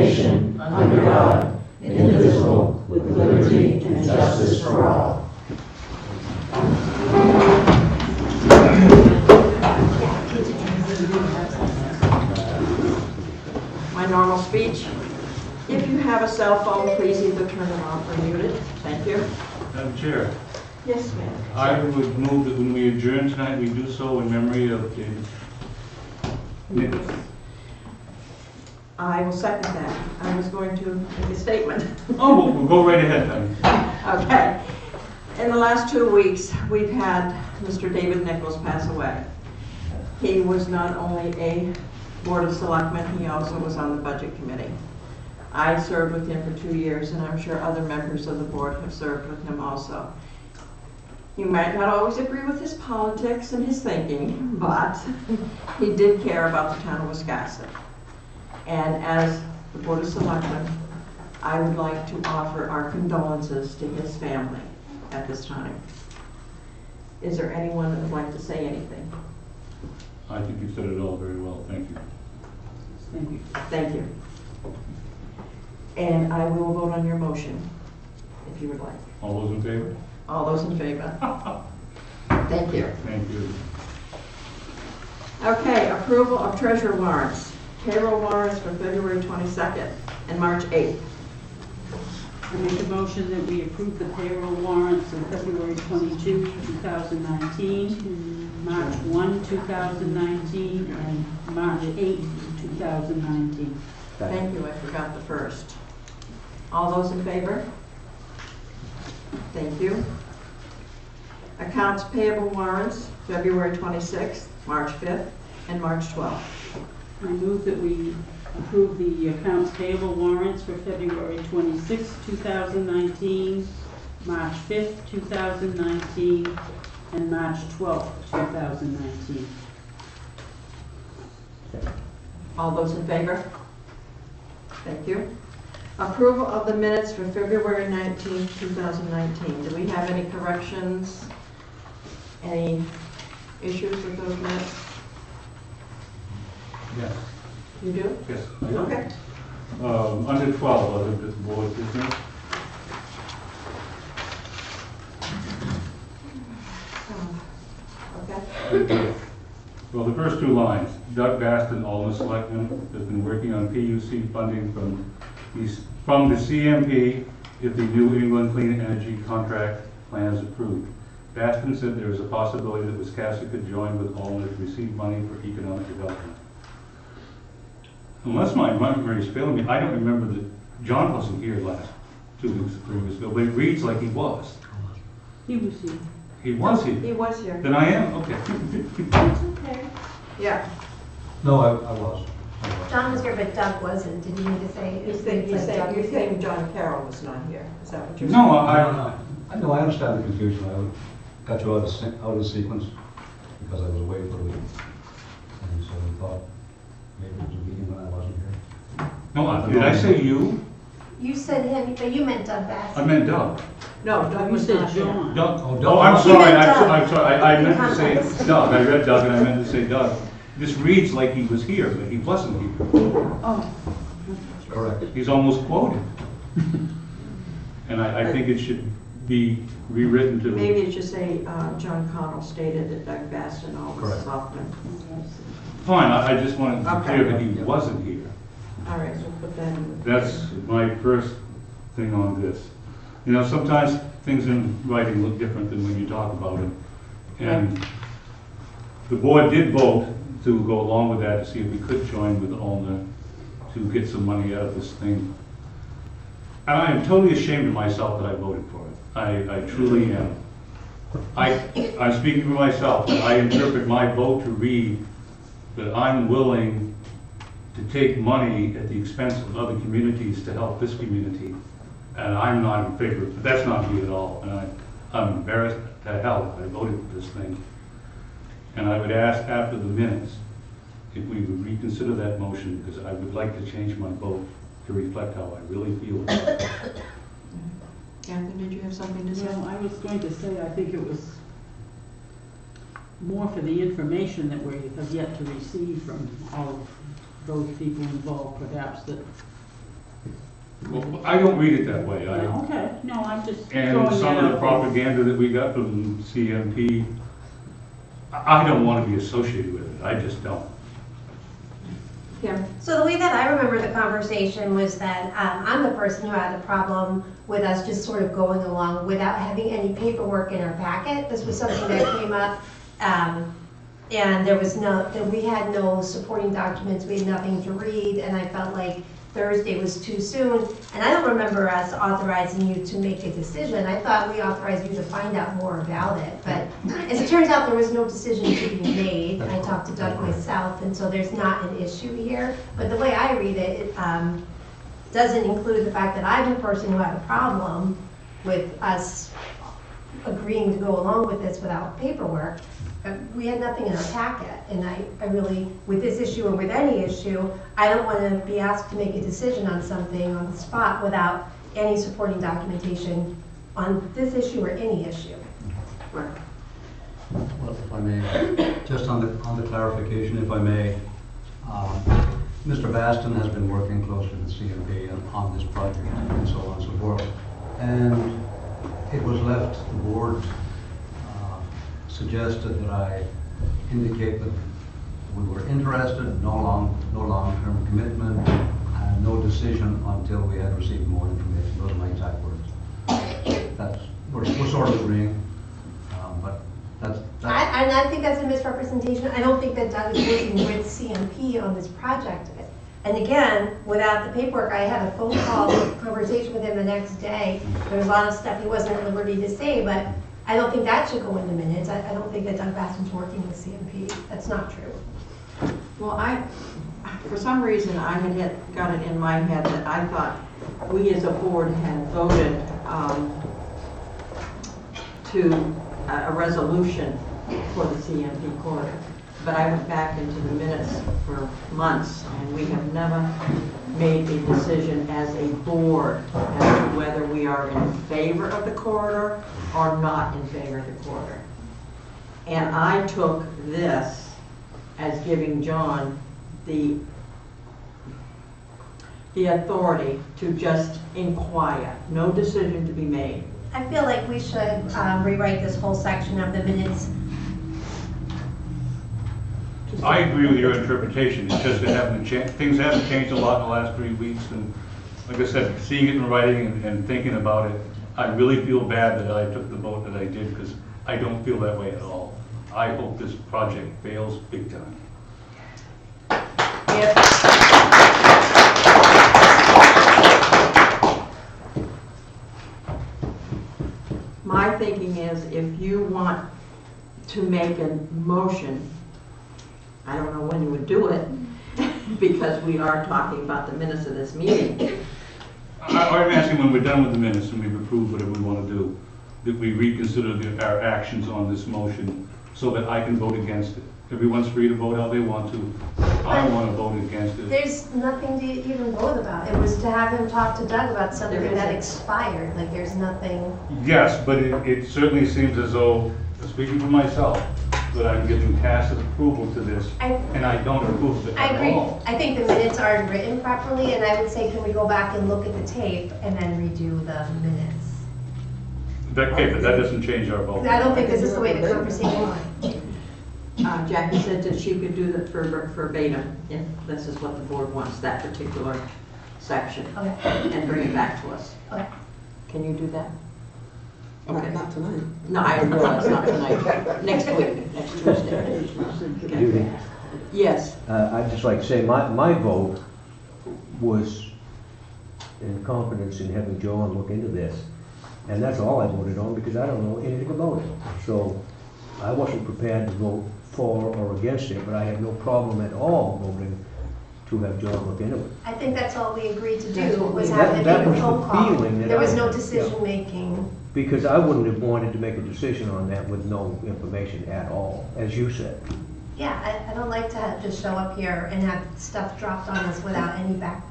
nation, under God, indivisible, with liberty and justice for all. My normal speech. If you have a cell phone, please either turn it off or mute it. Thank you. Madam Chair, Yes, ma'am. I would move that when we adjourn tonight, we do so in memory of David Nichols. I will second that. I was going to make a statement. Oh, we'll go right ahead then. Okay. In the last 2 weeks, we've had Mr. David Nichols pass away. He was not only a Board of Selectmen, he also was on the Budget Committee. I served with him for 2 years, and I'm sure other members of the board have served with him also. You might not always agree with his politics and his thinking, but he did care about the town of Wiscasset. And as the Board of Selectmen, I would like to offer our condolences to his family at this time. Is there anyone that would like to say anything? I think you said it all very well. Thank you. Thank you. Thank you. And I will vote on your motion, if you would like. All those in favor? All those in favor? Thank you. Thank you. Okay, approval of treasurer warrants. Payroll warrants for February 22nd and March 8th. I make a motion that we approve the payroll warrants of February 22, 2019, March 1, 2019, and March 8, 2019. Thank you, I forgot the first. All those in favor? Thank you. Accounts payable warrants, February 26th, March 5th, and March 12th. I move that we approve the accounts payable warrants for February 26, 2019, March 5th, 2019, and March 12th, 2019. All those in favor? Thank you. Approval of the minutes for February 19th, 2019. Do we have any corrections? Any issues with those minutes? Yes. You do? Yes. I do. Okay. Under 12, other board business. Okay. Well, the first 2 lines. Doug Baston, Alderman Selectman, has been working on PUC funding from the CMP if the New England Clean Energy Contract plan is approved. Baston said there is a possibility that Wiscasset could join with Alderman to receive money for economic development. Unless my memory is failing me, I don't remember that John wasn't here last 2 weeks or 3 weeks ago, but it reads like he was. He was here. He was here. He was here. Then I am? Okay. Okay. Yeah. No, I was. John was here, but Doug wasn't. Did you need to say? You think John Carroll was not here? Is that what you're saying? No, No, I understand the confusion. I got you out of sequence because I was away for a week. And so we thought maybe it was a meeting when I wasn't here. No, did I say you? You said him, but you meant Doug I Bassett. meant Doug. No, Doug You was said not here. John. Doug. Oh, Doug. Oh, I'm You sorry. meant Doug. I'm sorry. I meant to say Context. Doug. I read Doug and I meant to say Doug. This reads like he was here, but he wasn't here. Oh. Correct. He's almost quoted. And I think it should be rewritten to. Maybe it should say John Connell stated that Doug Baston always Correct. Selectman. Fine, I just wanted to be Okay. clear that he wasn't here. All right, so put that in. That's my first thing on this. You know, sometimes things in writing look different than when you talk about it. And the board did vote to go along with that to see if we could join with Ulna to get some money out of this thing. And I am totally ashamed of myself that I voted for it. I truly am. I'm speaking for myself, but I interpret my vote to read that I'm willing to take money at the expense of other communities to help this community. And I'm not in favor, but that's not me at all. And I'm embarrassed to hell that I voted for this thing. And I would ask after the minutes if we would reconsider that motion, because I would like to change my vote to reflect how I really feel about it. Anthony, did you have something to say? No, I was going to say, I think it was more for the information that we have yet to receive from all of those people involved, perhaps, that Well, I don't read it that way. Yeah, okay, no, I'm just And throwing some that of the out there. propaganda that we got from CMP, I don't want to be associated with it, I just don't. Kim? So the way that I remember the conversation was that I'm the person who had the problem with us just sort of going along without having any paperwork in our packet. This was something that came up, and there was we had no supporting documents, we had nothing to read, and I felt like Thursday was too soon. And I don't remember us authorizing you to make a decision. I thought we authorized you to find out more about it. But as it turns out, there was no decision to be made. I talked to Doug myself, and so there's not an issue here. But the way I read it, it doesn't include the fact that I'm the person who had a problem with us agreeing to go along with this without paperwork. We had nothing in our packet, and I really, with this issue or with any issue, I don't want to be asked to make a decision on something on the spot without any supporting documentation on this issue or any issue. Right. Well, if I may, just on the clarification, if I may, Mr. Baston has been working closely with CMP on this project and so on and so forth. And it was left, the board suggested that I indicate that we were interested, no long-term commitment, and no decision until we had received more information. Those are my exact words. We're sort of agreeing, but that's. And I think that's a misrepresentation. I don't think that Doug is working with CMP on this project. And again, without the paperwork, I had a phone call conversation with him the next day. There was a lot of stuff he wasn't at liberty to say, but I don't think that should go in the minutes. I don't think that Doug Baston's working with CMP. That's not true. Well, for some reason, I had got it in my head that I thought we as a board had voted to a resolution for the CMP corridor. But I went back into the minutes for months, and we have never made a decision as a board as to whether we are in favor of the corridor or not in favor of the corridor. And I took this as giving John the authority to just inquire, no decision to be made. I feel like we should rewrite this whole section of the minutes. I agree with your interpretation, it's just that things haven't changed a lot in the last 3 weeks, and like I said, seeing it in writing and thinking about it, I really feel bad that I took the vote that I did, because I don't feel that way at all. I hope this project fails big time. My thinking is, if you want to make a motion, I don't know when you would do it, because we are talking about the minutes of this meeting. I'm asking when we're done with the minutes and we've approved whatever we want to do, that we reconsider our actions on this motion so that I can vote against it. Everyone's free to vote how they want to. I want to vote against it. There's nothing to even vote about. It was to have him talk to Doug about something There that isn't. expired. Like, there's nothing. Yes, but it certainly seems as though, speaking for myself, that I'm giving tacit approval to this, and I don't approve of it I at agree. all. I think the minutes aren't written properly, and I would say, can we go back and look at the tape and then redo the minutes? Okay, but that doesn't change our vote. I don't think this is the way the conversation went. Jackie said that she could do that for verbatim, if this is what the board wants, that particular section, Okay, and bring it back to us. okay. Can you do that? Okay. Not tonight. No, I realize not tonight. Next week, next Tuesday. Judy, Yes. I'd just like to say, my vote was in confidence in having John look into this. And that's all I voted on, because I don't know anything about it. So I wasn't prepared to vote for or against it, but I had no problem at all voting to have John look into it. I think that's all we agreed to That's do, what was we- have him That make a was the phone call. feeling that There was I no had, decision-making. Because I wouldn't have wanted to make a decision on that with no information at all, as you said. Yeah, I don't like to just show up here and have stuff dropped on us without any back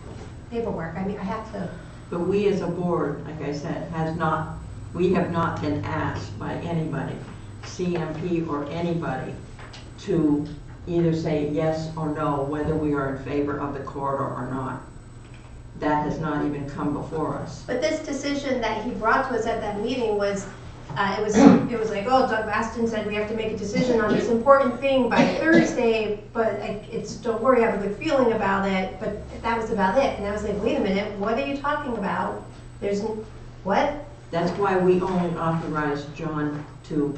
paperwork. I mean, I have to. But we as a board, like I said, we have not been asked by anybody, CMP or anybody, to either say yes or no, whether we are in favor of the corridor or not. that has not even come before us. But this decision that he brought to us at that meeting was, it was like, oh, Doug Baston said we have to make a decision on this important thing by Thursday, but it's, don't worry, I have a good feeling about it, but that was about it. And I was like, wait a minute, what are you talking about? What? That's why we only authorized John to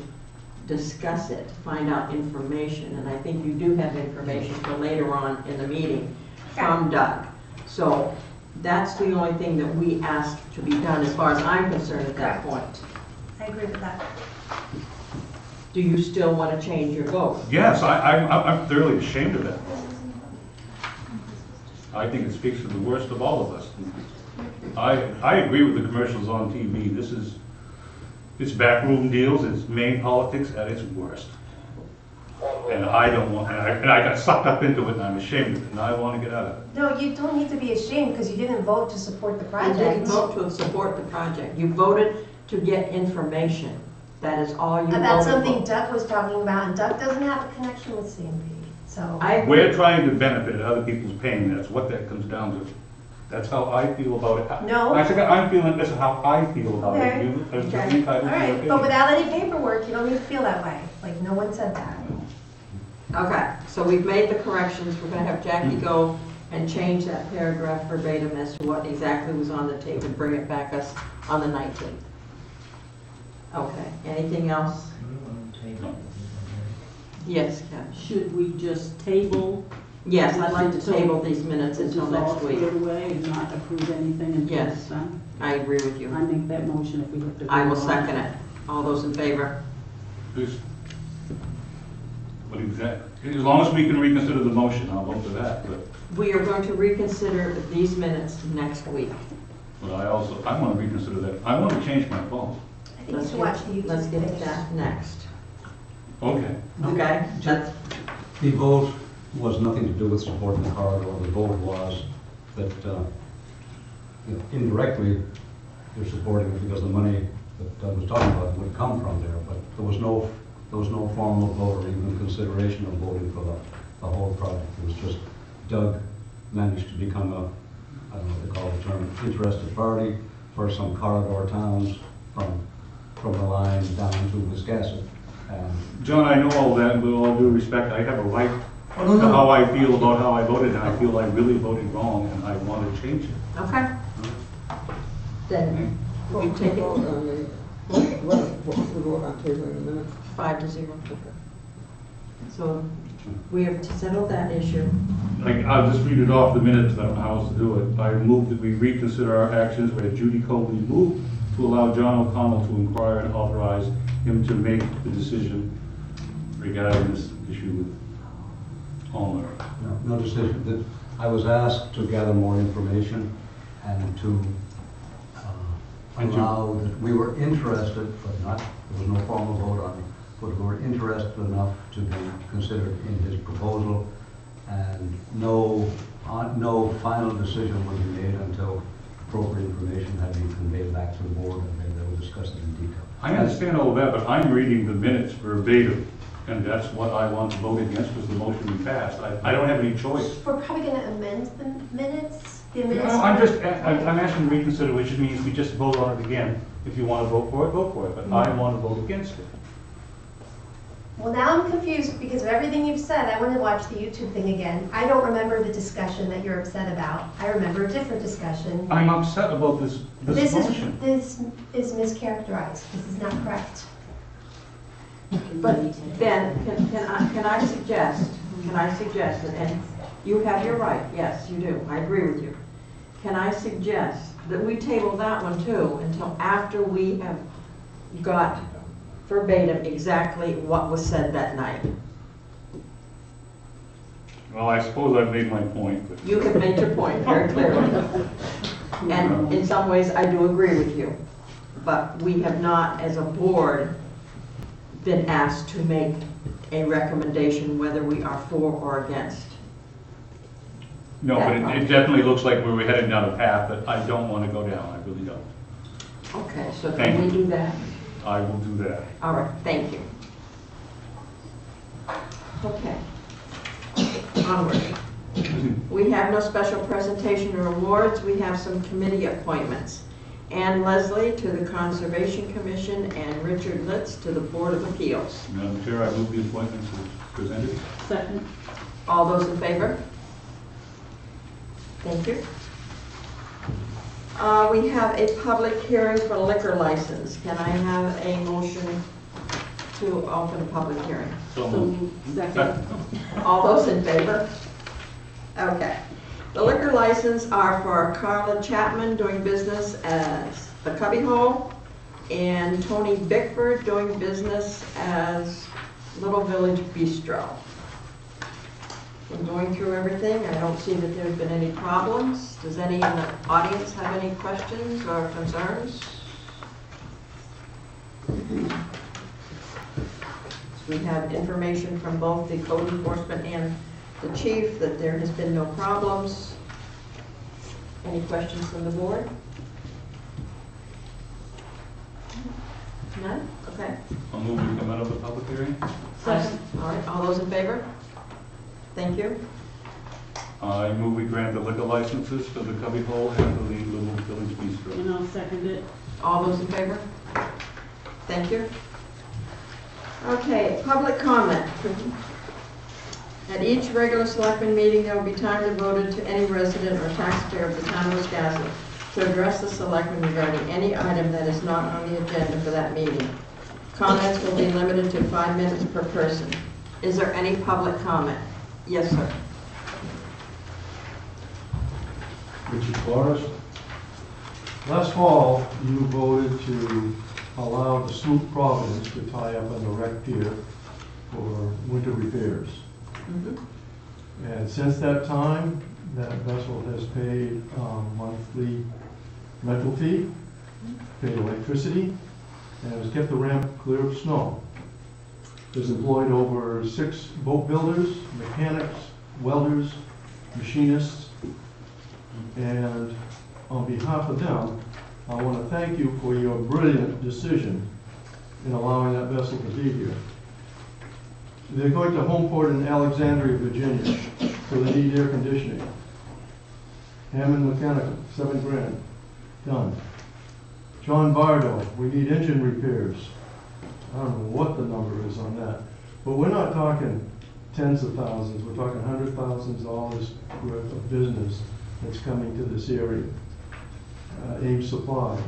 discuss it, find out information, and I think you do have information for later on in the meeting from Doug. So that's the only thing that we asked to be done as far as I'm concerned at that Correct. point. I agree with that. Do you still want to change your vote? Yes, I'm thoroughly ashamed of that. I think it speaks to the worst of all of us. I agree with the commercials on TV. It's backroom deals, it's Maine politics at its worst. And I don't want, and I got sucked up into it and I'm ashamed of it and I want to get out of it. No, you don't need to be ashamed because you didn't vote to support the You project. didn't vote to support the project. You voted to get information. That is all you voted for. About something Doug was talking about, and Doug doesn't have a connection with CMP, so. I agree. We're trying to benefit other people's pain, that's what that comes down to. That's how I feel about it. No. I think I'm feeling, this is how I feel about it. Okay. You, as Okay. entitled to All your right, opinion. but without any paperwork, you don't need to feel that way. Like, no one said that. Okay, so we've made the corrections. We're gonna have Jackie go and change that paragraph verbatim as to what exactly was on the tape and bring it back us on the 19th. Okay, anything else? Yes, Kevin. Should we just table? Yes, I'd like to table these minutes until next week. Just all throw it away and not approve anything until Yes. it's done? I agree with you. I make that motion if we have to. I will vote on second it. All those in favor? This- What exactly? As long as we can reconsider the motion, I'll vote for that, but We are going to reconsider these minutes next week. I want to reconsider that. I want to change my vote. I think you should watch the YouTube. Let's get videos. that next. Okay. Okay? That's, The vote was nothing to do with supporting the corridor. The vote was that, indirectly, you're supporting it because the money that Doug was talking about would come from there, but there was no formal vote or even consideration of voting for the whole project. It was just Doug managed to become I don't know what they call the term, interested party for some corridor towns from the line down to Wiscasset. And John, I know all that, and with all due respect, I have a right to how I feel about how I voted, and I feel I really voted wrong, and I want to change it. okay. Then we take it What was the vote on tabling the minutes? 5-0. So we have to settle that issue. I'll just read it off the minutes, I don't know how else to do it. I move that we reconsider our actions where Judy Colby moved to allow John O'Connell to inquire and authorize him to make the decision regarding this issue with Palmer. no decision. I was asked to gather more information and to allow that we were interested, but not, there was no formal vote on it, but we were interested enough to be considered in his proposal, and no final decision will be made until appropriate information had been conveyed back to the board, and then they will discuss it in detail. I understand all that, but I'm reading the minutes verbatim, and that's what I want to vote against, was the motion we passed. I don't have any choice. We're probably gonna amend the minutes. The No, minutes. I'm asking reconsider, which means we just vote on it again. If you want to vote for it, but I want to vote against it. Well, now I'm confused because of everything you've said. I want to watch the YouTube thing again. I don't remember the discussion that you're upset about. I remember a different discussion. I'm upset about this motion. This is mischaracterized. This is not correct. But Ben, can I suggest, and you have your right, yes, you do, I agree with you. Can I suggest that we table that one too until after we have got verbatim exactly what was said that night? Well, I suppose I've made my point, but You have made your point very clearly. And in some ways, I do agree with you. But we have not, as a board, been asked to make a recommendation whether we are for or against. no, but it definitely looks like we're heading down a path that I don't want to go down. I really don't. Okay, so Thank can we you. do that? I will do that. All right, thank you. Okay. Onward. We have no special presentation or awards. We have some committee appointments. Ann Leslie to the Conservation Commission and Richard Litz to the Board of Appeals. Madam Chair, I move the appointments as presented. Second. All those in favor? Thank you. We have a public hearing for liquor license. Can I have a motion to open a public hearing? So So moved. moved. Second. All those in favor? Okay. The liquor license are for Carla Chapman doing business as the Cubby Hole and Tony Bickford doing business as Little Village Bistro. In going through everything, I don't see that there's been any problems. Does any in the audience have any questions or concerns? We have information from both the code enforcement and the chief that there has been no problems. Any questions from the board? None? Okay. I'll move we come out of the public hearing. Second. All right, all those in favor? Thank you. I move we grant the liquor licenses for the Cubby Hole and for the Little Village Bistro. And I'll second it. All those in favor? Thank you. Okay, public comment. At each regular selectman meeting, there will be time devoted to any resident or taxpayer of the town of Wiscasset to address the selectmen regarding any item that is not on the agenda for that meeting. Comments will be limited to 5 minutes per person. Is there any public comment? Yes, sir. Richard Forrest. Last fall, you voted to allow the sloop Providence to tie up on the wreck pier for winter repairs. And since that time, that vessel has paid monthly rental fee, paid electricity, and has kept the ramp clear of snow. Has employed over 6 boat builders, mechanics, welders, machinists, and on behalf of them, I want to thank you for your brilliant decision in allowing that vessel to be here. They're going to Homeport in Alexandria, Virginia, so they need air conditioning. Hammond Mechanical, $7,000, done. John Bardo, we need engine repairs. I don't know what the number is on that, but we're not talking tens of thousands, we're talking $100,000 worth of business that's coming to this area. Ames Supply,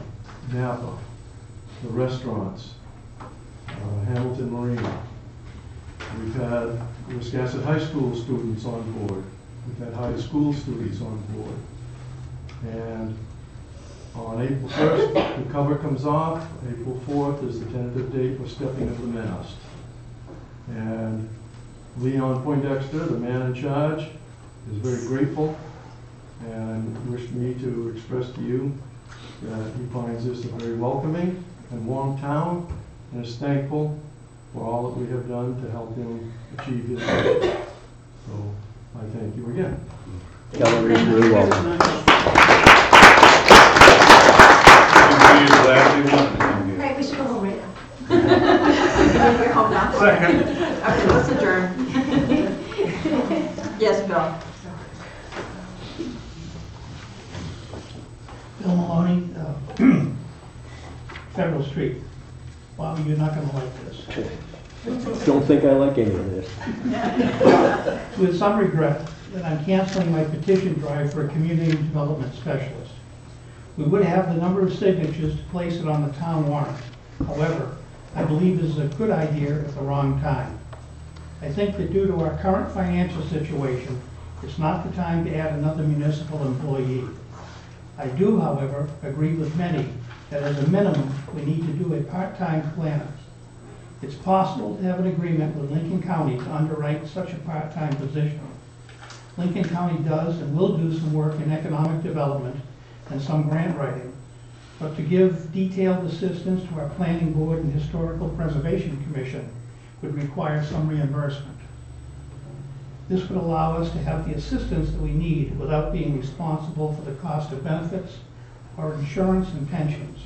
Napa, the restaurants, Hamilton Marine. We've had Wiscasset High School students on board. We've had high school students on board. And on April 1st, the cover comes off. April 4th is the tentative date for stepping of the mast. And Leon Poindexter, the man in charge, is very grateful and wished me to express to you that he finds this a very welcoming and warm town and is thankful for all that we have done to help him achieve his goal. So I thank you again. Keller is very welcome. We're glad they wanted to come here. Right, we should go home right now. You're home now? Second. Okay, let's adjourn. Yes, Bill? Bill Maloney, Federal Street. Bobby, you're not gonna like this. Don't think I like any of this. With some regret that I'm canceling my petition drive for a community development specialist. We would have the number of signatures to place it on the town warrant. However, I believe this is a good idea at the wrong time. I think that due to our current financial situation, it's not the time to add another municipal employee. I do, however, agree with many that as a minimum, we need to do a part-time planner. It's possible to have an agreement with Lincoln County to underwrite such a part-time position. Lincoln County does and will do some work in economic development and some grant writing, but to give detailed assistance to our Planning Board and Historical Preservation Commission would require some reimbursement. This would allow us to have the assistance that we need without being responsible for the cost of benefits or insurance and pensions.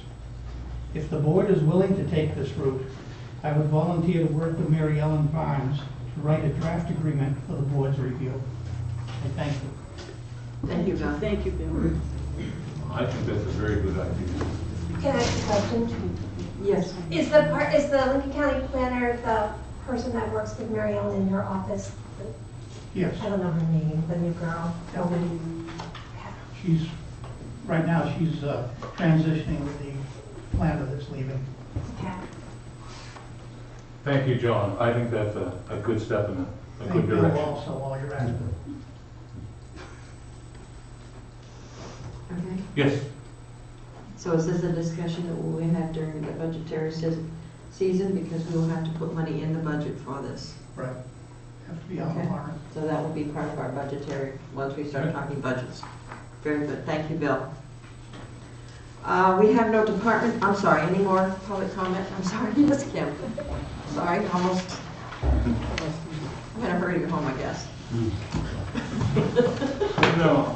If the board is willing to take this route, I would volunteer to work with Mary Ellen Barnes to write a draft agreement for the board's review. I thank you. Thank you, Bill. Thank you, Bill. I think that's a very good idea. Can I ask a question? Yes. Is the Lincoln County planner the person that works with Mary Ellen in her office? Yes, I don't know her name, the new girl. she's, right now, she's transitioning with the planner that's leaving. Okay. Thank you, John. I think that's a good step in a good Thank Bill direction. also while you're at it. Okay. Yes, So is this a discussion that we'll have during the budgetary season, because we will have to put money in the budget for this? Right. Have to be on the Okay. warrant. So that will be part of our budgetary, once we start talking budgets. Very good, thank you, Bill. We have no department, I'm sorry, any more public comment? I'm sorry, yes, Kim. Sorry, almost. I'm in a hurry to go home, I guess. no,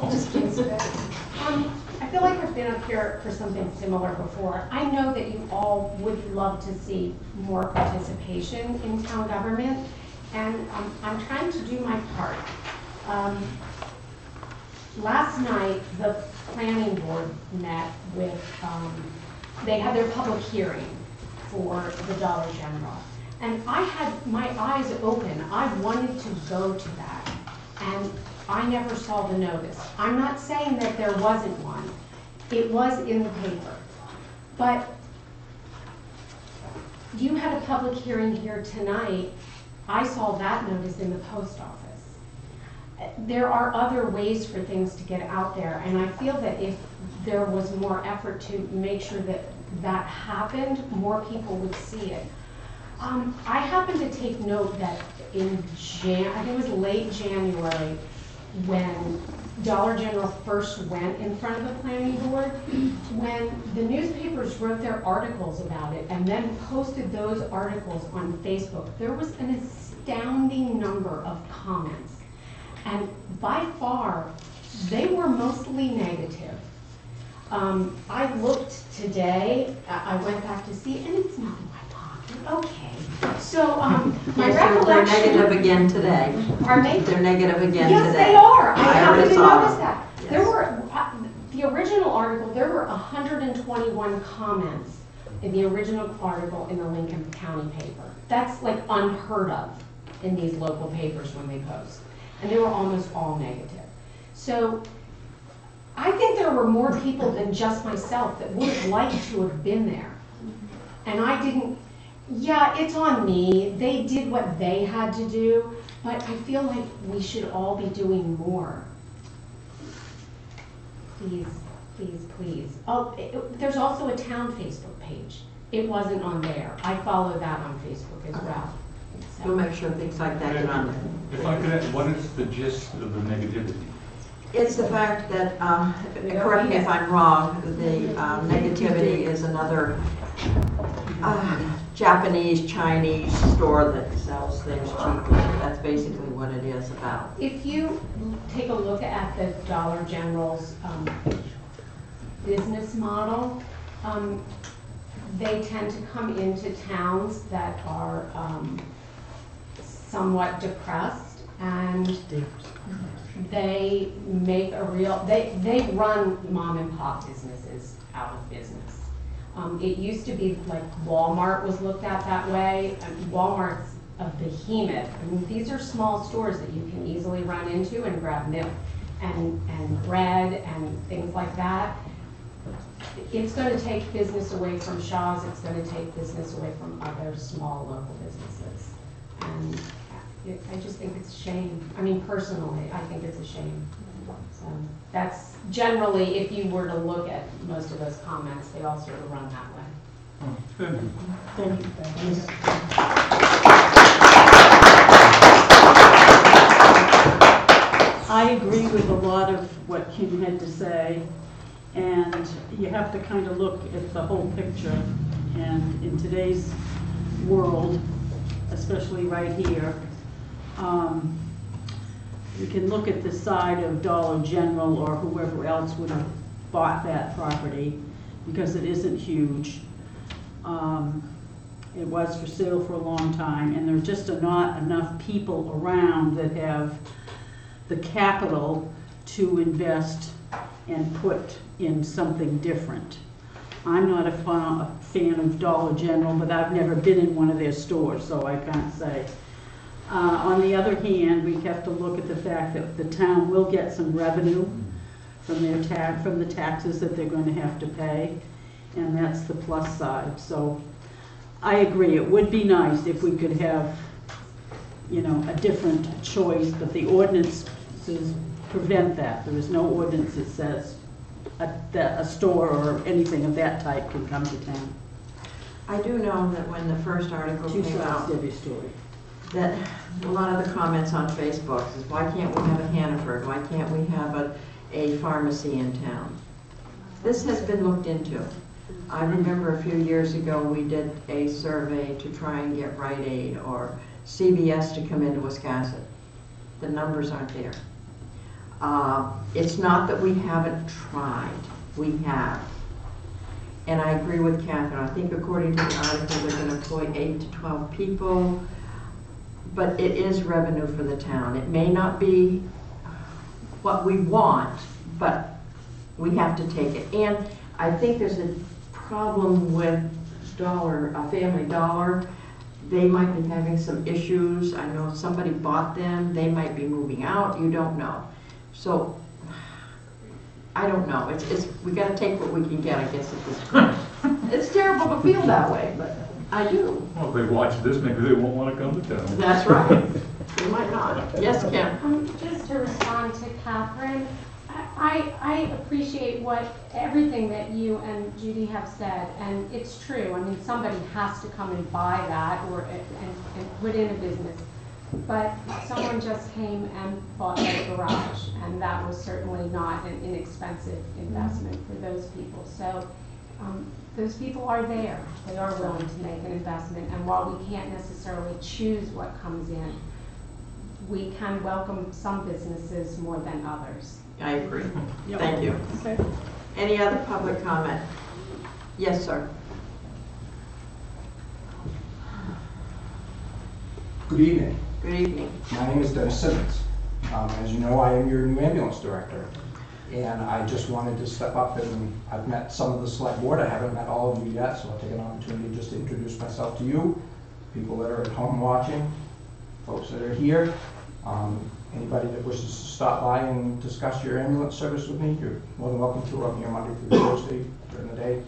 I feel like I've been up here for something similar before. I know that you all would love to see more participation in town government, and I'm trying to do my part. Last night, the planning board met with, they had their public hearing for the Dollar General. And I had my eyes open. I wanted to go to that. And I never saw the notice. I'm not saying that there wasn't one. It was in the paper. But you had a public hearing here tonight. I saw that notice in the post office. There are other ways for things to get out there, and I feel that if there was more effort to make sure that that happened, more people would see it. I happen to take note that in I think it was late January, when Dollar General first went in front of the planning board, when the newspapers wrote their articles about it and then posted those articles on Facebook, there was an astounding number of comments. And by far, they were mostly negative. I looked today, I went back to see, and it's not in my pocket. Okay. So my Yes, recollection. they're negative again today. Pardon me? They're negative again Yes, today. they are. I I happened already to saw notice them. that. Yes. There were, the original article, there were 121 comments in the original article in the Lincoln County paper. That's like unheard of in these local papers when they post. And they were almost all negative. So I think there were more people than just myself that would have liked to have been there. And I didn't, yeah, it's on me. They did what they had to do, but I feel like we should all be doing more. Please, please, please. Oh, there's also a town Facebook page. It wasn't on there. I follow that on Facebook as well. So- We'll make sure things like that get on there. if I could add, what is the gist of the negativity? It's the fact that, correct me if I'm wrong, the negativity is another Japanese, Chinese store that sells things cheaply. That's basically what it is about. If you take a look at the Dollar General's business model, they tend to come into towns that are somewhat depressed, and they make a real, they run mom and pop businesses out of business. It used to be like Walmart was looked at that way, and Walmart's a behemoth. I mean, these are small stores that you can easily run into and grab milk and bread and things like that. It's going to take business away from Shaw's, it's going to take business away from other small local businesses. And I just think it's a shame. I mean, personally, I think it's a shame. So that's generally, if you were to look at most of those comments, they all sort of run that way. Oh, good. Thank you. I agree with a lot of what Kim had to say, and you have to kind of look at the whole picture. And in today's world, especially right here, you can look at the side of Dollar General or whoever else would have bought that property, because it isn't huge. It was for sale for a long time, and there just are not enough people around that have the capital to invest and put in something different. I'm not a fan of Dollar General, but I've never been in one of their stores, so I can't say. On the other hand, we have to look at the fact that the town will get some revenue from the taxes that they're going to have to pay, and that's the plus side. So I agree, it would be nice if we could have, you know, a different choice, but the ordinances prevent that. There is no ordinance that says that a store or anything of that type can come to town. I do know that when the first article Two came sides out, to every story. that a lot of the comments on Facebook is, why can't we have a Hannaford? Why can't we have a pharmacy in town? This has been looked into. I remember a few years ago, we did a survey to try and get Rite Aid or CVS to come into Wiscasset. The numbers aren't there. It's not that we haven't tried, we have. And I agree with Catherine. I think according to the article, they're going to employ 8 to 12 people, but it is revenue for the town. It may not be what we want, but we have to take it. And I think there's a problem with Family Dollar. They might be having some issues. I know somebody bought them. They might be moving out. You don't know. So, I don't know. We got to take what we can get, I guess, at this point. It's terrible to feel that way, but I do. Well, if they watch this, maybe they won't want to come to town. That's right. They might not. Yes, Kim? Just to respond to Catherine, I appreciate everything that you and Judy have said, and it's true. I mean, somebody has to come and buy that and put in a business. But someone just came and bought a garage, and that was certainly not an inexpensive investment for those people. So those people are there. They are willing to make an investment, and while we can't necessarily choose what comes in, we can welcome some businesses more than others. I agree. Thank you. Okay. Any other public comment? Yes, sir. Good evening. Good evening. My name is Dennis Simmons. As you know, I am your new ambulance director. And I just wanted to step up, and I've met some of the select board. I haven't met all of you yet, so I'll take an opportunity just to introduce myself to you, people that are at home watching, folks that are here. Anybody that wishes to stop by and discuss your ambulance service with me, you're more than welcome to. I'm here Monday through Thursday during the day.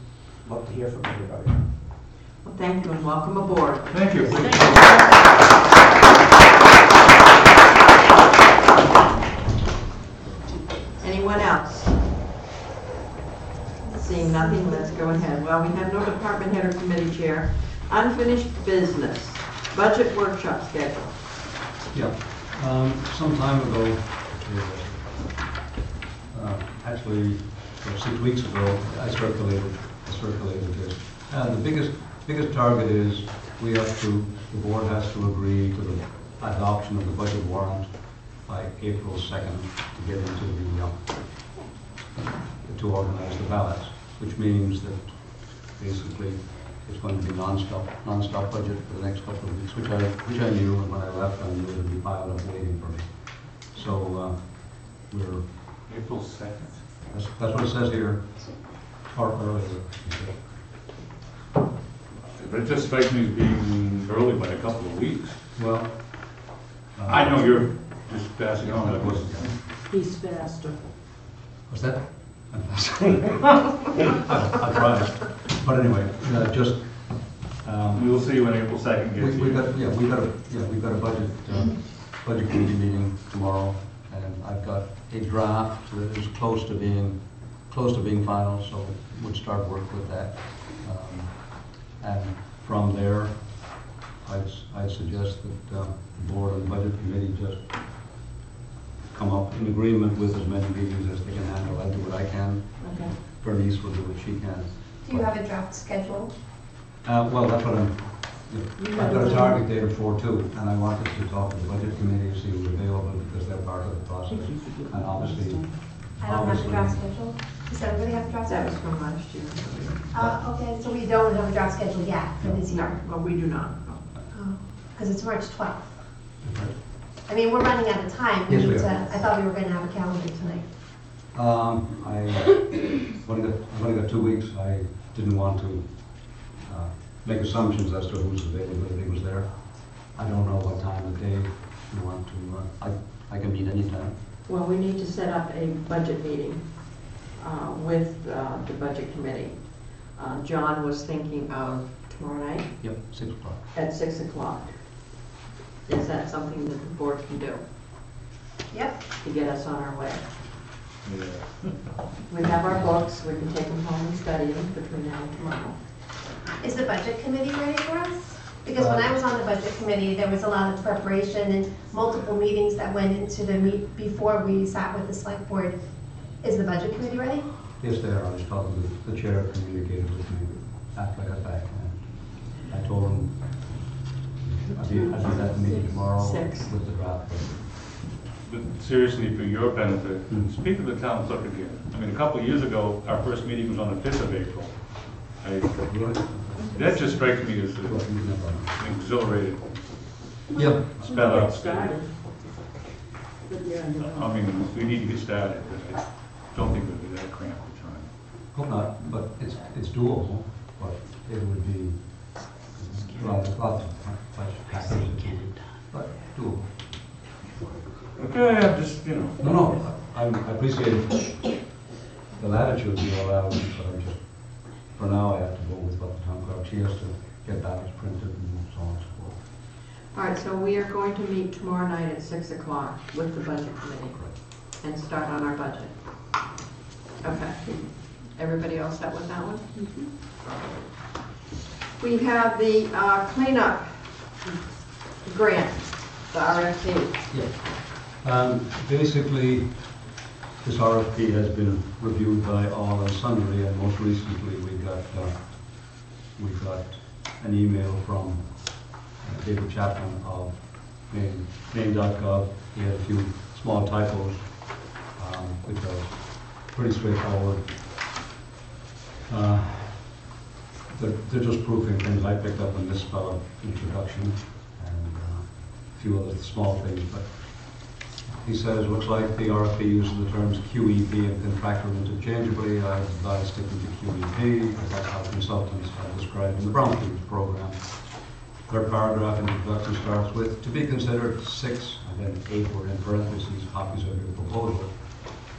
Love to hear from everybody. Well, thank you and welcome aboard. Thank you. Anyone else? Seeing nothing, let's go ahead. Well, we have no department head or committee chair. Unfinished business. Budget workshop schedule. Yeah, some time ago, actually 6 weeks ago, I circulated this. And the biggest target is the board has to agree to the adoption of the budget warrant by April 2nd to get into to organize the ballots, which means that basically it's going to be non-stop budget for the next couple of weeks, which I knew, and when I left, I knew it would be piled up waiting for me. So we're April 2nd. that's what it says here, or earlier. That just strikes me as being early by a couple of weeks. Well, I know you're just passing on, that wasn't. He's faster. what's that? I tried, but anyway, just. We'll see when April 2nd gets We've here. got a budget committee meeting tomorrow, and I've got a draft that is close to being final, so we'll start work with that. And from there, I'd suggest that the board and the budget committee just come up in agreement with as many meetings as they can handle. I'll do what I can. Okay. Bernice will do what she can. Do you have a draft schedule? Well, that's what I've got a target date of 4/2, and I wanted to talk to the budget committee to see who's available because they're part of the process. And obviously, I don't have a draft schedule. Does everybody have a draft That was schedule? from last year. Okay, so we don't have a draft schedule yet for this No, year? well, we do not. Because it's March 12th. I mean, we're running out of time. Yes, we need are. to- I thought we were gonna have a calendar tonight. I've only got 2 weeks. I didn't want to make assumptions as to whose availability was there. I don't know what time of day you want to, I can meet anytime. Well, we need to set up a budget meeting with the budget committee. John was thinking of tomorrow night Yep, 6 o'clock. at 6 o'clock. Is that something that the board can do Yep. to get us on our way? We have our books, we can take them home and study them between now and tomorrow. Is the budget committee ready for us? Because when I was on the budget committee, there was a lot of preparation and multiple meetings that went into the before we sat with the select board. Is the budget committee ready? Yes, they are. I was talking to the chair, communicated with me after I got back. And I told him I'd be at the meeting tomorrow 6. with the draft. But seriously, for your benefit, speak to the town clerk again. I mean, a couple of years ago, our first meeting was on the 5th of April. That just strikes me as exhilarated, Yep. sped up. Started. But yeah, no. I mean, we need to get started, but I don't think it'll be that cramped a time. Hope not, but it's doable, but it would be lots of package, but doable. Okay, I'm just, you know. No, I appreciate the latitude you allow, but I'm just, for now, I have to go with what the town clerk, she has to get ballots printed and so on and so forth. All right, so we are going to meet tomorrow night at 6 o'clock with the budget committee and start on our budget. Okay. Everybody else set with that one? We have the cleanup grant, the RFP. Yeah. Basically, this RFP has been reviewed by all and sundry, and most recently we got an email from David Chapman of Maine.gov. He had a few small typos, which are pretty straightforward. They're just proofing things I picked up in this fellow introduction and a few other small things, but he says, looks like the RFP uses the terms QEP and contractor interchangeably. I advise sticking to QEP, because that's how consultants have described in the Brownfields program. Third paragraph in the introduction starts with, to be considered 6, and then 8 were in parentheses, copies of your proposal.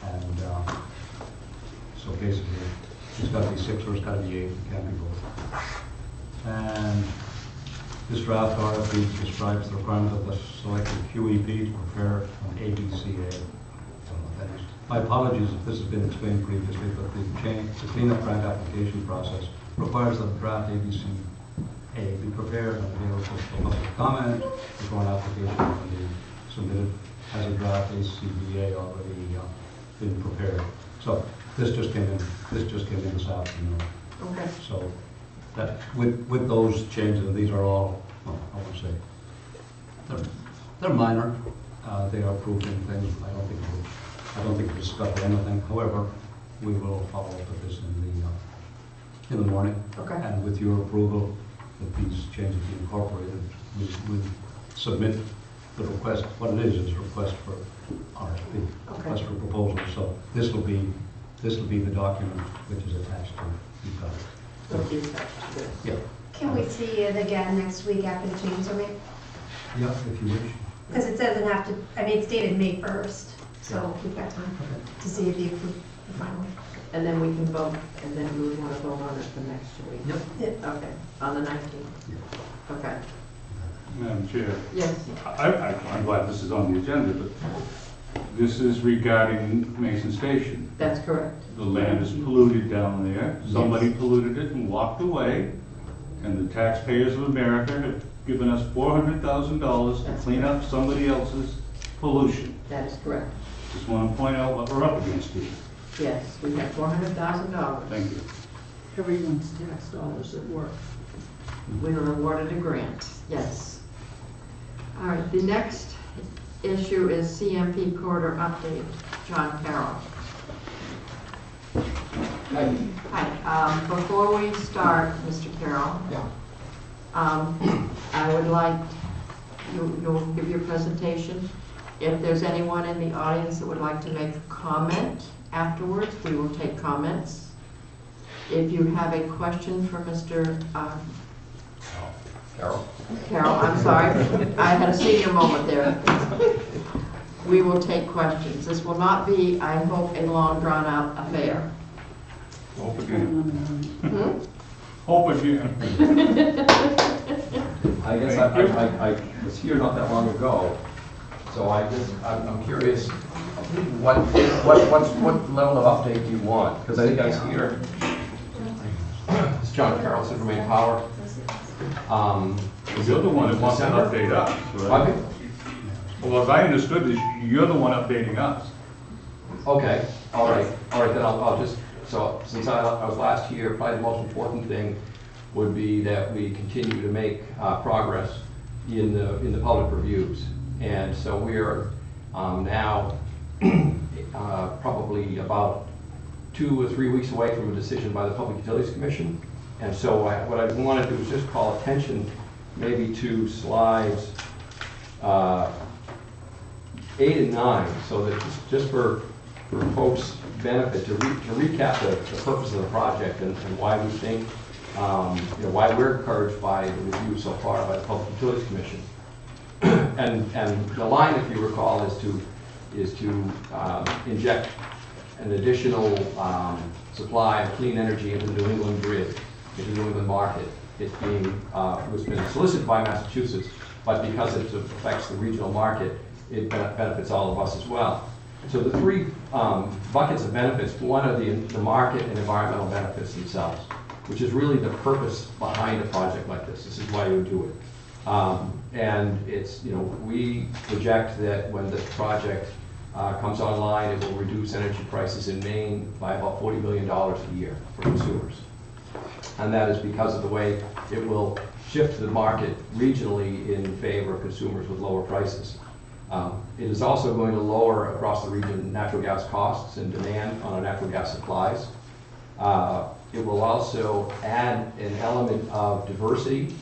And so basically, it's got to be 6 or it's got to be 8, it can't be both. And this draft RFP describes the requirement of the selected QEP to prepare an ABCA. My apologies if this has been explained previously, but the cleanup grant application process requires that the draft ABCA be prepared and available for public comment before an application can be submitted. As a draft ACBA already been prepared. So this just came in this afternoon. Okay. So that with those changes, these are all, well, I won't say, they're minor. They are proofing things. I don't think we'll discover anything. However, we will follow up with this in the morning. Okay. And with your approval, that these changes be incorporated, we submit the request. What it is a request for RFP, request for proposal. So this will be the document which is attached to the product. It'll be attached to this. Yeah. Can we see it again next week after the changes are made? Yeah, if you wish. Because it doesn't have to, I mean, it's dated May 1st, so we've got time to see the final. And then we can vote, and then we would want to vote on it the next week. Yep. Okay, on the 19th. Okay. Madam Chair, Yes. I'm glad this is on the agenda, but this is regarding Mason Station. That's correct. The land is polluted down there. Somebody polluted it and walked away, and the taxpayers of America have given us $400,000 to clean up somebody else's pollution. That is correct. Just want to point out what we're up against here. Yes, we have $400,000. Thank you. Everyone's tax dollars at work. We were awarded a grant, yes. All right, the next issue is CMP quarter update. John Carroll. Hi, before we start, Mr. Carroll, Yeah. I would like you'll give your presentation. If there's anyone in the audience that would like to make a comment afterwards, we will take comments. If you have a question for Mr. Carroll, I'm sorry, I had a senior moment there. We will take questions. This will not be, I hope, a long drawn-out affair. Hope again. Hmm? Hope again. I guess I was here not that long ago, so I'm curious, what level of update do you want? Because I think I was here. It's John Carroll, Central Maine Power. You're the one that wants to update us, right? Pardon me? Well, as I understood this, you're the one updating us. Okay, all right, then I'll just, so since I was last here, probably the most important thing would be that we continue to make progress in the public reviews. And so we are now probably about 2 or 3 weeks away from a decision by the Public Utilities Commission. And so what I want to do is just call attention maybe to slides 8 and 9, so that just for folks' benefit, to recap the purpose of the project and why we think, why we're encouraged by the review so far by the Public Utilities Commission. and the line, if you recall, is to inject an additional supply of clean energy into the New England grid, into the New England market. It's been solicited by Massachusetts, but because it affects the regional market, it benefits all of us as well. So the three buckets of benefits, one are the market and environmental benefits themselves, which is really the purpose behind a project like this. This is why you do it. And it's, we project that when the project comes online, it will reduce energy prices in Maine by about $40 million a year for consumers. And that is because of the way it will shift the market regionally in favor of consumers with lower prices. It is also going to lower across the region natural gas costs and demand on our natural gas supplies. It will also add an element of diversity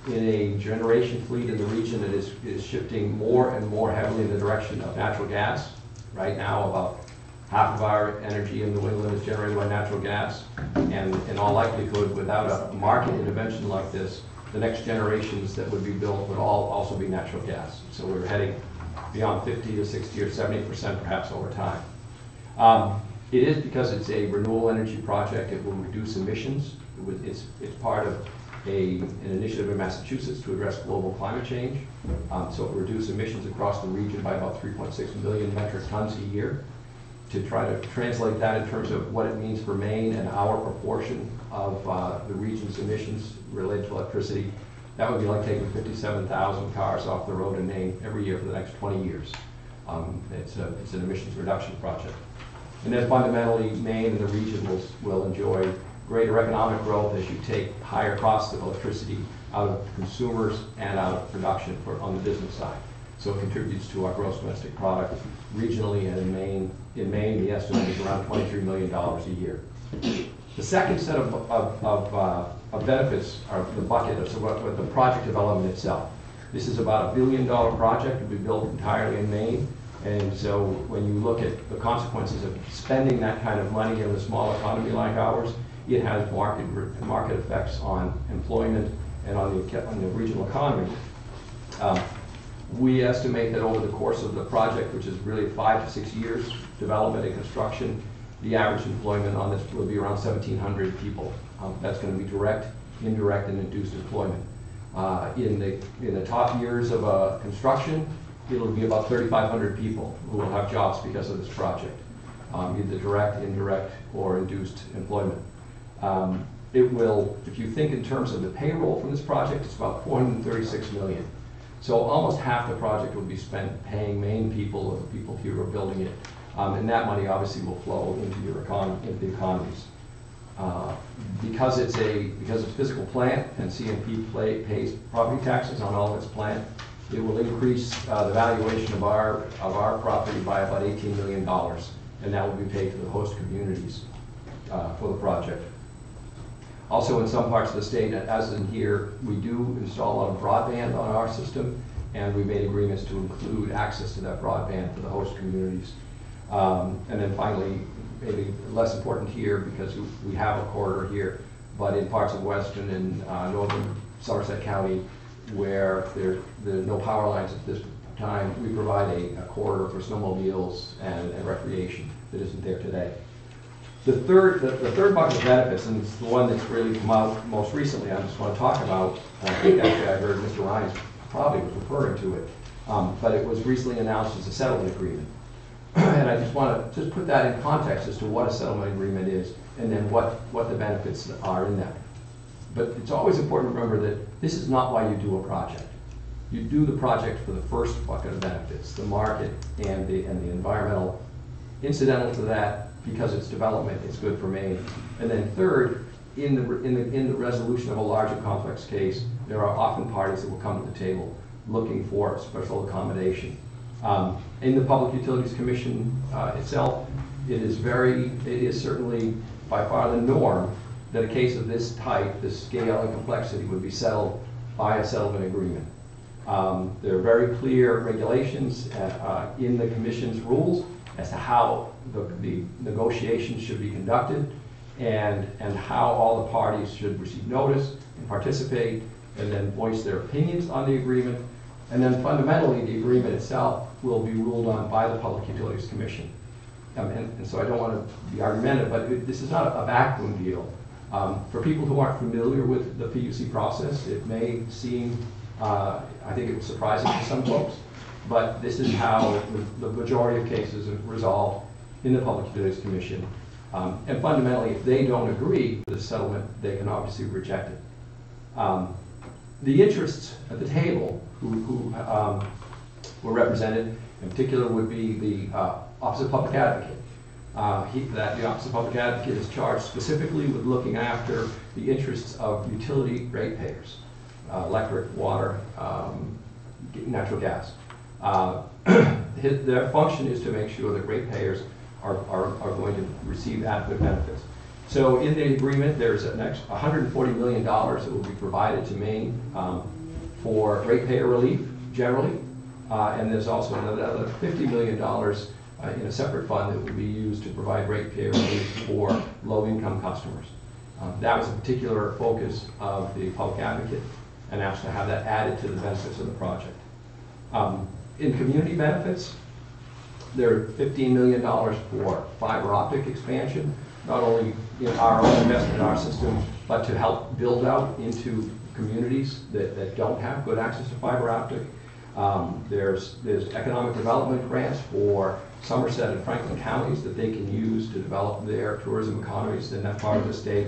in a generation fleet in the region that is shifting more and more heavily in the direction of natural gas. Right now, about half of our energy in New England is generated by natural gas, and in all likelihood, without a market intervention like this, the next generations that would be built would all also be natural gas. So we're heading beyond 50 to 60 or 70% perhaps over time. It is because it's a renewable energy project, it will reduce emissions. It's part of an initiative in Massachusetts to address global climate change. So it will reduce emissions across the region by about 3.6 million metric tons a year. To try to translate that in terms of what it means for Maine and our proportion of the region's emissions related to electricity, that would be like taking 57,000 cars off the road in Maine every year for the next 20 years. It's an emissions reduction project. And then fundamentally, Maine and the region will enjoy greater economic growth as you take higher costs of electricity out of consumers and out of production on the business side. So it contributes to our gross domestic product regionally and in Maine. In Maine, the estimate is around $23 million a year. The second set of benefits are the bucket of what the project development itself. This is about $1 billion project to be built entirely in Maine. And so when you look at the consequences of spending that kind of money in a small economy like ours, it has market effects on employment and on the regional economy. We estimate that over the course of the project, which is really 5 to 6 years development and construction, the average employment on this will be around 1,700 people. That's going to be direct, indirect, and induced employment. In the top years of construction, it'll be about 3,500 people who will have jobs because of this project, either direct, indirect, or induced employment. It will, if you think in terms of the payroll from this project, it's about $436 million. So almost half the project will be spent paying Maine people or the people here who are building it. And that money obviously will flow into the economies. Because it's a physical plant and CMP pays property taxes on all of its plant, it will increase the valuation of our property by about $18 million. And that will be paid to the host communities for the project. Also, in some parts of the state, as in here, we do install a lot of broadband on our system, and we made agreements to include access to that broadband for the host communities. And then finally, maybe less important here because we have a corridor here, but in parts of western and northern Somerset County where there's no power lines at this time, we provide a corridor for snowmobiles and recreation that isn't there today. The third bucket of benefits, and it's the one that's really come out most recently, I just want to talk about, and I think actually I heard Mr. Ryan probably was referring to it, but it was recently announced as a settlement agreement. And I just want to put that in context as to what a settlement agreement is and then what the benefits are in that. But it's always important to remember that this is not why you do a project. You do the project for the first bucket of benefits, the market and the environmental. Incidental to that, because it's development, it's good for Maine. And then third, in the resolution of a larger complex case, there are often parties that will come to the table looking for special accommodation. In the Public Utilities Commission itself, it is certainly by far the norm that a case of this type, this scale and complexity would be settled by a settlement agreement. There are very clear regulations in the Commission's rules as to how the negotiations should be conducted and how all the parties should receive notice and participate and then voice their opinions on the agreement. And then fundamentally, the agreement itself will be ruled on by the Public Utilities Commission. And so I don't want to be argumentative, but this is not a vacuum deal. For people who aren't familiar with the PUC process, it may seem, I think it's surprising to some folks, but this is how the majority of cases are resolved in the Public Utilities Commission. And fundamentally, if they don't agree with the settlement, they can obviously reject it. The interests at the table who were represented, in particular, would be the Office of Public Advocate. The Office of Public Advocate is charged specifically with looking after the interests of utility ratepayers, electric, water, natural gas. Their function is to make sure that ratepayers are going to receive adequate benefits. So in the agreement, there's an extra $140 million that will be provided to Maine for ratepayer relief generally, and there's also another $50 million in a separate fund that will be used to provide ratepayer relief for low-income customers. That was a particular focus of the public advocate, and asked to have that added to the benefits of the project. In community benefits, there are $15 million for fiber optic expansion, not only in our own investment in our system, but to help build out into communities that don't have good access to fiber optic. There's economic development grants for Somerset and Franklin counties that they can use to develop their tourism economies in that part of the state.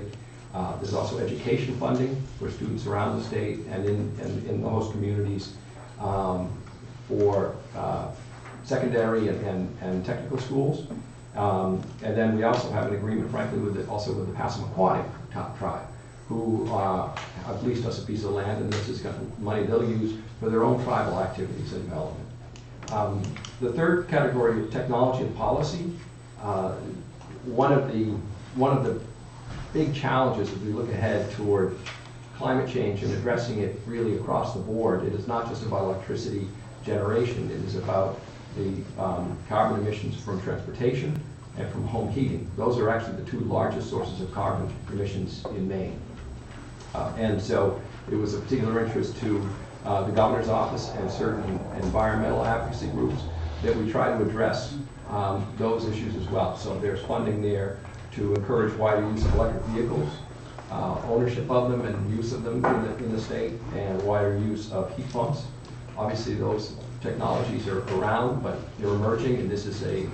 There's also education funding for students around the state and in the host communities for secondary and technical schools. And then we also have an agreement, frankly, with the Passamaquoddy tribe, who have leased us a piece of land, and this is money they'll use for their own tribal activities and development. The third category is technology and policy. One of the big challenges as we look ahead toward climate change and addressing it really across the board, it is not just about electricity generation, it is about the carbon emissions from transportation and from home heating. Those are actually the two largest sources of carbon emissions in Maine. And so it was a particular interest to the governor's office and certain environmental advocacy groups that we try to address those issues as well. So there's funding there to encourage wider use of electric vehicles, ownership of them and use of them in the state, and wider use of heat pumps. Obviously those technologies are around, but they're emerging, and this is an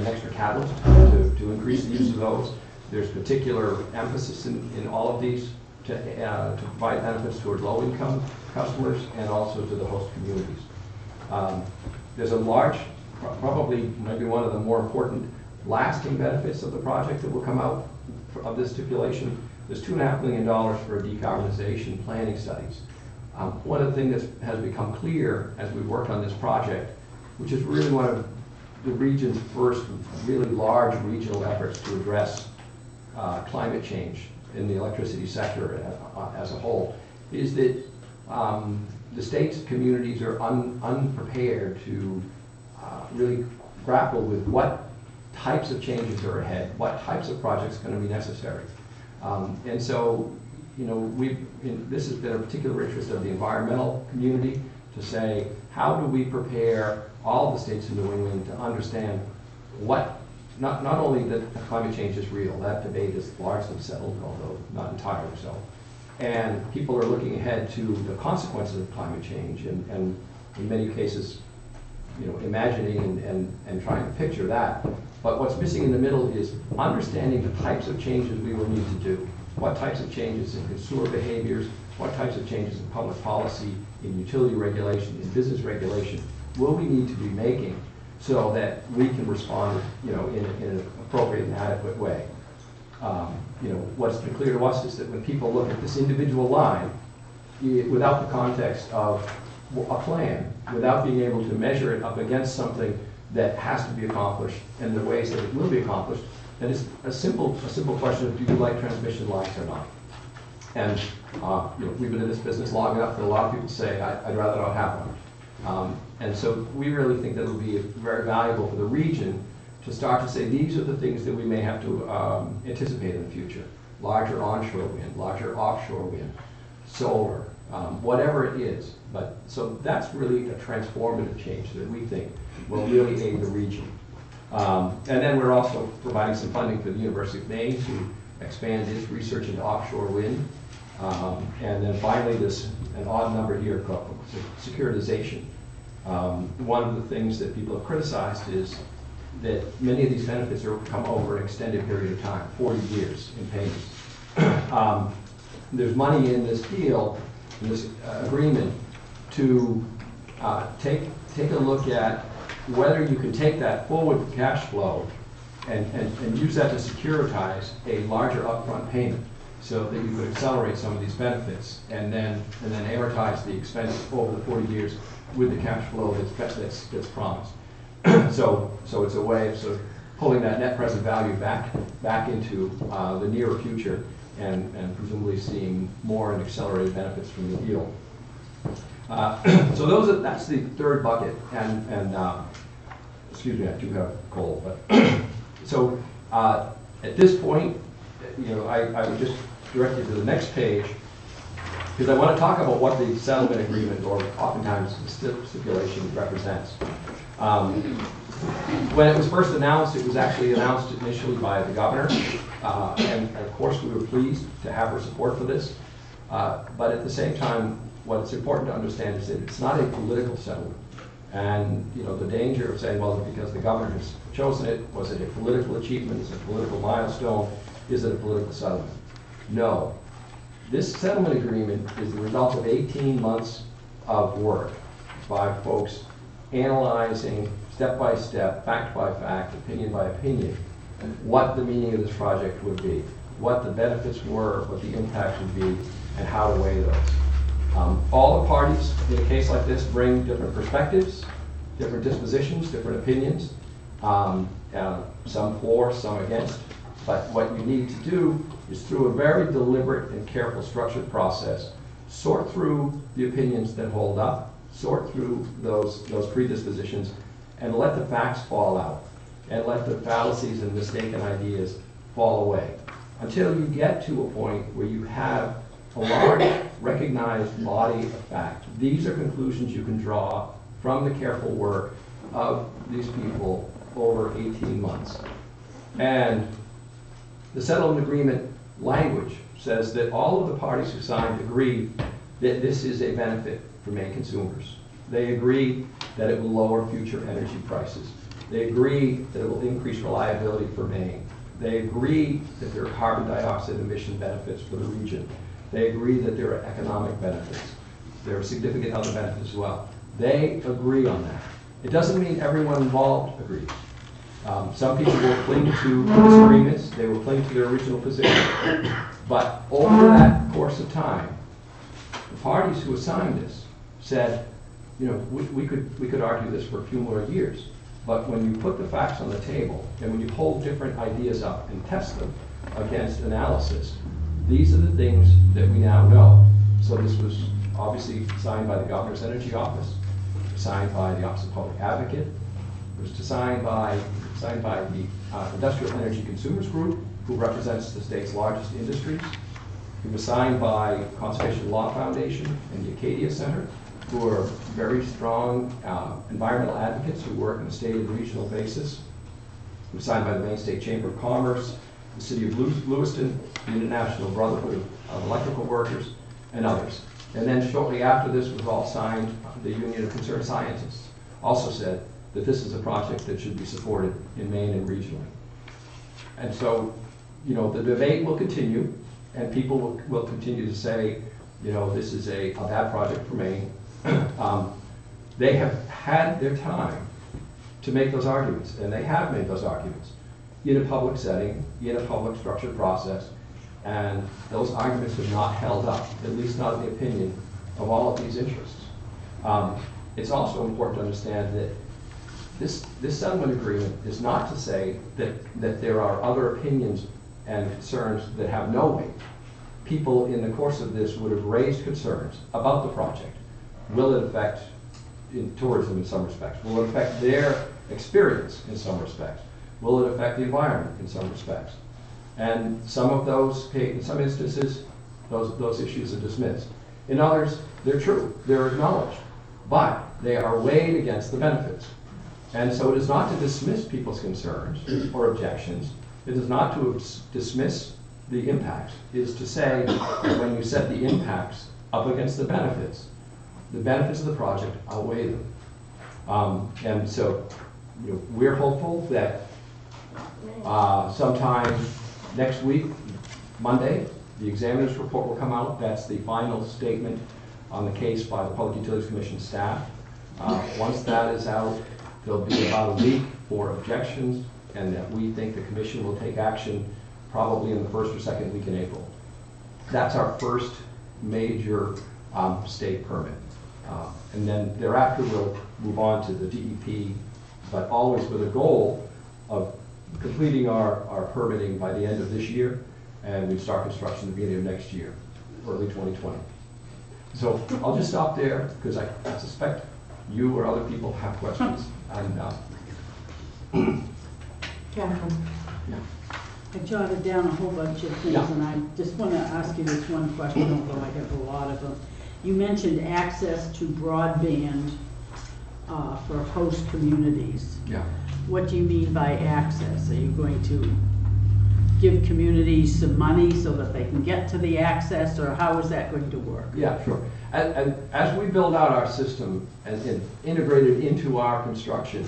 extra catalyst to increase the use of those. There's particular emphasis in all of these to provide benefits toward low-income customers and also to the host communities. There's a large, probably maybe one of the more important lasting benefits of the project that will come out of this stipulation. There's $2.5 million for decarbonization planning studies. One of the things that has become clear as we've worked on this project, which is really one of the region's first really large regional efforts to address climate change in the electricity sector as a whole, is that the state's communities are unprepared to really grapple with what types of changes are ahead, what types of projects are going to be necessary. And so, you know, this has been a particular interest of the environmental community to say, how do we prepare all the states in New England to understand what, not only that climate change is real, that debate is largely settled, although not entirely so. And people are looking ahead to the consequences of climate change and in many cases, you know, imagining and trying to picture that. But what's missing in the middle is understanding the types of changes we will need to do. What types of changes in consumer behaviors, what types of changes in public policy, in utility regulation, in business regulation, will we need to be making so that we can respond, you know, in an appropriate and adequate way. You know, what's been clear to us is that when people look at this individual line, without the context of a plan, without being able to measure it up against something that has to be accomplished and the ways that it will be accomplished, then it's a simple question of, do you like transmission lines or not? And you know, we've been in this business long enough that a lot of people say, I'd rather not have one. And so we really think that it will be very valuable for the region to start to say, these are the things that we may have to anticipate in the future. Larger onshore wind, larger offshore wind, solar, whatever it is. But so that's really a transformative change that we think will really aid the region. And then we're also providing some funding for the University of Maine to expand its research into offshore wind. And then finally, an odd number here called securitization. One of the things that people have criticized is that many of these benefits come over an extended period of time, 40 years in payments. There's money in this deal, in this agreement, to take a look at whether you can take that forward cash flow and use that to securitize a larger upfront payment so that you could accelerate some of these benefits and then amortize the expense over the 40 years with the cash flow that's promised. So it's a way of sort of pulling that net present value back into the nearer future and presumably seeing more and accelerated benefits from the deal. So that's the third bucket, and excuse me, I do have a cold, but so at this point, you know, I would just direct you to the next page because I want to talk about what the settlement agreement, or oftentimes the stipulation, represents. When it was first announced, it was actually announced initially by the governor, and of course we were pleased to have her support for this. But at the same time, what's important to understand is that it's not a political settlement. And you know, the danger of saying, well, because the governor has chosen it, was it a political achievement, is it a political milestone, is it a political settlement? No. This settlement agreement is the result of 18 months of work by folks analyzing step by step, fact by fact, opinion by opinion, what the meaning of this project would be, what the benefits were, what the impact would be, and how to weigh those. All the parties in a case like this bring different perspectives, different dispositions, different opinions, some for, some against. But what you need to do is, through a very deliberate and careful structured process, sort through the opinions that hold up, sort through those predispositions, and let the facts fall out, and let the fallacies and mistaken ideas fall away, until you get to a point where you have a large recognized body of fact. These are conclusions you can draw from the careful work of these people over 18 months. And the settlement agreement language says that all of the parties who signed agree that this is a benefit for Maine consumers. They agree that it will lower future energy prices. They agree that it will increase reliability for Maine. They agree that there are carbon dioxide emission benefits for the region. They agree that there are economic benefits. There are significant other benefits as well. They agree on that. It doesn't mean everyone involved agrees. Some people will cling to disagreements. They will cling to their original position. But over that course of time, the parties who assigned this said, you know, we could argue this for a few more years. But when you put the facts on the table, and when you hold different ideas up and test them against analysis, these are the things that we now know. So this was obviously signed by the Governor's Energy Office, signed by the Office of Public Advocate, it was signed by the Industrial Energy Consumers Group, who represents the state's largest industries. It was signed by Conservation Law Foundation and the Acadia Center, who are very strong environmental advocates who work on a state and regional basis. It was signed by the Maine State Chamber of Commerce, the City of Lewiston, the International Brotherhood of Electrical Workers, and others. And then shortly after this was all signed, the Union of Concerned Scientists also said that this is a project that should be supported in Maine and regionally. And so, you know, the debate will continue, and people will continue to say, you know, this is a bad project for Maine. They have had their time to make those arguments, and they have made those arguments in a public setting, in a public structured process, and those arguments have not held up, at least not in the opinion of all of these interests. It's also important to understand that this settlement agreement is not to say that there are other opinions and concerns that have no weight. People in the course of this would have raised concerns about the project. Will it affect tourism in some respects? Will it affect their experience in some respects? Will it affect the environment in some respects? And some of those, in some instances, those issues are dismissed. In others, they're true, they're acknowledged, but they are weighed against the benefits. And so it is not to dismiss people's concerns or objections. It is not to dismiss the impacts. It is to say that when you set the impacts up against the benefits of the project outweigh them. And so, you know, we're hopeful that sometime next week, Monday, the examiner's report will come out. That's the final statement on the case by the Public Utilities Commission staff. Once that is out, there'll be about a week for objections, and that we think the commission will take action probably in the first or second week in April. That's our first major state permit. And then thereafter we'll move on to the DEP, but always with a goal of completing our permitting by the end of this year, and we start construction at the beginning of next year, early 2020. So I'll just stop there because I suspect you or other people have questions. And Catherine? I jotted down a whole bunch of things, Yeah. and I just want to ask you this one question, although I have a lot of them. You mentioned access to broadband for host communities. yeah. What do you mean by access? Are you going to give communities some money so that they can get to the access, or how is that going to work? Yeah, sure. And as we build out our system and integrated into our construction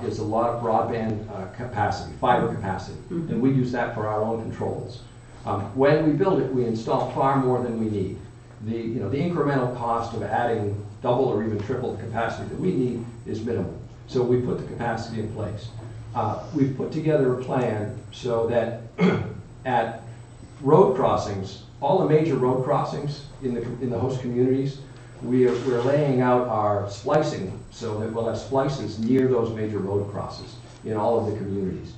is a lot of broadband capacity, fiber capacity, Mm-hmm. and we use that for our own controls. When we build it, we install far more than we need. The incremental cost of adding double or even triple the capacity that we need is minimal. So we put the capacity in place. We've put together a plan so that at road crossings, all the major road crossings in the host communities, we're laying out our splicing so that we'll have splices near those major road crosses in all of the communities.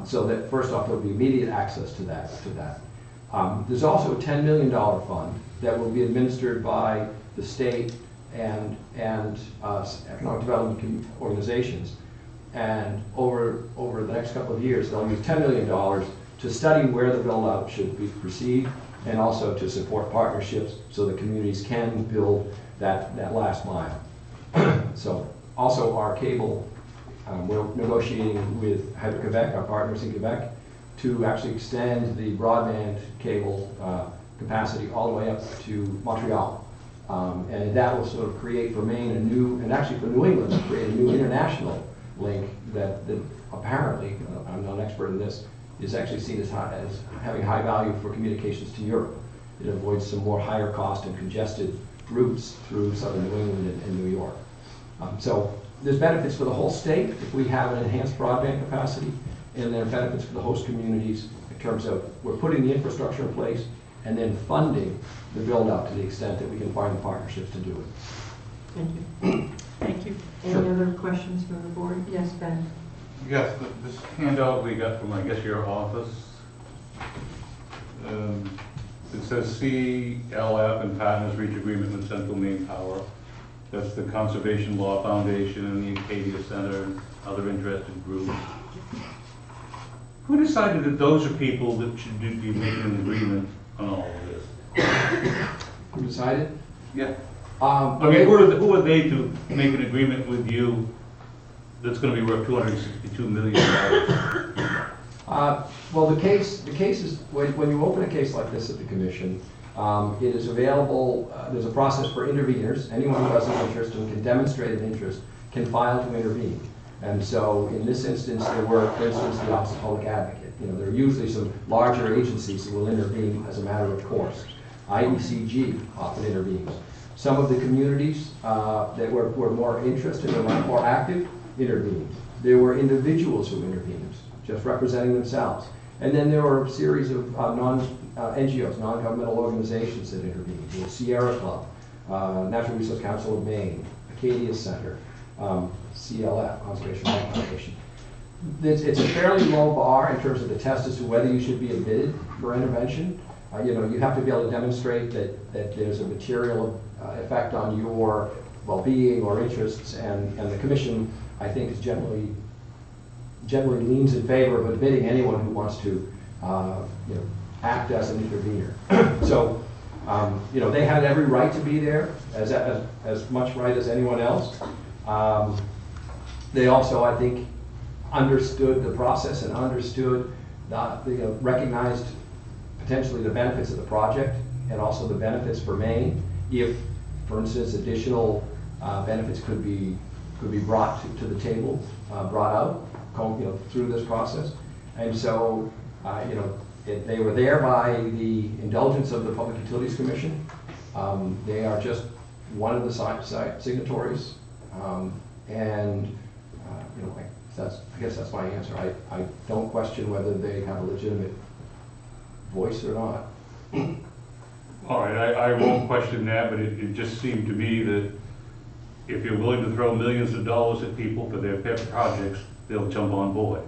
So that first off, there'll be immediate access to that. There's also a $10 million fund that will be administered by the state and economic development organizations. And over the next couple of years, they'll use $10 million to study where the build-out should proceed, and also to support partnerships so that communities can build that last mile. So also our cable, we're negotiating with Hydro-Quebec, our partners in Quebec, to actually extend the broadband cable capacity all the way up to Montreal. And that will sort of create for Maine and actually for New England, create a new international link that apparently, I'm not an expert in this, is actually seen as having high value for communications to Europe. It avoids some more higher cost and congested routes through southern New England and New York. So there's benefits for the whole state if we have an enhanced broadband capacity, and there are benefits for the host communities in terms of we're putting the infrastructure in place and then funding the build out to the extent that we can find the partnerships to do it. Thank you. Thank you. Any other questions from the board? Yes, Ben? Yes, this handout we got from, I guess, your office, it's says CLF and partners reach agreement with Central Maine Power. That's the Conservation Law Foundation and the Acadia Center and other interested groups. Who decided that those are people that should be making an agreement on all of this? Who decided? Yeah. I I mean, who are they to make an agreement with you that's gonna be worth $262 million? Well, the case is, when you open a case like this at the commission, it is available, there's a process for interveners. Anyone who has an interest and can demonstrate an interest can file to intervene. And so in this instance, there were, for instance, the Office of Public Advocate. You know, there are usually some larger agencies that will intervene as a matter of course. IECG often intervenes. Some of the communities that were more interested and were more active intervened. There were individuals who intervened, just representing themselves. And then there were a series of NGOs, non-governmental organizations that intervened. The Sierra Club, Natural Resource Council of Maine, Acadia Center, CLF, Conservation Land Foundation. It's a fairly low bar in terms of the test as to whether you should be admitted for intervention. You know, you have to be able to demonstrate that there's a material effect on your well-being or interests, and the commission, I think, is generally leans in favor of admitting anyone who wants to, you know, act as an intervener. So, you know, they had every right to be there, as much right as anyone else. They also, I think, understood the process and understood, you know, recognized potentially the benefits of the project and also the benefits for Maine. If, for instance, additional benefits could be brought to the table, brought out, you know, through this process. And so, you know, they were there by the indulgence of the Public Utilities Commission. They are just one of the signatories, and you know, I guess that's my answer. I don't question whether they have a legitimate voice or not. All right, I won't question that, but it just seemed to me that if you're willing to throw millions of dollars at people for their pet projects, they'll jump on board.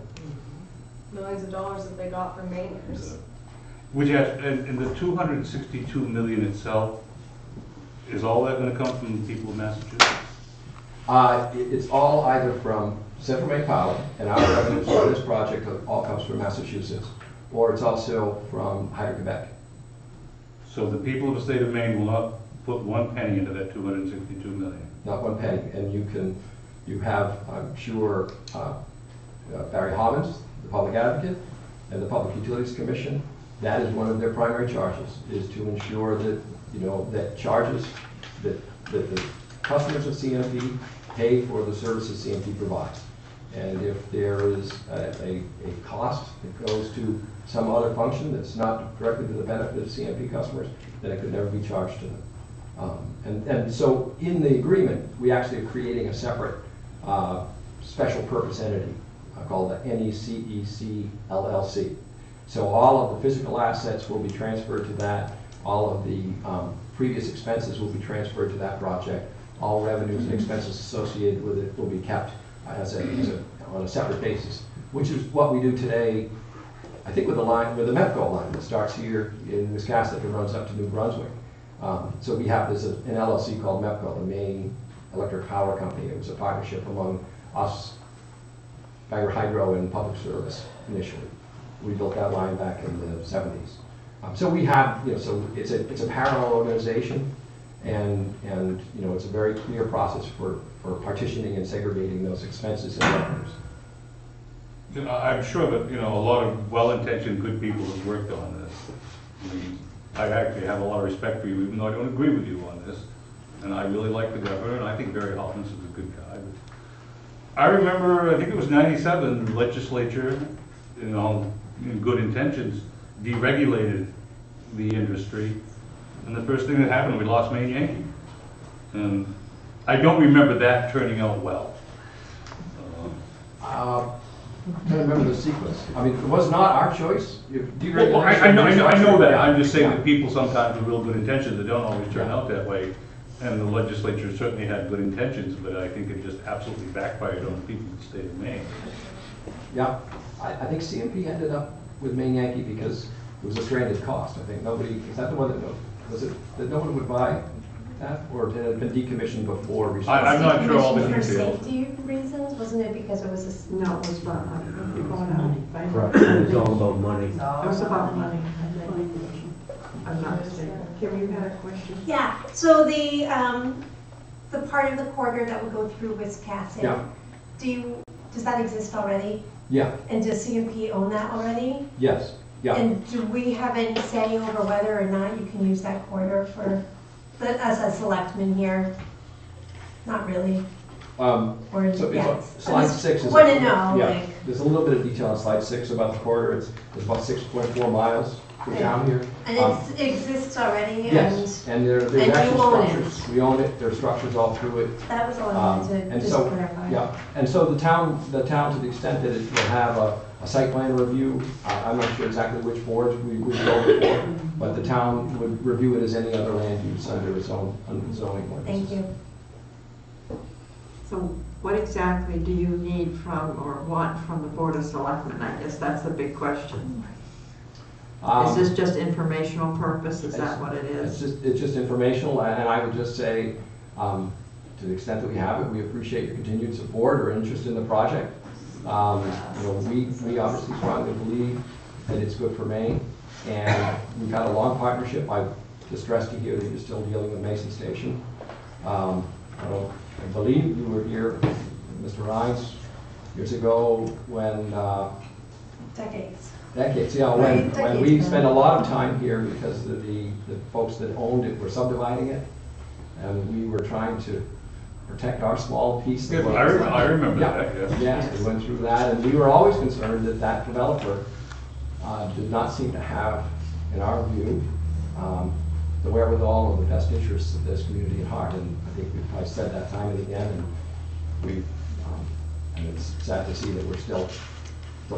Millions of dollars that they got from Mainers. Which has, and the 262 million itself, is all that gonna come from the people of Massachusetts? It's all either from Central Maine Power, and our revenues for this project all comes from Massachusetts, or it's also from Hydro-Quebec. So the people of the state of Maine will not put one penny into that 262 million? Not one penny. And you have, I'm sure, Barry Hobbins, the public advocate, and the Public Utilities Commission. That is one of their primary charges, is to ensure that, you know, that charges that the customers of CMP pay for the services CMP provides. And if there is a cost that goes to some other function that's not directly to the benefit of CMP customers, then it could never be charged to them. And so in the agreement, we actually are creating a separate special purpose entity called the NECEC LLC. So all of the physical assets will be transferred to that. All of the previous expenses will be transferred to that project. All revenues and expenses associated with it will be kept on a separate basis, which is what we do today, I think, with the MEPCO line that starts here in Wiscasset and runs up to New Brunswick. So we have this an LLC called MEPCO, the Maine Electric Power Company. It was a partnership among us, Bangor Hydro, and Public Service initially. We built that line back in the 70s. So we have, you know, so it's a parallel organization, and you know, it's a very clear process for partitioning and segregating those expenses and revenues. You know, I'm sure that, you know, a lot of well-intentioned good people have worked on this. I mean, I actually have a lot of respect for you, even though I don't agree with you on this. And I really like the governor, and I think Barry Hoffman is a good guy. But I remember, I think it was '97, the legislature, you know, in good intentions, deregulated the industry. And the first thing that happened, we lost Maine Yankee. And I don't remember that turning out well. I don't remember the sequence. I mean, it was not our choice. Well, I know that. I'm just saying that people sometimes with real good intentions, that don't always turn out that way. And the legislature certainly had good intentions, but I think it just absolutely backfired on the people of the state of Maine. Yeah, I think CMP ended up with Maine Yankee because it was a stranded cost. I think nobody, is that the one that, was it, that no one would buy that? Or had it been decommissioned before? I'm not sure all the For details. safety reasons, wasn't it because it was a? No, it was about money. Right, it's all about money. It was about money. I'm not mistaken. Kim, you had a question? Yeah, so the part of the corridor that would go through Wiscasset. Yeah. Does that exist already? Yeah, And does CMP own that already? yes, yeah. And do we have any say over whether or not you can use that corridor for, as a selectman here? Not really, or, So it's yeah. on slide 6 is. Want to know, Yeah, like, there's a little bit of detail on slide 6 about the corridor. It's about 6.4 miles from town here. and it exists already? Yes, and there's and you actually own it. structures. We own it, there's structures all through it. And that was all I wanted to And just so, clarify. yeah, and so the town, to the extent that it will have a site plan review, I'm not sure exactly which boards we would go before, but the town would review it as any other land use under its own zoning ordinances. Thank you. So what exactly do you need from or want from the Board of Selectmen? I guess that's the big question. Is this just informational purpose? Is that what it is? It's just informational, and I would just say, to the extent that we have it, we appreciate your continued support or interest in the project. You know, we obviously strongly believe that it's good for Maine, and we've had a long partnership. I'm distressed to hear that you're still dealing with Mason Station. I believe you were here, Mr. Rhines, years ago when Decades, yeah, when we spent a lot of time here because the folks that owned it were subdividing it, and we were trying to protect our small piece. Yes, I remember that, yes. Yes, we went through that, and we were always concerned that that developer did not seem to have, in our view, the wherewithal or the best interests of this community at heart, and I think I've said that time and again, and and it's sad to see that we're still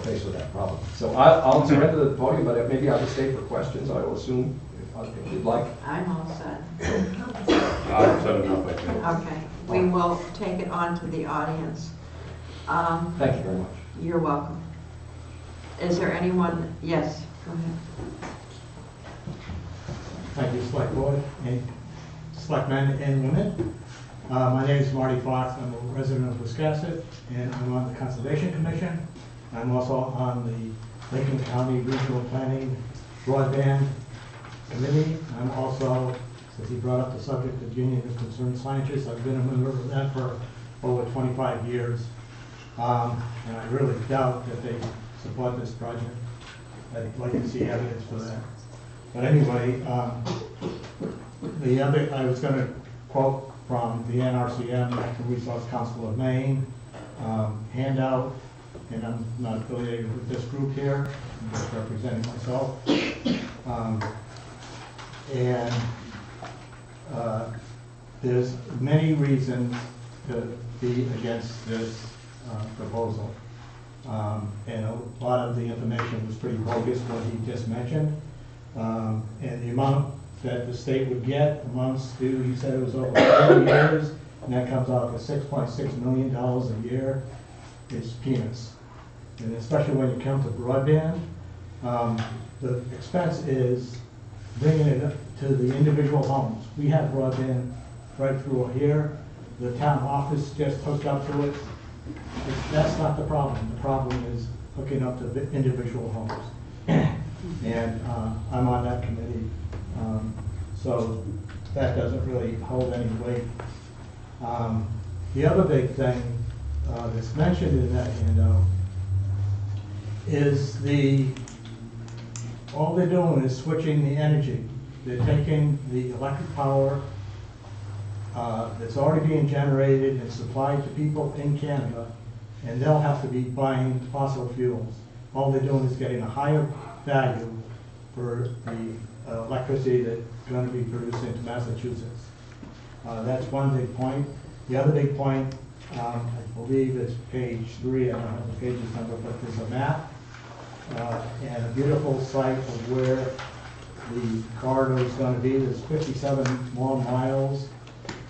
faced with that problem. So I'll surrender the podium, but maybe I'll just stay for questions, I will assume, if you'd like. I'm all set. I've said enough, I think. Okay, we will take it on to the audience. Thank you very much. You're welcome. Is there anyone? Yes, go ahead. Thank you, Selectboard, and Selectmen and women. My name is Marty Fox. I'm a resident of Wiscasset, and I'm on the Conservation Commission. I'm also on the Lincoln County Regional Planning Broadband Committee. I'm also, since he brought up the subject of Union of Concerned Scientists, I've been a member of that for over 25 years. And I really doubt that they support this project. I'd like to see evidence for that. But anyway, I was going to quote from the NRCM, Natural Resource Council of Maine, handout, and I'm not affiliated with this group here, I'm just representing myself. There's many reasons to be against this proposal. And a lot of the information was pretty bogus, what he just mentioned. And the amount that the state would get amounts to, he said it was over 30 years, and that comes out to $6.6 million a year. It's peanuts. And especially when you come to broadband, the expense is bringing it to the individual homes. We have broadband right through here. The town office just hooked up to it. That's not the problem. The problem is hooking up to the individual homes. And I'm on that committee, so that doesn't really hold any weight. The other big thing that's mentioned in that handout is all they're doing is switching the energy. They're taking the electric power that's already being generated and supplied to people in Canada, and they'll have to be buying fossil fuels. All they're doing is getting a higher value for the electricity that's going to be produced into Massachusetts. That's one big point. The other big point, I believe it's page 3, I don't have the page's number, but there's a map and a beautiful site of where the corridor is going to be. There's 57 more miles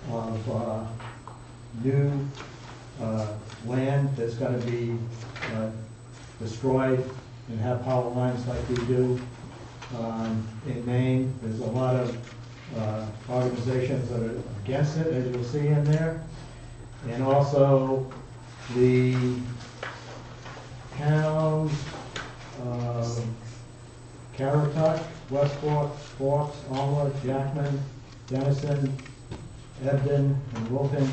of new land that's going to be destroyed and have power lines like we do. in Maine. There's a lot of organizations that are against it, as you'll see in there. And also the towns, Carrituck, Westport, Forks, Alma, Jackman, Denison, Ebden, and Wilton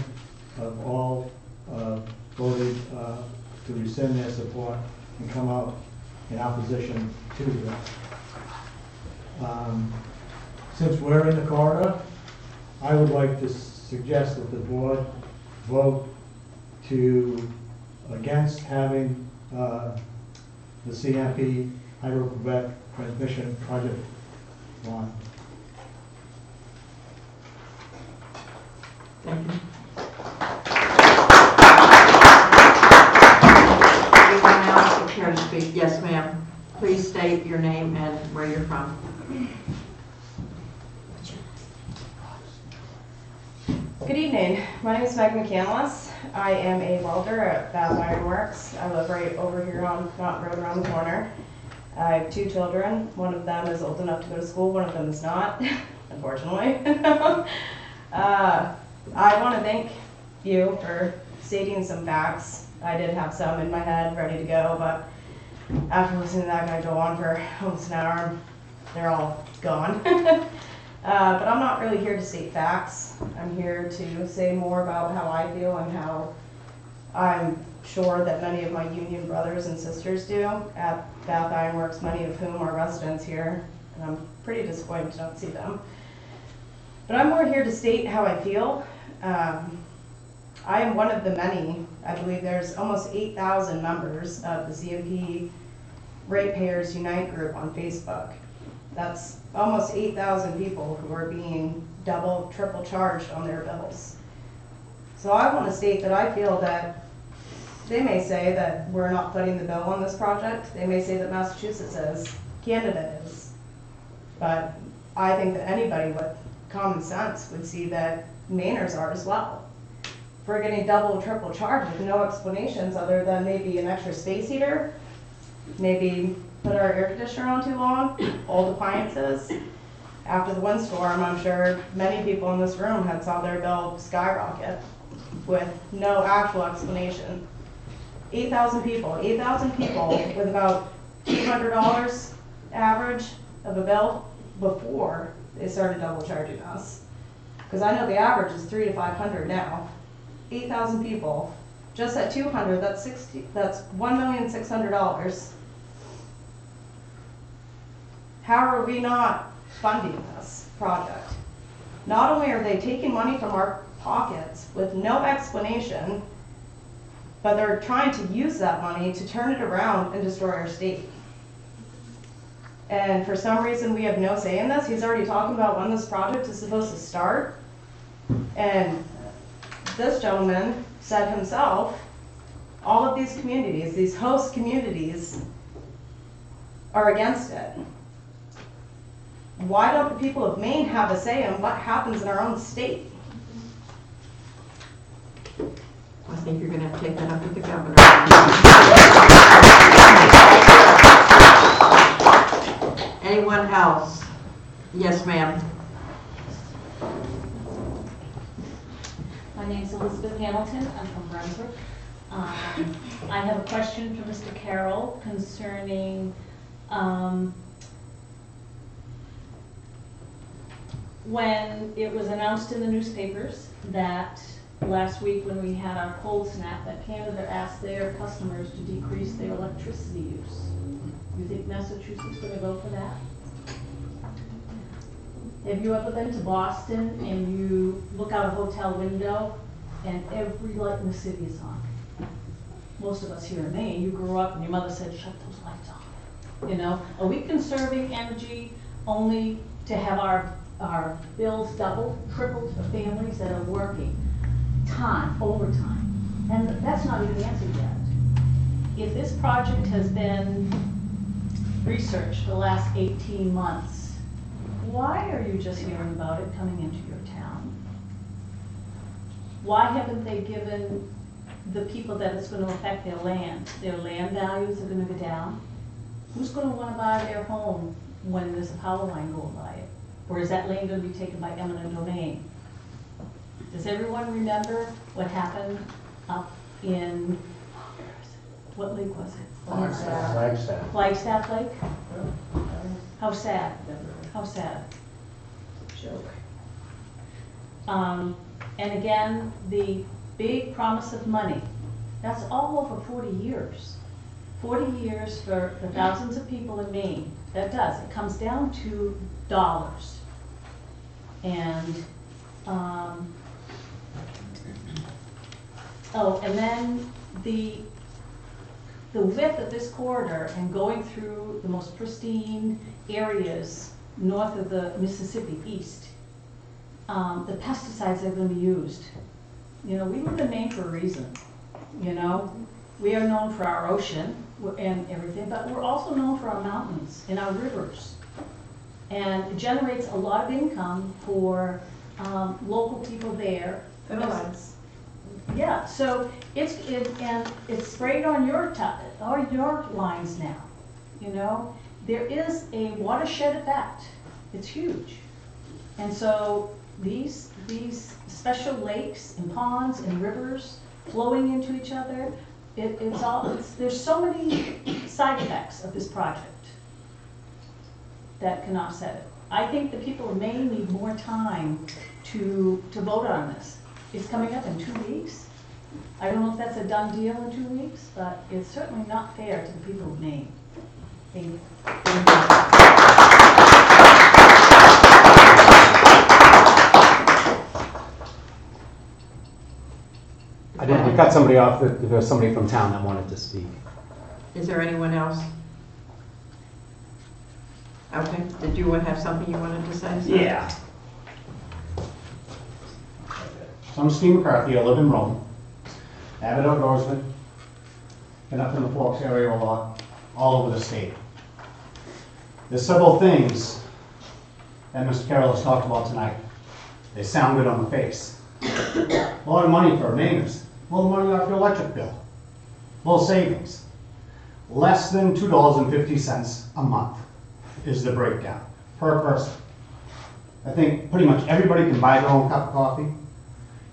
have all voted to rescind their support and come out in opposition to this. Since we're in the corridor, I would like to suggest that the board vote against having the CMP hydro-Quebec transmission project on. Thank you. Anyone else who care to speak? Yes, ma'am. Please state your name and where you're from. Good evening. My name is Meg McCandless. I am a welder at Bath Iron Works. I live right over here on Mountain Road around the corner. I have 2 children. One of them is old enough to go to school. One of them is not, unfortunately. I want to thank you for stating some facts. I did have some in my head ready to go, but after listening to that guy go on for almost an hour, they're all gone. But I'm not really here to state facts. I'm here to say more about how I feel and how I'm sure that many of my union brothers and sisters do at Bath Iron Works, many of whom are residents here, and I'm pretty disappointed to not see them. But I'm more here to state how I feel. I am one of the many, I believe there's almost 8,000 members of the CMP Ratepayers Unite group on Facebook. That's almost 8,000 people who are being double, triple charged on their bills. So I want to state that I feel that they may say that we're not footing the bill on this project. They may say that Massachusetts is, Canada is. But I think that anybody with common sense would see that Mainers are as well. If we're getting double, triple charged with no explanations other than maybe an extra space heater, maybe put our air conditioner on too long, old appliances. After the windstorm, I'm sure many people in this room had saw their bill skyrocket with no actual explanation. 8,000 people with about $200 average of a bill before they started double charging us. Because I know the average is $300 to $500 now. 8,000 people, just at 200, that's $1,600,000. How are we not funding this project? Not only are they taking money from our pockets with no explanation, but they're trying to use that money to turn it around and destroy our state. And for some reason, we have no say in this. He's already talking about when this project is supposed to start. And this gentleman said himself, all of these communities, these host communities, are against it. Why don't the people of Maine have a say in what happens in our own state? I think you're going to have to take that up with the governor. Anyone else? Yes, ma'am. My name is Elizabeth Hamilton. I'm from Brunswick. I have a question for Mr. Carroll concerning when it was announced in the newspapers that last week when we had our cold snap, that Canada asked their customers to decrease their electricity use. You think Massachusetts is going to go for that? Have you ever been to Boston and you look out a hotel window and every light in the city is on? Most of us here in Maine, you grew up and your mother said, shut those lights off. You know, are we conserving energy only to have our bills double, tripled for families that are working overtime? And that's not even answered yet. If this project has been researched for the last 18 months, why are you just hearing about it coming into your town? Why haven't they given the people that it's going to affect their land? Their land values are going to go down. Who's going to want to buy their home when there's a power line going by it? Or is that lane gonna be taken by eminent domain? Does everyone remember what happened up in, what lake was it? Flagstaff Lake? How sad, how sad. Joke. And again, the big promise of money, that's all over 40 years. 40 years for the thousands of people in Maine. That does, it comes down to dollars. And, oh, and then the width of this corridor and going through the most pristine areas north of the Mississippi, east, the pesticides that are going to be used. You know, we live in Maine for a reason, you know. We are known for our ocean and everything, but we're also known for our mountains and our rivers. And it generates a lot of income for local people there. Fertilize. Yeah, so it's sprayed on your lines now, you know. There is a watershed effect. It's huge. And so these special lakes and ponds and rivers flowing into each other, there's so many side effects of this project that can offset it. I think the people of Maine need more time to vote on this. It's coming up in 2 weeks. I don't know if that's a done deal in 2 weeks, but it's certainly not fair to the people of Maine. Thank you. We cut somebody off, there was somebody from town that wanted to speak. Is there anyone else? Okay, did you have something you wanted to say? Yeah. So I'm Steve McCarthy, I live in Rome, avid outdoorsman, been up in the Forks area a lot, all over the state. There's several things that Mr. Carroll has talked about tonight. They sound good on the face. A lot of money for Mainers, a little money off your electric bill, a little savings. Less than $2.50 a month is the breakdown per person. I think pretty much everybody can buy their own cup of coffee.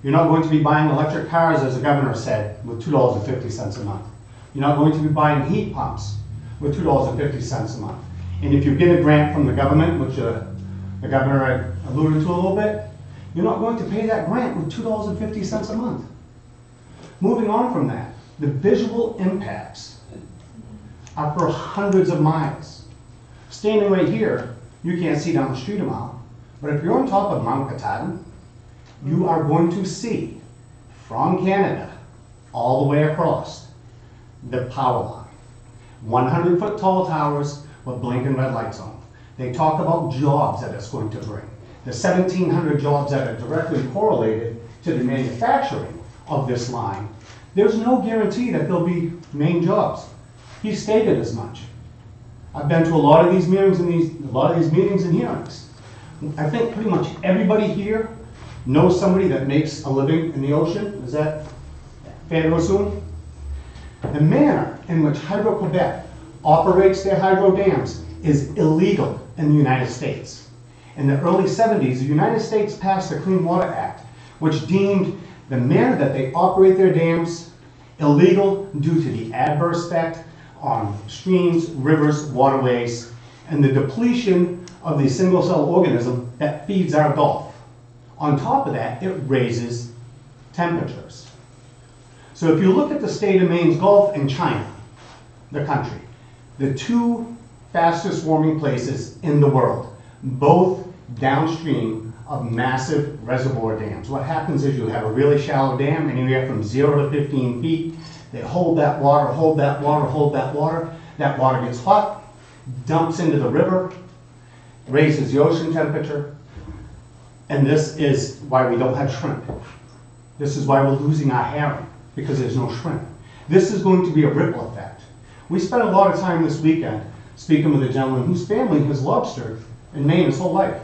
You're not going to be buying electric cars, as the governor said, with $2.50 a month. You're not going to be buying heat pumps with $2.50 a month. And if you get a grant from the government, which the governor alluded to a little bit, you're not going to pay that grant with $2.50 a month. Moving on from that, the visual impacts are for hundreds of miles. Standing right here, you can't see down the street a mile, but if you're on top of Mount Katahdin, you are going to see from Canada all the way across the power line. 100-foot tall towers with blinking red lights on. They talk about jobs that it's going to bring. The 1,700 jobs that are directly correlated to the manufacturing of this line. There's no guarantee that there'll be main jobs. He stated as much. I've been to a lot of these meetings and hearings. I think pretty much everybody here knows somebody that makes a living in the ocean. Is that fair to assume? The manner in which Hydro-Quebec operates their hydro dams is illegal in the United States. In the early 70s, the United States passed the Clean Water Act, which deemed the manner that they operate their dams illegal due to the adverse effect on streams, rivers, waterways, and the depletion of the single-cell organism that feeds our Gulf. On top of that, it raises temperatures. So if you look at the state of Maine's Gulf and China, the country, the two fastest warming places in the world, both downstream of massive reservoir dams. What happens is you have a really shallow dam, anywhere from 0 to 15 feet. They hold that water, hold that water, hold that water. That water gets hot, dumps into the river, raises the ocean temperature, and this is why we don't have shrimp. This is why we're losing our herring, because there's no shrimp. This is going to be a ripple effect. We spent a lot of time this weekend speaking with a gentleman whose family has lobstered in Maine his whole life.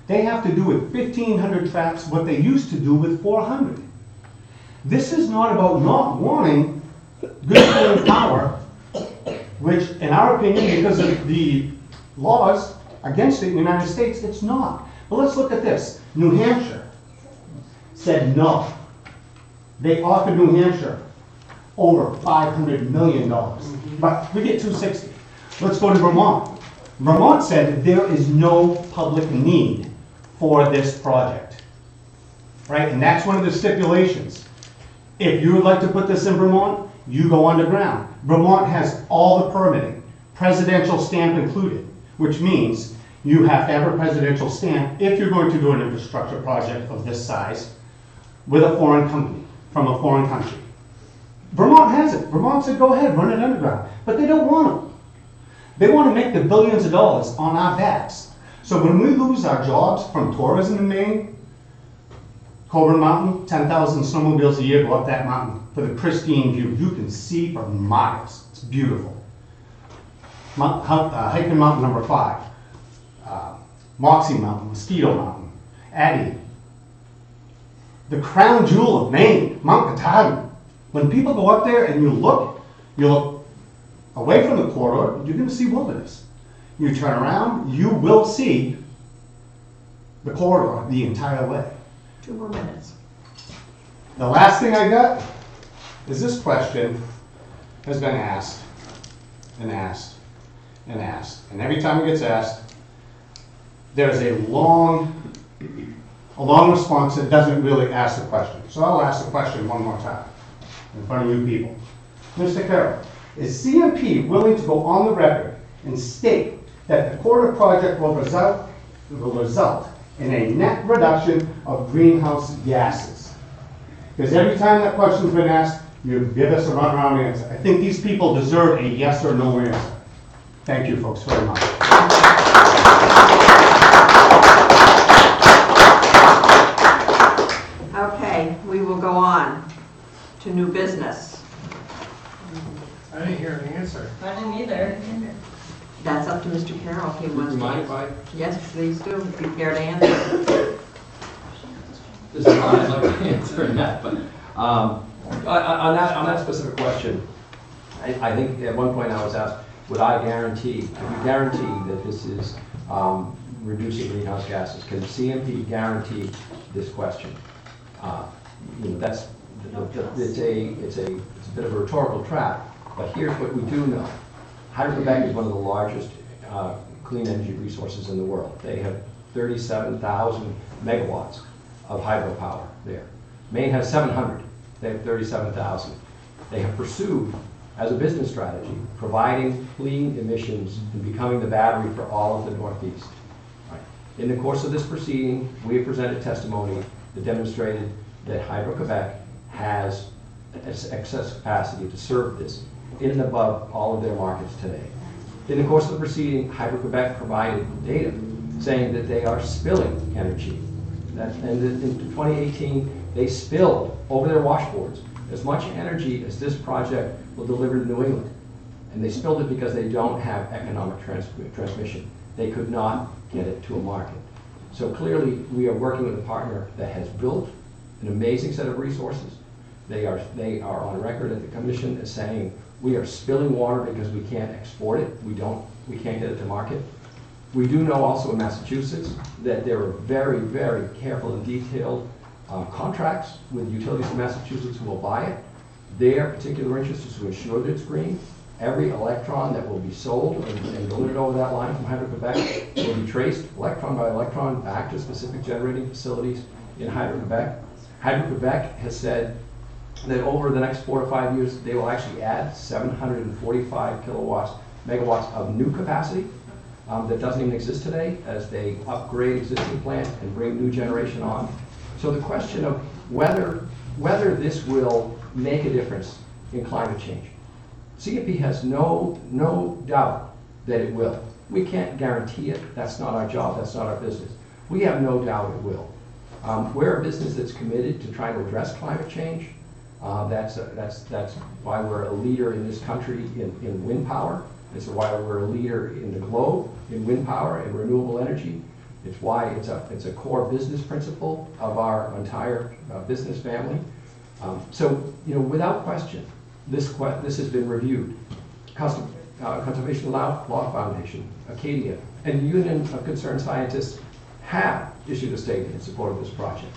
They have to do with 1,500 traps what they used to do with 400. This is not about not wanting good clean power, which in our opinion, because of the laws against it in the United States, it's not. But let's look at this. New Hampshire said no. They offered New Hampshire over $500 million, but we get 260. Let's go to Vermont. Vermont said there is no public need for this project, right? And that's one of the stipulations. If you would like to put this in Vermont, you go underground. Vermont has all the permitting, presidential stamp included, which means you have to have a presidential stamp if you're going to do an infrastructure project of this size with a foreign company, from a foreign country. Vermont has it. Vermont said, go ahead, run it underground. But they don't want to. They want to make the billions of dollars on our backs. So when we lose our jobs from tourism in Maine, Coburn Mountain, 10,000 snowmobiles a year go up that mountain for the pristine view. You can see for miles. It's beautiful. Hiking Mountain number 5, Moxie Mountain, Mosquito Mountain, Addie, the crown jewel of Maine, Mount Katahdin. When people go up there and you look away from the corridor, you're going to see wilderness. You turn around, you will see the corridor the entire way. 2 more minutes. The last thing I got is this question has been asked and asked and asked. And every time it gets asked, there's a long response that doesn't really ask the question. So I'll ask the question one more time in front of you people. Mr. Carroll, is CMP willing to go on the record and state that the corridor project will result in a net reduction of greenhouse gases? Because every time that question's been asked, you give us a runaround answer. I think these people deserve a yes or no answer. Thank you, folks, very much. Okay, we will go on to new business. I didn't hear an answer. I didn't either. That's up to Mr. Carroll if he wants to. Mind if I? Yes, please do, if you care to answer. This is I'd like to answer that, but on that specific question, I think at one point I was asked, would I guarantee that this is reducing greenhouse gases? Can CMP guarantee this question? That's it's a bit of a rhetorical trap, but here's what we do know. Hydro-Quebec is one of the largest clean energy resources in the world. They have 37,000 megawatts of hydropower there. Maine has 700. They have 37,000. They have pursued, as a business strategy, providing clean emissions and becoming the battery for all of the Northeast. Right. In the course of this proceeding, we have presented testimony that demonstrated that Hydro-Quebec has excess capacity to serve this in and above all of their markets today. In the course of the proceeding, Hydro-Quebec provided data saying that they are spilling energy. And in 2018, they spilled over their washboards as much energy as this project will deliver to New England. And they spilled it because they don't have economic transmission. They could not get it to a market. So clearly, we are working with a partner that has built an amazing set of resources. They are on record at the commission as saying, we are spilling water because we can't export it. We can't get it to market. We do know also in Massachusetts that there are very, very careful and detailed contracts with utilities in Massachusetts who will buy it. Their particular interest is to ensure that it's green. Every electron that will be sold and delivered over that line from Hydro-Quebec will be traced electron by electron back to specific generating facilities in Hydro-Quebec. Hydro-Quebec has said that over the next 4 to 5 years, they will actually add 745 megawatts of new capacity that doesn't even exist today as they upgrade existing plants and bring new generation on. So the question of whether this will make a difference in climate change, CMP has no doubt that it will. We can't guarantee it. That's not our job. That's not our business. We have no doubt it will. We're a business that's committed to trying to address climate change. That's why we're a leader in this country in wind power. It's why we're a leader in the globe in wind power and renewable energy. It's why it's a core business principle of our entire business family. So, without question, this has been reviewed. Conservation Law Foundation, Acadia, and Union of Concerned Scientists have issued a statement in support of this project.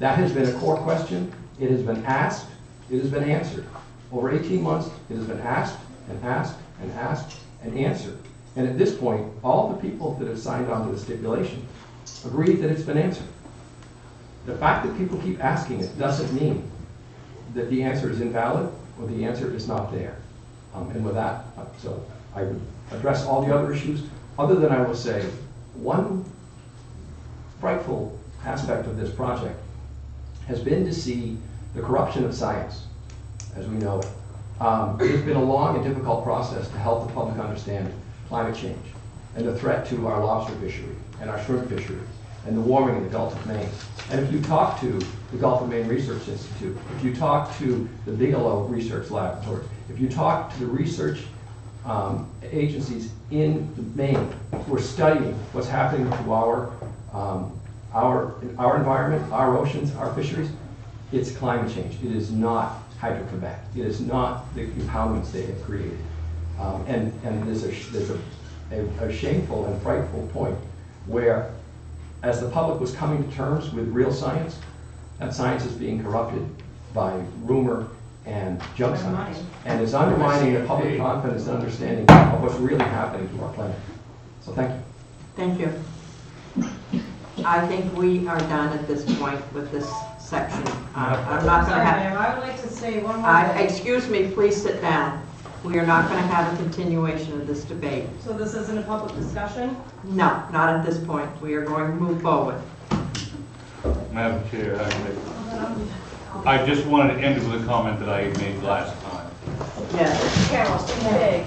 That has been a core question. It has been asked. It has been answered. Over 18 months, it has been asked and asked and asked and answered. And at this point, all the people that have signed on to the stipulation agree that it's been answered. The fact that people keep asking it doesn't mean that the answer is invalid or the answer is not there. And with that, so I would address all the other issues, other than I will say one frightful aspect of this project has been to see the corruption of science, as we know it. It has been a long and difficult process to help the public understand climate change and the threat to our lobster fishery and our shrimp fishery and the warming in the Gulf of Maine. And if you talk to the Gulf of Maine Research Institute, if you talk to the Bigelow Research Laboratory, if you talk to the research agencies in Maine who are studying what's happening to our environment, our oceans, our fisheries, it's climate change. It is not Hydro-Quebec. It is not the impoundments they have created. And there's a shameful and frightful point where, as the public was coming to terms with real science, that science is being corrupted by rumor and junk science. And it's undermining the public confidence and understanding of what's really happening to our planet. So thank you. Thank you. I think we are done at this point with this section. I'm not going to Sorry, have... ma'am, I would like to say one more thing. Excuse me, please sit down. We are not going to have a continuation of this debate. So this isn't a public discussion? No, not at this point. We are going to move forward. Madam Chair, I just wanted to end with a comment that I made last time. Yes. Carol's too big.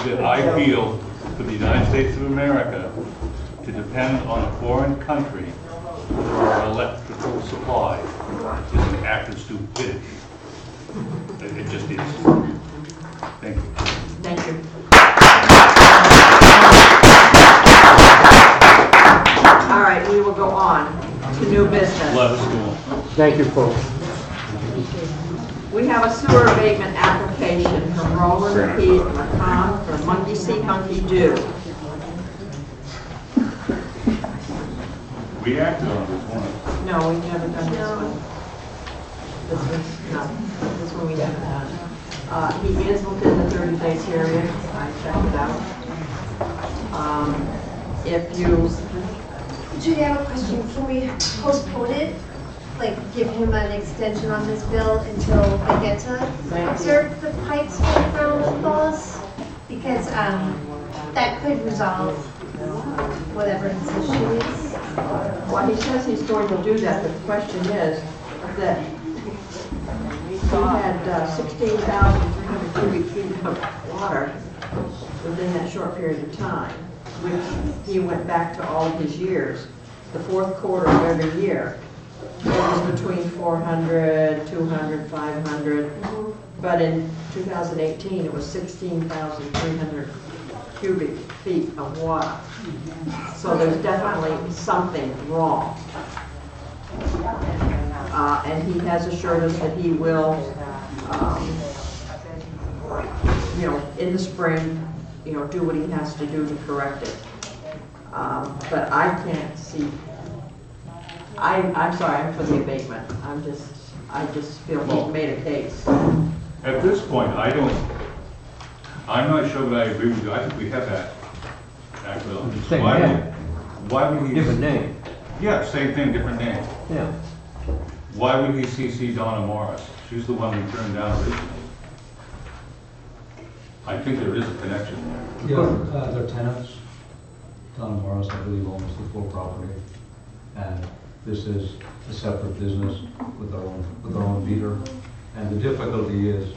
That I feel for the United States of America to depend on a foreign country for our electrical supply is an act of stupidity. It just is. Thank you. Thank you. All right, we will go on to new business. Love school. Thank you, folks. We have a sewer abatement application from Roland P. McCon for Monkey See, Monkey Do. We acted on this one. No, we've never done this one. This one we haven't done. He is within the 30-day period. I checked it out. If you... Judy, I have a question. Can we postpone it? Like, give him an extension on this bill until they get to observe the pipes for the ground thaws? Because that could resolve whatever his issue is. Well, he says he's going to do that, but the question is that he had 16,300 cubic feet of water within that short period of time, which he went back to all of his years. The fourth quarter of every year, it was between 400, 200, 500, but in 2018, it was 16,300 cubic feet of water. So there's definitely something wrong. And he has assured us that he will, in the spring, do what he has to do to correct it. But I can't see. I'm sorry, I'm for the abatement. I just feel he made a case. At this point, I'm not sure that I agree with you. I think we have acted on this. Same name. Why would he? Different name. Yeah, same thing, different name. Yeah. Why would he CC Donna Morris? She's the one we turned down originally. I think there is a connection there. Yeah, they're tenants. Donna Morris, I believe, owns the full property. And this is a separate business with their own meter. And the difficulty is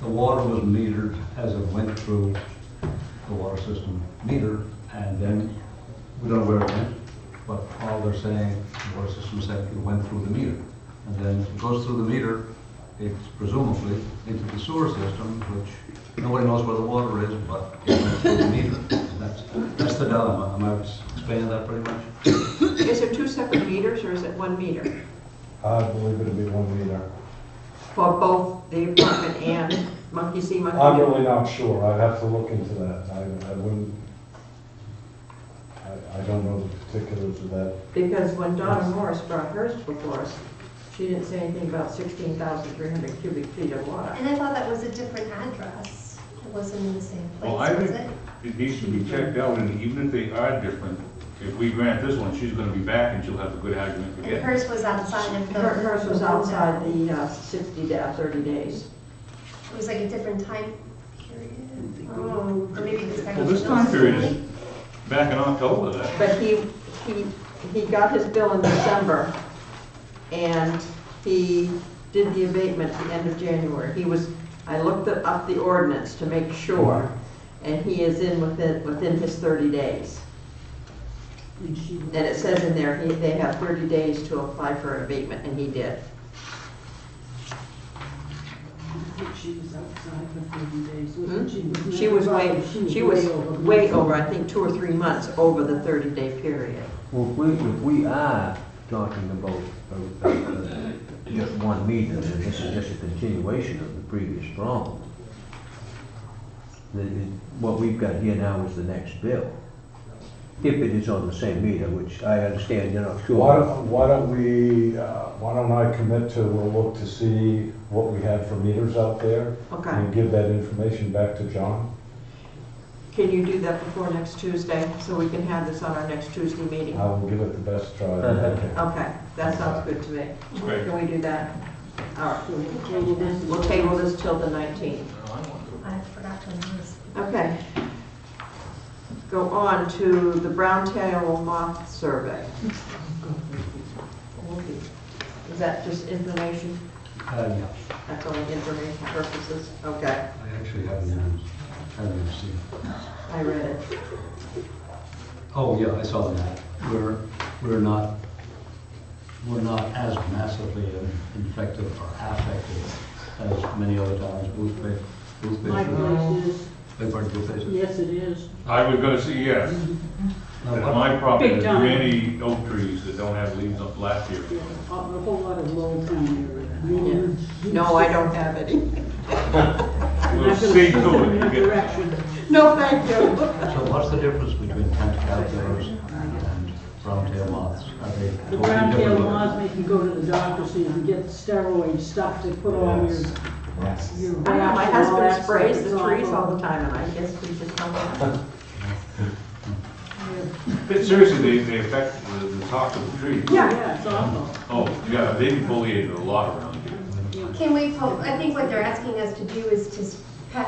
the water was metered as it went through the water system meter, and then we don't know where it went, but all they're saying, the water system said it went through the meter. And then it goes through the meter, it's presumably into the sewer system, which nobody knows where the water is, but it went through the meter. That's the dilemma. Am I explaining that pretty much? Is there two separate meters or is it one meter? I believe it'll be 1 meter. For both the apartment and Monkey see, monkey I'm do. really not sure, I'd have to look into that, I wouldn't, I don't know the particulars of that. Because when Donna Morris brought hers before us, she didn't say anything about 16,300 cubic feet of water. And I thought that was a different address. It wasn't in the same Well, I place, was think it? it needs to be checked out, and even if they are different, if we grant this one, she's gonna be back and she'll have a good argument for And getting. hers was outside of the. Hers was outside the 60 to 30 days. It was like a different time period. Oh, or maybe this guy. Well, this time period is back in October, that. But he got his bill in December, and he did the abatement at the end of January. I looked up the ordinance to make sure, and he is within his 30 days. And it says in there, they have 30 days to apply for an abatement, and he did. I think she was outside for 30 days, wasn't she? She was way over, I think 2 or 3 months over the 30-day period. Well, if we are talking about just one meter, and this is just a continuation of the previous problem, what we've got here now is the next bill. If it is on the same meter, which I understand you're not sure. Why don't I commit to, we'll look to see what we have for meters out there. Okay. And give that information back to John. Can you do that before next Tuesday, so we can have this on our next Tuesday meeting? I will give it the best try that I can. Okay, that sounds good to me. Great. Can we do that? All right. We'll table this till the 19th. I forgot to notice. Okay. Go on to the brown-tail moth survey. Is that just information? Yeah, That's only information purposes? Okay, I actually haven't even seen it. I read it. Oh, yeah, I saw that. We're not as massively infected or affected as many other towns. Booth My place is, Big part of your places. yes, it is. I was gonna say yes. Now, And what- my property Big has time. many oak trees that don't have leaves up last year. Yeah, a whole lot of low town area. No, I don't have any. We'll see to it. In that You get- direction. No, thank you. So what's the difference between tent caterpillars and brown-tail moths? Are they The totally brown tail different? moths make you go to the doctor so you can get steroid stuff to put on your I know, rash my and all that husband stuff. sprays It's the trees awful. all the time, and I guess we just don't know. But seriously, they affect the top of the tree. Yeah, it's awful. Oh, yeah, they defoliated a lot around here. Can we, I think what they're asking us to do is to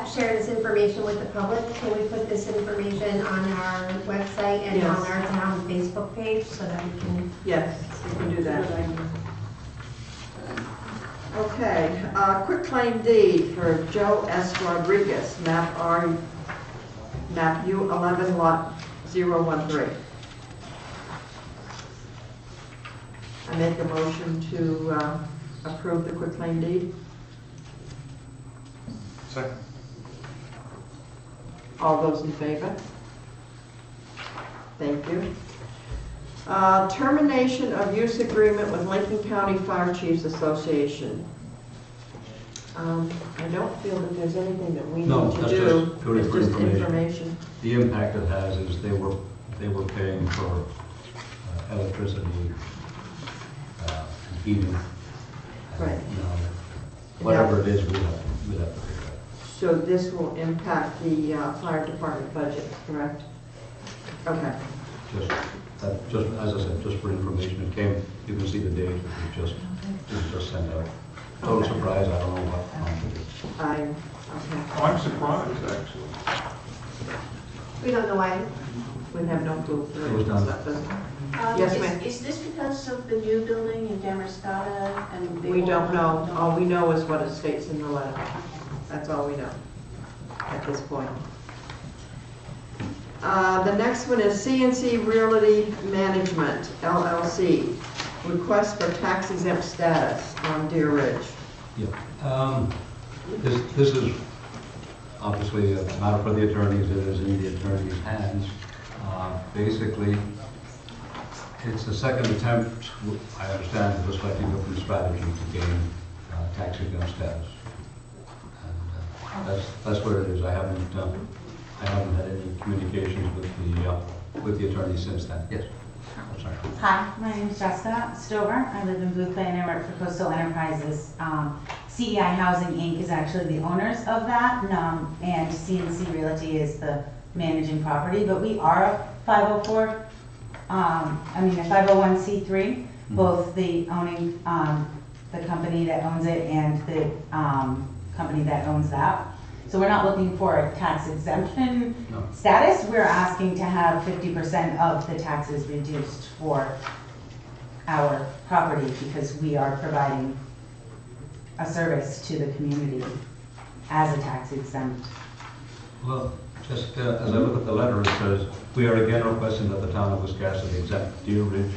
share this information with the public. Can we put this information on our website and on Yes. our town Facebook page so that we can? Yes, we can do that. Good idea. Okay, quick claim deed for Joe S. Rodriguez, map U11 lot 013. I make a motion to approve the quick claim deed. Second. All those in favor? Thank you. Termination of use agreement with Lincoln County Fire Chiefs Association. I don't feel that there's anything that we No, need to that's do. just purely It's for just information. information. The impact it has is they were paying for electricity, heating. Right. You know, whatever it is, we'd have to figure out. So this will impact the fire department budget, correct? Okay. Just, as I said, just for information, it came, you can see the date, it was just sent out. Total Okay. surprise, I don't know what. Okay. Oh, I'm surprised, actually. We don't know why. We have no clue. It was done. Yes, ma'am. Is this because of the new building in Damascata and they We don't won't- know. All we know is what it states in the letter. That's all we know at this point. The next one is CNC Realty Management, LLC. Request for tax exempt status on Deer Ridge. Yeah. This is obviously a matter for the attorneys, it is in the attorney's hands. Basically, it's the second attempt, I understand, with a slightly different strategy to gain tax exempt status. And That's what it is. I haven't had any communications with the attorney since then. Yes. I'm sorry. Hi, my name is Jessica Stover. I live in Blue Clay and I work for Coastal Enterprises. CEI Housing Inc. is actually the owners of that, and CNC Realty is the managing property, but we are a 504, a 501c3, both the owning, the company that owns it and the company that owns that. So we're not looking for a tax exemption status. We're asking to have 50% of the taxes reduced for our property because we are providing a service to the community as a tax exempt. Well, just as I look at the letter, it says, we are again requesting that the town of Wiscasset exempt Deer Ridge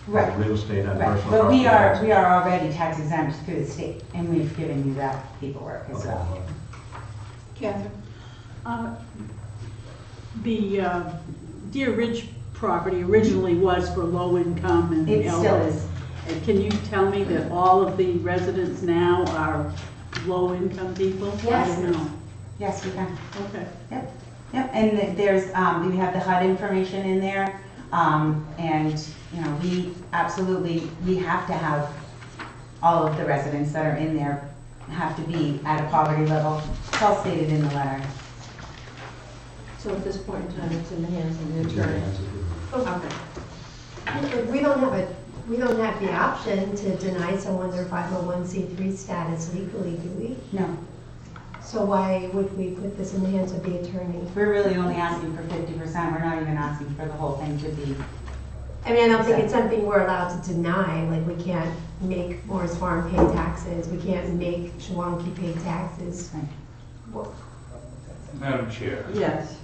Right. real estate and Right, personal but property we taxes. are already tax exempt through the state, and we've given you that paperwork as well. Catherine? The Deer Ridge property originally was for low income and It still elderly. is. And can you tell me that all of the residents now are low income people? Yes. I don't know. Yes, we can. Okay. Yep, and there's, we have the HUD information in there, and, you know, we have to have all of the residents that are in there have to be at a poverty level. It's all stated in the letter. So at this point in time, it's in the hands of the attorney. Okay. We don't have the option to deny someone their 501c3 status legally, do we? No, So why would we put this in the hands of the attorney? we're really only asking for 50%. We're not even asking for the whole thing to be. I mean, I don't think it's something we're allowed to deny, like we can't make Morris Farm pay taxes, we can't make Chewonki pay taxes. Well, Madam Chair, Yes.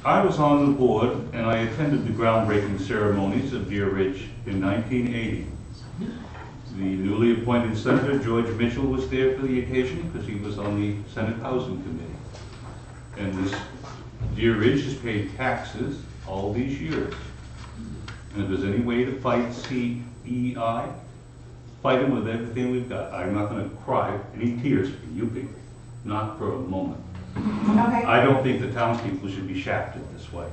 I was on the board and I attended the groundbreaking ceremonies of Deer Ridge in 1980. The newly appointed Senator George Mitchell was there for the occasion because he was on the Senate Housing Committee. And this Deer Ridge has paid taxes all these years. And if there's any way to fight CEI, fight them with everything we've got. I'm not going to cry any tears for you people, not for a moment. Okay. I don't think the townspeople should be shafted this way.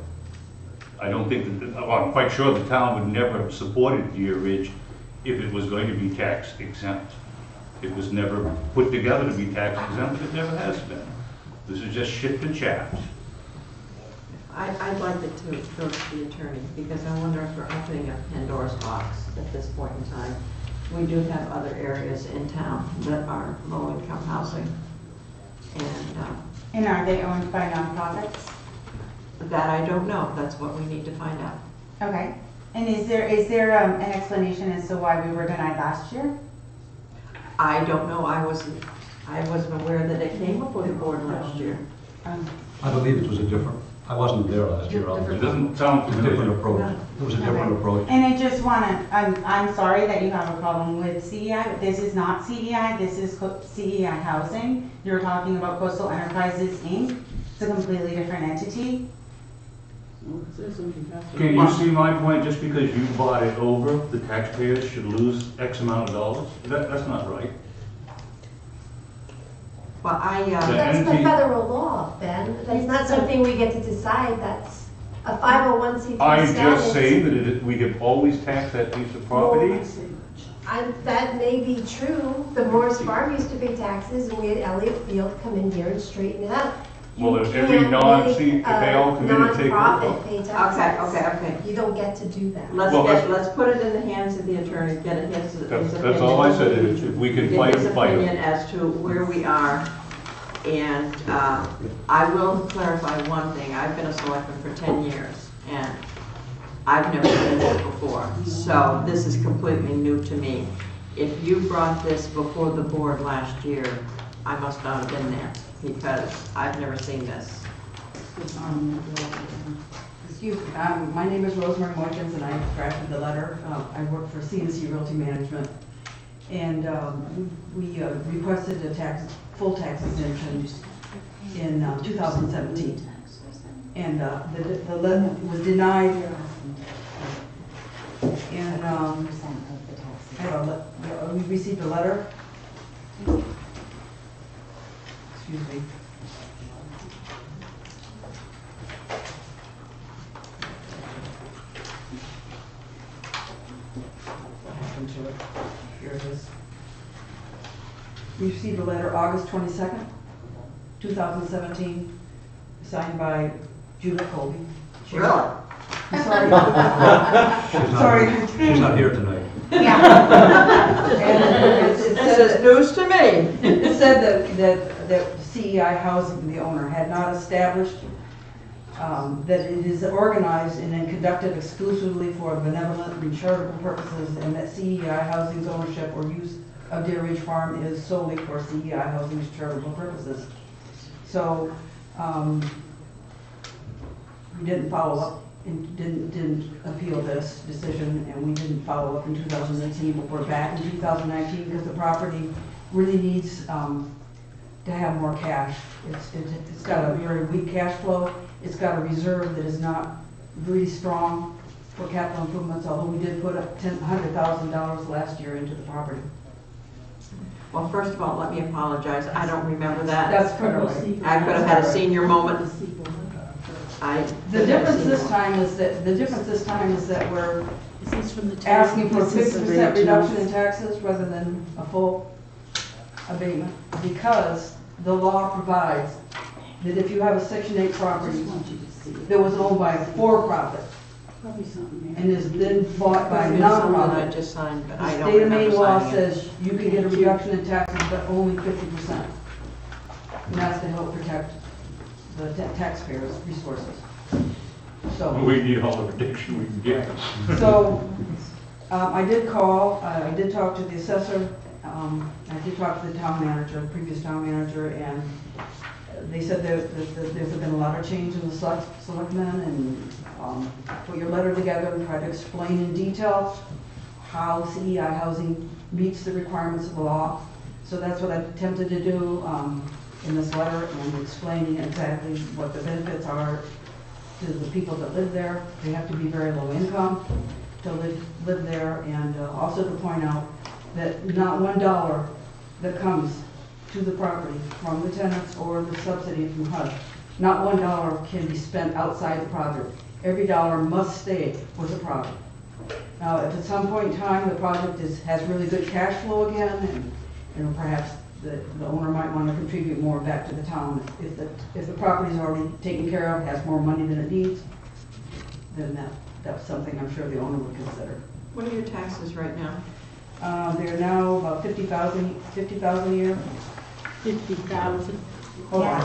I don't think that, well, I'm quite sure the town would never have supported Deer Ridge if it was going to be tax exempt. It was never put together to be tax exempt, it never has been. This is just shift and shaft. I'd like it to go to the attorney, because I wonder if we're opening up Pandora's box at this point in time. We do have other areas in town that are low-income housing. And are they owned by nonprofits? That I don't know. That's what we need to find out. Okay. And is there an explanation as to why we were denied last year? I don't know. I wasn't aware that it came before the board last year. I believe it was a different, I wasn't there last year. It doesn't sound It was a different approach. It was a different approach. And I just wanna, I'm sorry that you have a problem with CEI, but this is not CEI, this is CEI Housing. You're talking about Coastal Enterprises, Inc. It's a completely different entity. Can you see my point? Just because you bought it over, the taxpayers should lose X amount of dollars? That's not right. Well, That's the federal law, Ben. That's not something we get to decide. That's a 501c3 I'm status. just saying that we have always taxed that piece of property. That may be true. The Morris Farm used to pay taxes, and we had Elliott Field come in here and straighten it out. Well, if every if they all come in and take Nonprofit over. pay taxes. Okay. You don't get to do that. Let's put it in the hands of the attorney, get his opinion. That's all I said, is if we can fight Get it, his fight opinion it. as to where we are. And I will clarify one thing. I've been a selectman for 10 years, and I've never been there before. So this is completely new to me. If you brought this before the board last year, I must not have been there, because I've never seen this. Excuse me, my name is Rosemary Moykins, and I drafted the letter. I work for CNC Realty Management, and we requested a full tax exemption in 2017. And the letter was denied, and we received a letter. Excuse me. into it. Here it is. We received a letter August 22nd, 2017, signed by Judith Colby. Really? I'm sorry. She's not here tonight. And it This said is news to me. It said that CEI Housing, the owner, had not established that it is organized and then conducted exclusively for benevolent and charitable purposes, and that CEI Housing's ownership or use of Deer Ridge Farm is solely for CEI Housing's charitable purposes. So, we didn't follow up and didn't appeal this decision, and we didn't follow up in 2018, but we're back in 2019 because the property really needs to have more cash. It's got a very weak cash flow. It's got a reserve that is not really strong for capital improvements, although we did put up $100,000 last year into the property. Well, first of all, let me apologize. I don't remember that. That's quite all right. I could have had a senior moment. The difference this time is that we're asking for a 50% reduction in taxes rather than a full abatement, because the law provides that if you have a Section 8 property that was owned by a for-profit and is then bought by a I non-profit, just signed, but the I don't state of remember Maine law signing it. says you can get a reduction in taxes, but only 50%. And that's to help protect the taxpayers' resources. So. We need all the protection we can get. So, I did call, I did talk to the assessor, I did talk to the town manager, the previous town manager, and they said that there's been a lot of change in the selectmen, and put your letter together and try to explain in detail how CEI housing meets the requirements of the law. So that's what I attempted to do in this letter, and explaining exactly what the benefits are to the people that live there. They have to be very low income to live there, and also to point out that not $1 that comes to the property from the tenants or the subsidy from HUD, not $1 can be spent outside the project. Every dollar must stay with the project. Now, if at some point in time the project has really good cash flow again, and perhaps the owner might want to contribute more back to the town. If the property is already taken care of, has more money than it needs, then that's something I'm sure the owner would consider. What are your taxes right now? They're now about $50,000 a year. 50,000. Hold on.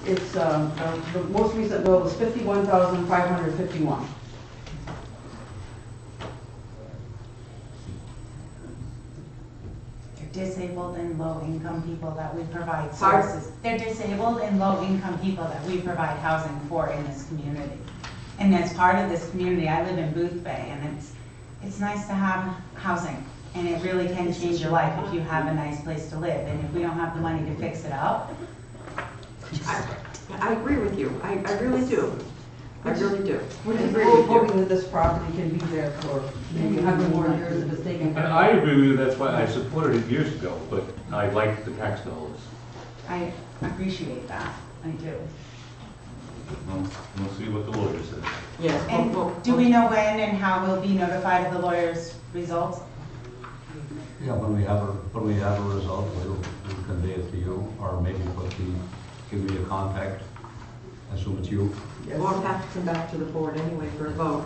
It's, the most recent bill was $51,551. Disabled and low-income people that we provide services. They're disabled and low-income people that we provide housing for in this community. And as part of this community, I live in Booth Bay, and it's nice to have housing. And it really can change your life if you have a nice place to live. And if we don't have the money to fix it up. I agree with you. I really do. I really do. We're just hoping that this property can be there for maybe 100 more years if it's taken care of. I agree with you, that's why I supported it years ago, but I like the tax dollars. I appreciate that. I do. We'll see what the lawyer says. Yes. And do we know when and how we'll be notified of the lawyer's results? Yeah, when we have a result, we'll convey it to you, or maybe give me a contact. I assume it's you. Yes. We'll have to come back to the board anyway for a vote.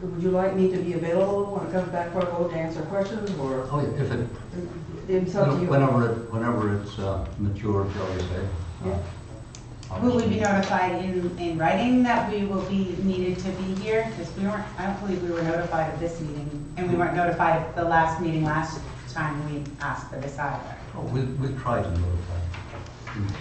Would you like me to be available when it comes back for a vote to answer questions, or? Oh, yeah, if it, It's up to you. whenever it's mature, shall we say. Yeah. Will we be notified in writing that we will be needed to be here? Because I don't believe we were notified of this meeting, and we weren't notified of the last meeting last time we asked for this either. Oh, we'll try to notify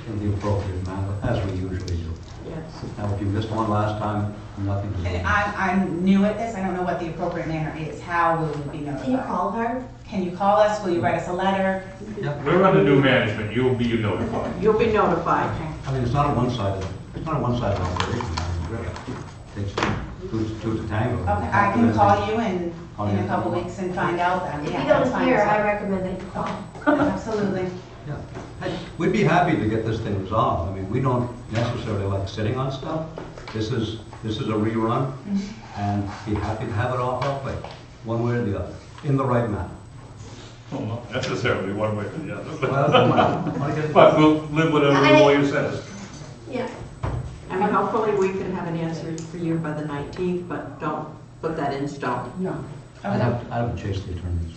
in the appropriate manner, as we usually do. Yes. Now, if you missed one last time, nothing to do. And I'm new at this, I don't know what the appropriate manner is. How will we be notified? Can you call her? Can you call us? Will you write us a letter? Yeah. We're under new management, you'll be notified. You'll be notified. I mean, it's not a one-sided operation. I mean, really. It takes two to tango. Okay, I can call you in a couple weeks and find out then. If Yeah, you that's don't fine hear, as well. I recommend that you call. Absolutely. Yeah. We'd be happy to get this thing resolved. I mean, we don't necessarily like sitting on stuff. This is This is a rerun, and be happy to have it off our plate, one way or the other, in the right manner. Well, not necessarily one way or the other. Well, But we'll live whatever the lawyer says. Yeah. I mean, hopefully we can have an answer for you by the 19th, but don't put that in stone. No. I have to chase the attorneys.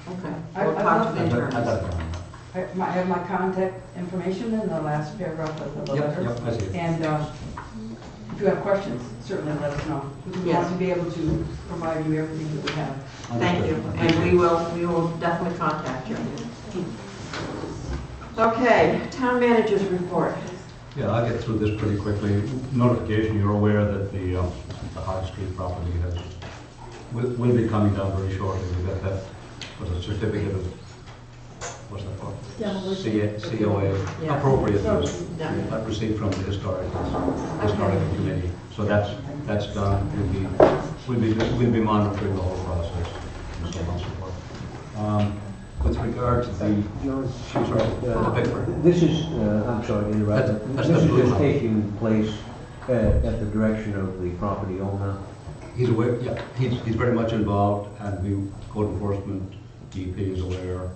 Okay. I- We'll I talk love to the I attorneys. got it wrong. I have my contact information in the last paragraph of the letter. Yep, I see it. And if you have questions, certainly let us know. We Yes. want to be able to provide you everything that we have. Thank you, and we will definitely contact you. Okay, town manager's report. Yeah, I'll get through this pretty quickly. Notification, you're aware that the High Street property will be coming down very shortly. We got that, was a certificate of, what's that called? Demolition. COA, Yeah. appropriateness. Yeah. I've received from the historical committee. So that's done. We'll be monitoring the whole process and so on and so forth. With regard to the, I'm sorry, the paper. This is, I'm sorry to interrupt, That's this the is blue just line. taking place at the direction of the property owner. He's aware, yeah, he's very much involved, and code enforcement, DP is aware,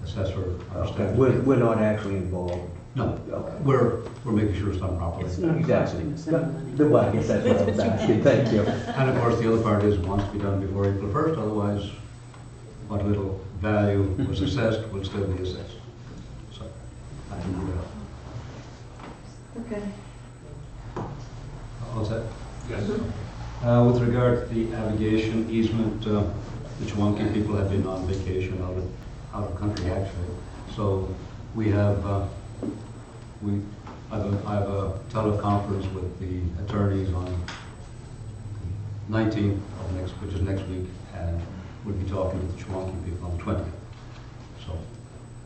assessor Okay, understands. we're not actually involved. No, Okay. we're making sure it's done properly. It's not Exactly. costing us any money. Well, I guess that's what I was asking, thank you. And of course, the other part is, it wants to be done before April 1st, otherwise, what little value was assessed will still be assessed. So, I can do that. Okay. All set? Yes. With regard to the navigation easement, the Chewonki people have been on vacation out of country actually. So we have, I have a teleconference with the attorneys on 19th of which is next week, and we'll be talking with the Chewonki people on 20th. So,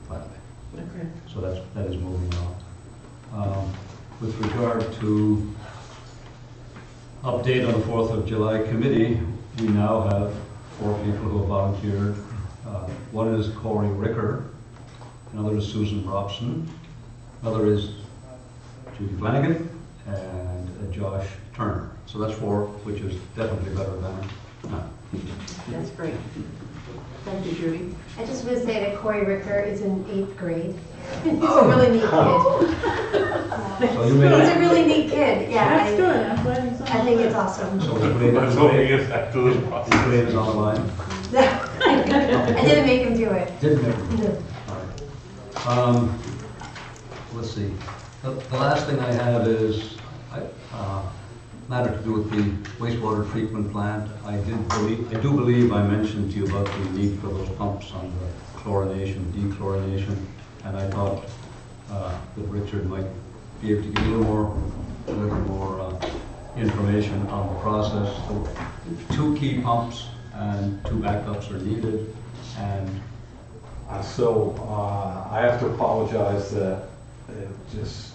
finally. Okay. So that is moving on. With regard to update on the 4th of July committee, we now have 4 people who have volunteered. One is Corey Ricker, another is Susan Robson, another is Judy Flanagan, and Josh Turner. So that's 4, which is definitely better than none. That's great. Thank you, Judy. I just want to say that Corey Ricker is in 8th grade. He's a really neat kid. So you may He's a really neat kid, yeah. That's good, I'm glad he's on. I think it's awesome. So Let's hope he gets after this process. his name is on the line. I didn't make him do it. Didn't make it. All right. Let's see. The last thing I have is matter to do with the wastewater treatment plant. I do believe I mentioned to you about the need for those pumps on the chlorination, dechlorination, and I thought that Richard might be able to give a little more information on the process. So 2 key pumps and 2 backups are needed, and So I have to apologize that it just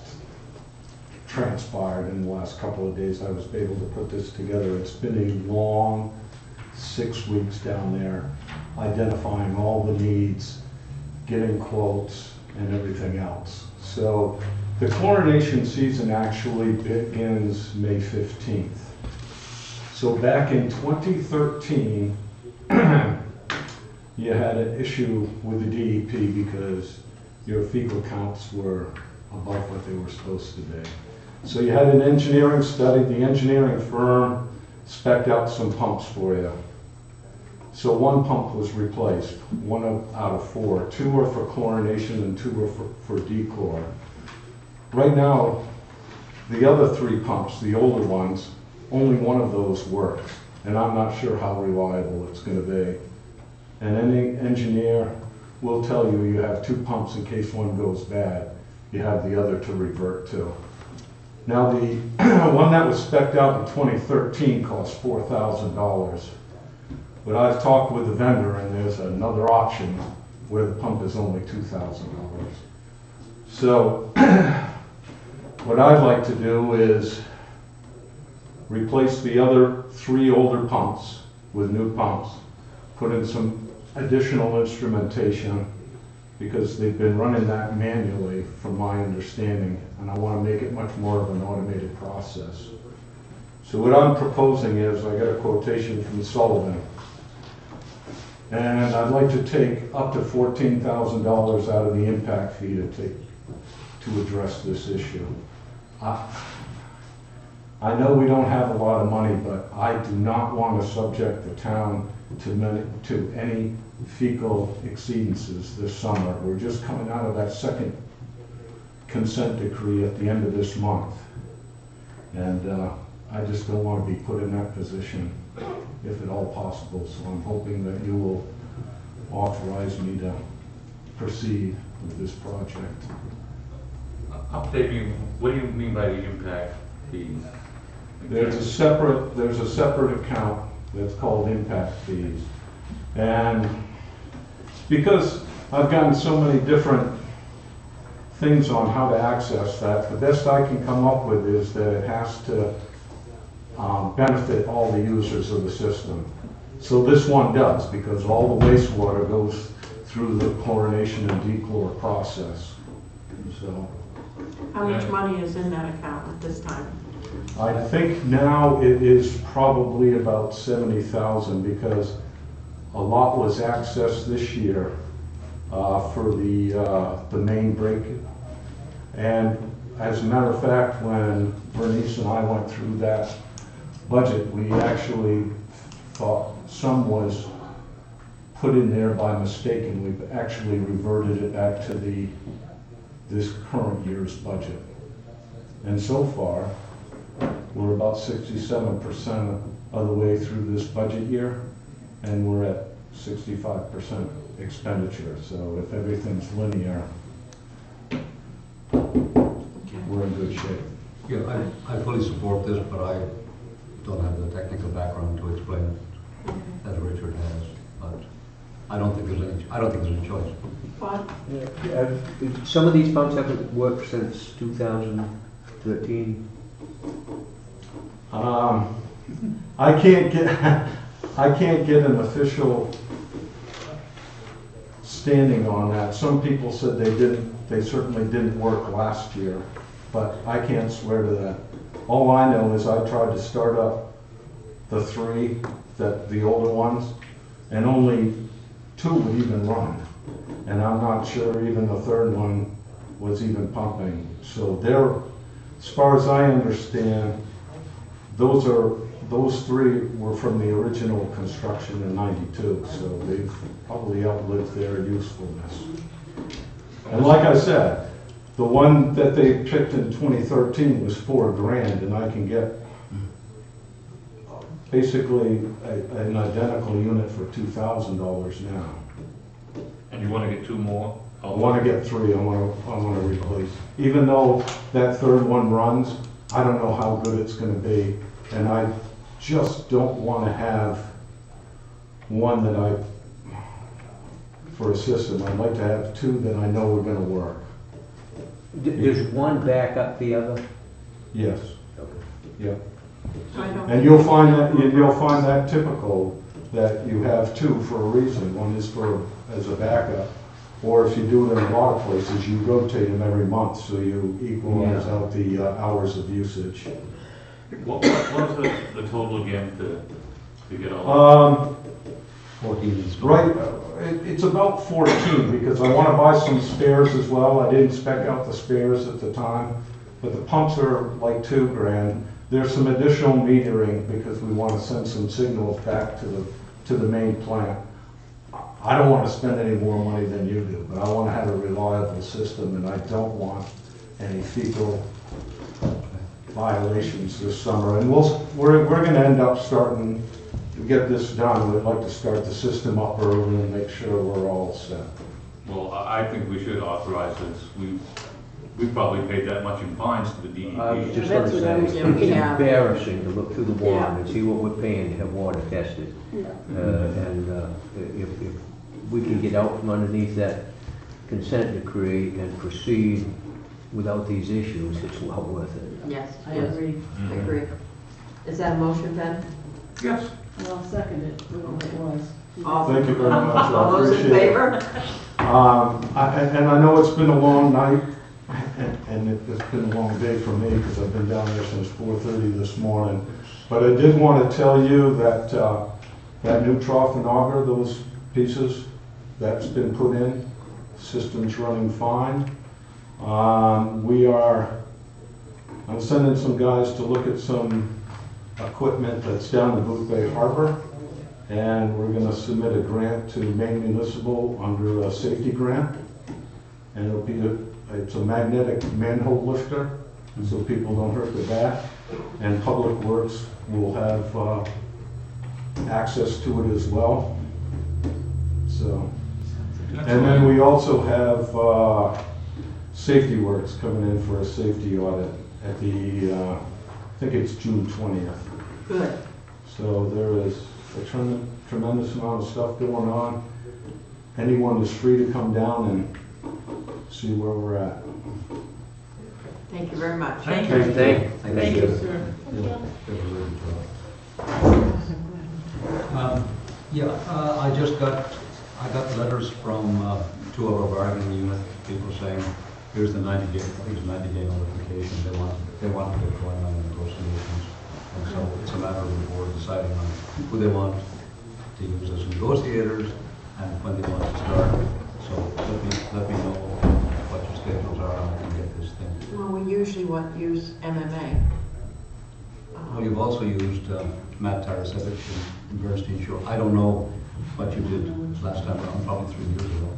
transpired in the last couple of days. I was able to put this together. It's been a long 6 weeks down there, identifying all the needs, getting quotes, and everything else. So the chlorination season actually begins May 15th. So back in 2013, you had an issue with the DEP because your fecal counts were above what they were supposed to be. So you had an engineering study. The engineering firm spec'd out some pumps for you. So 1 pump was replaced, 1 out of 4. 2 are for chlorination and 2 are for dechlor. Right now, the other 3 pumps, the older ones, only 1 of those works. And I'm not sure how reliable it's going to be. And any engineer will tell you you have 2 pumps in case one goes bad. You have the other to revert to. Now the one that was spec'd out in 2013 cost $4,000. But I've talked with the vendor and there's another option where the pump is only $2,000. So what I'd like to do is replace the other 3 older pumps with new pumps, put in some additional instrumentation because they've been running that manually from my understanding, and I want to make it much more of an automated process. So what I'm proposing is, I got a quotation from Sullivan, and I'd like to take up to $14,000 out of the impact fee to address this issue. I know we don't have a lot of money, but I do not want to subject the town to any fecal exceedances this summer. We're just coming out of that second consent decree at the end of this month. And I just don't want to be put in that position, if at all possible. So I'm hoping that you will authorize me to proceed with this project. Update me, what do you mean by the impact fees? There's a separate account that's called impact fees. And because I've gotten so many different things on how to access that, the best I can come up with is that it has to benefit all the users of the system. So this one does, because all the wastewater goes through the chlorination and dechlor process. So How much money is in that account at this time? I think now it is probably about 70,000, because a lot was accessed this year for the main break. And as a matter of fact, when Bernice and I went through that budget, we actually thought some was put in there by mistake, and we've actually reverted it back to this current year's budget. And so far, we're about 67% of the way through this budget year, and we're at 65% expenditure. So if everything's linear, we're in good shape. Yeah, I fully support this, but I don't have the technical background to explain it as Richard has. But I don't think there's any choice. Bob? Some of these pumps haven't worked since 2013. I can't get an official standing on that. Some people said they certainly didn't work last year, but I can't swear to that. All I know is I tried to start up the three, the older ones, and only two would even run. And I'm not sure even the third one was even pumping. So as far as I understand, those three were from the original construction in '92, so they've probably outlived their usefulness. And like I said, the one that they picked in 2013 was $4,000, and I can get basically an identical unit for $2,000 now. And you want to get two more? I want to get three. I want to replace. Even though that third one runs, I don't know how good it's going to be, and I just don't want to have one for a system. I'd like to have two that I know are going to work. Does one back up the other? Yes. Yeah. I don't And you'll find that typical, that you have two for a reason. One is as a backup, or if you do it in a lot of places, you rotate them every month so you equalize out the hours of usage. What was the total again to get all? 14. Right, it's about 14, because I want to buy some spares as well. I didn't spec out the spares at the time, but the pumps are like $2,000. There's some additional metering because we want to send some signals back to the main plant. I don't want to spend any more money than you do, but I want to have a reliable system, and I don't want any fecal violations this summer. And we're going to end up starting to get this done. We'd like to start the system up early and make sure we're all set. Well, I think we should authorize this. We probably paid that much in fines to the DEP. I was just going to say, it's embarrassing to look through the warrant and see what we're paying to have water tested. If we can get out from underneath that consent decree and proceed without these issues, it's well worth it. Yes, I agree. I agree. Is that a motion, Ben? Yes. Well, I'll second it, whatever it was. Thank you very much. All those in appreciate it. favor? And I know it's been a long night, and it's been a long day for me because I've been down there since 4:30 this morning. But I did want to tell you that that new trough and auger, those pieces, that's been put in. System's running fine. I'm sending some guys to look at some equipment that's down in Booth Bay Harbor, and we're going to submit a grant to Maine Municipal under a safety grant, and it's a magnetic manhole lifter, so people don't hurt their back, and Public Works will have access to it as well. So, and then we also have Safety Works coming in for a safety audit at the, I think it's June 20th. Good. So there is a tremendous amount of stuff going on. Anyone is free to come down and see where we're at. Thank you very much. Thank you. Thank you, sir. I got letters from 2 of our bargaining unit people saying, here's the 90-day notification. They want to get going on negotiations. And so it's a matter of the board deciding on who they want to use as negotiators and when they want to start. So let me know what your schedules are and I can get this thing. Well, we usually use MMA. Well, you've also used Matt Tarasevich and Bernstein Show. I don't know what you did last time around, probably 3 years ago.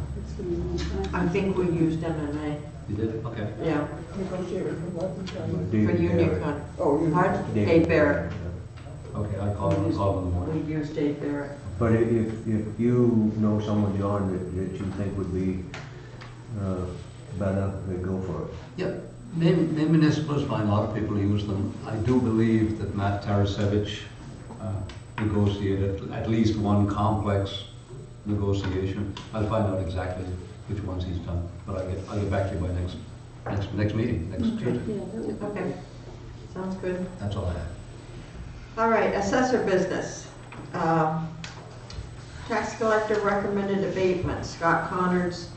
I think we used MMA. You did? Okay. Yeah. Negotiator for what? For Union Con. Oh, pardon? Dave Barrett. Okay, I call him in the morning. We used Dave Barrett. But if you know someone, John, that you think would be better, then go for it. Yep. Maine Municipal is fine. A lot of people use them. I do believe that Matt Tarasevich negotiated at least one complex negotiation. I'll find out exactly which ones he's done, but I'll get back to you by next meeting, next Tuesday. Okay. Sounds good. That's all I have. All right, assessor business. Tax collector recommended abatement. Scott Connors,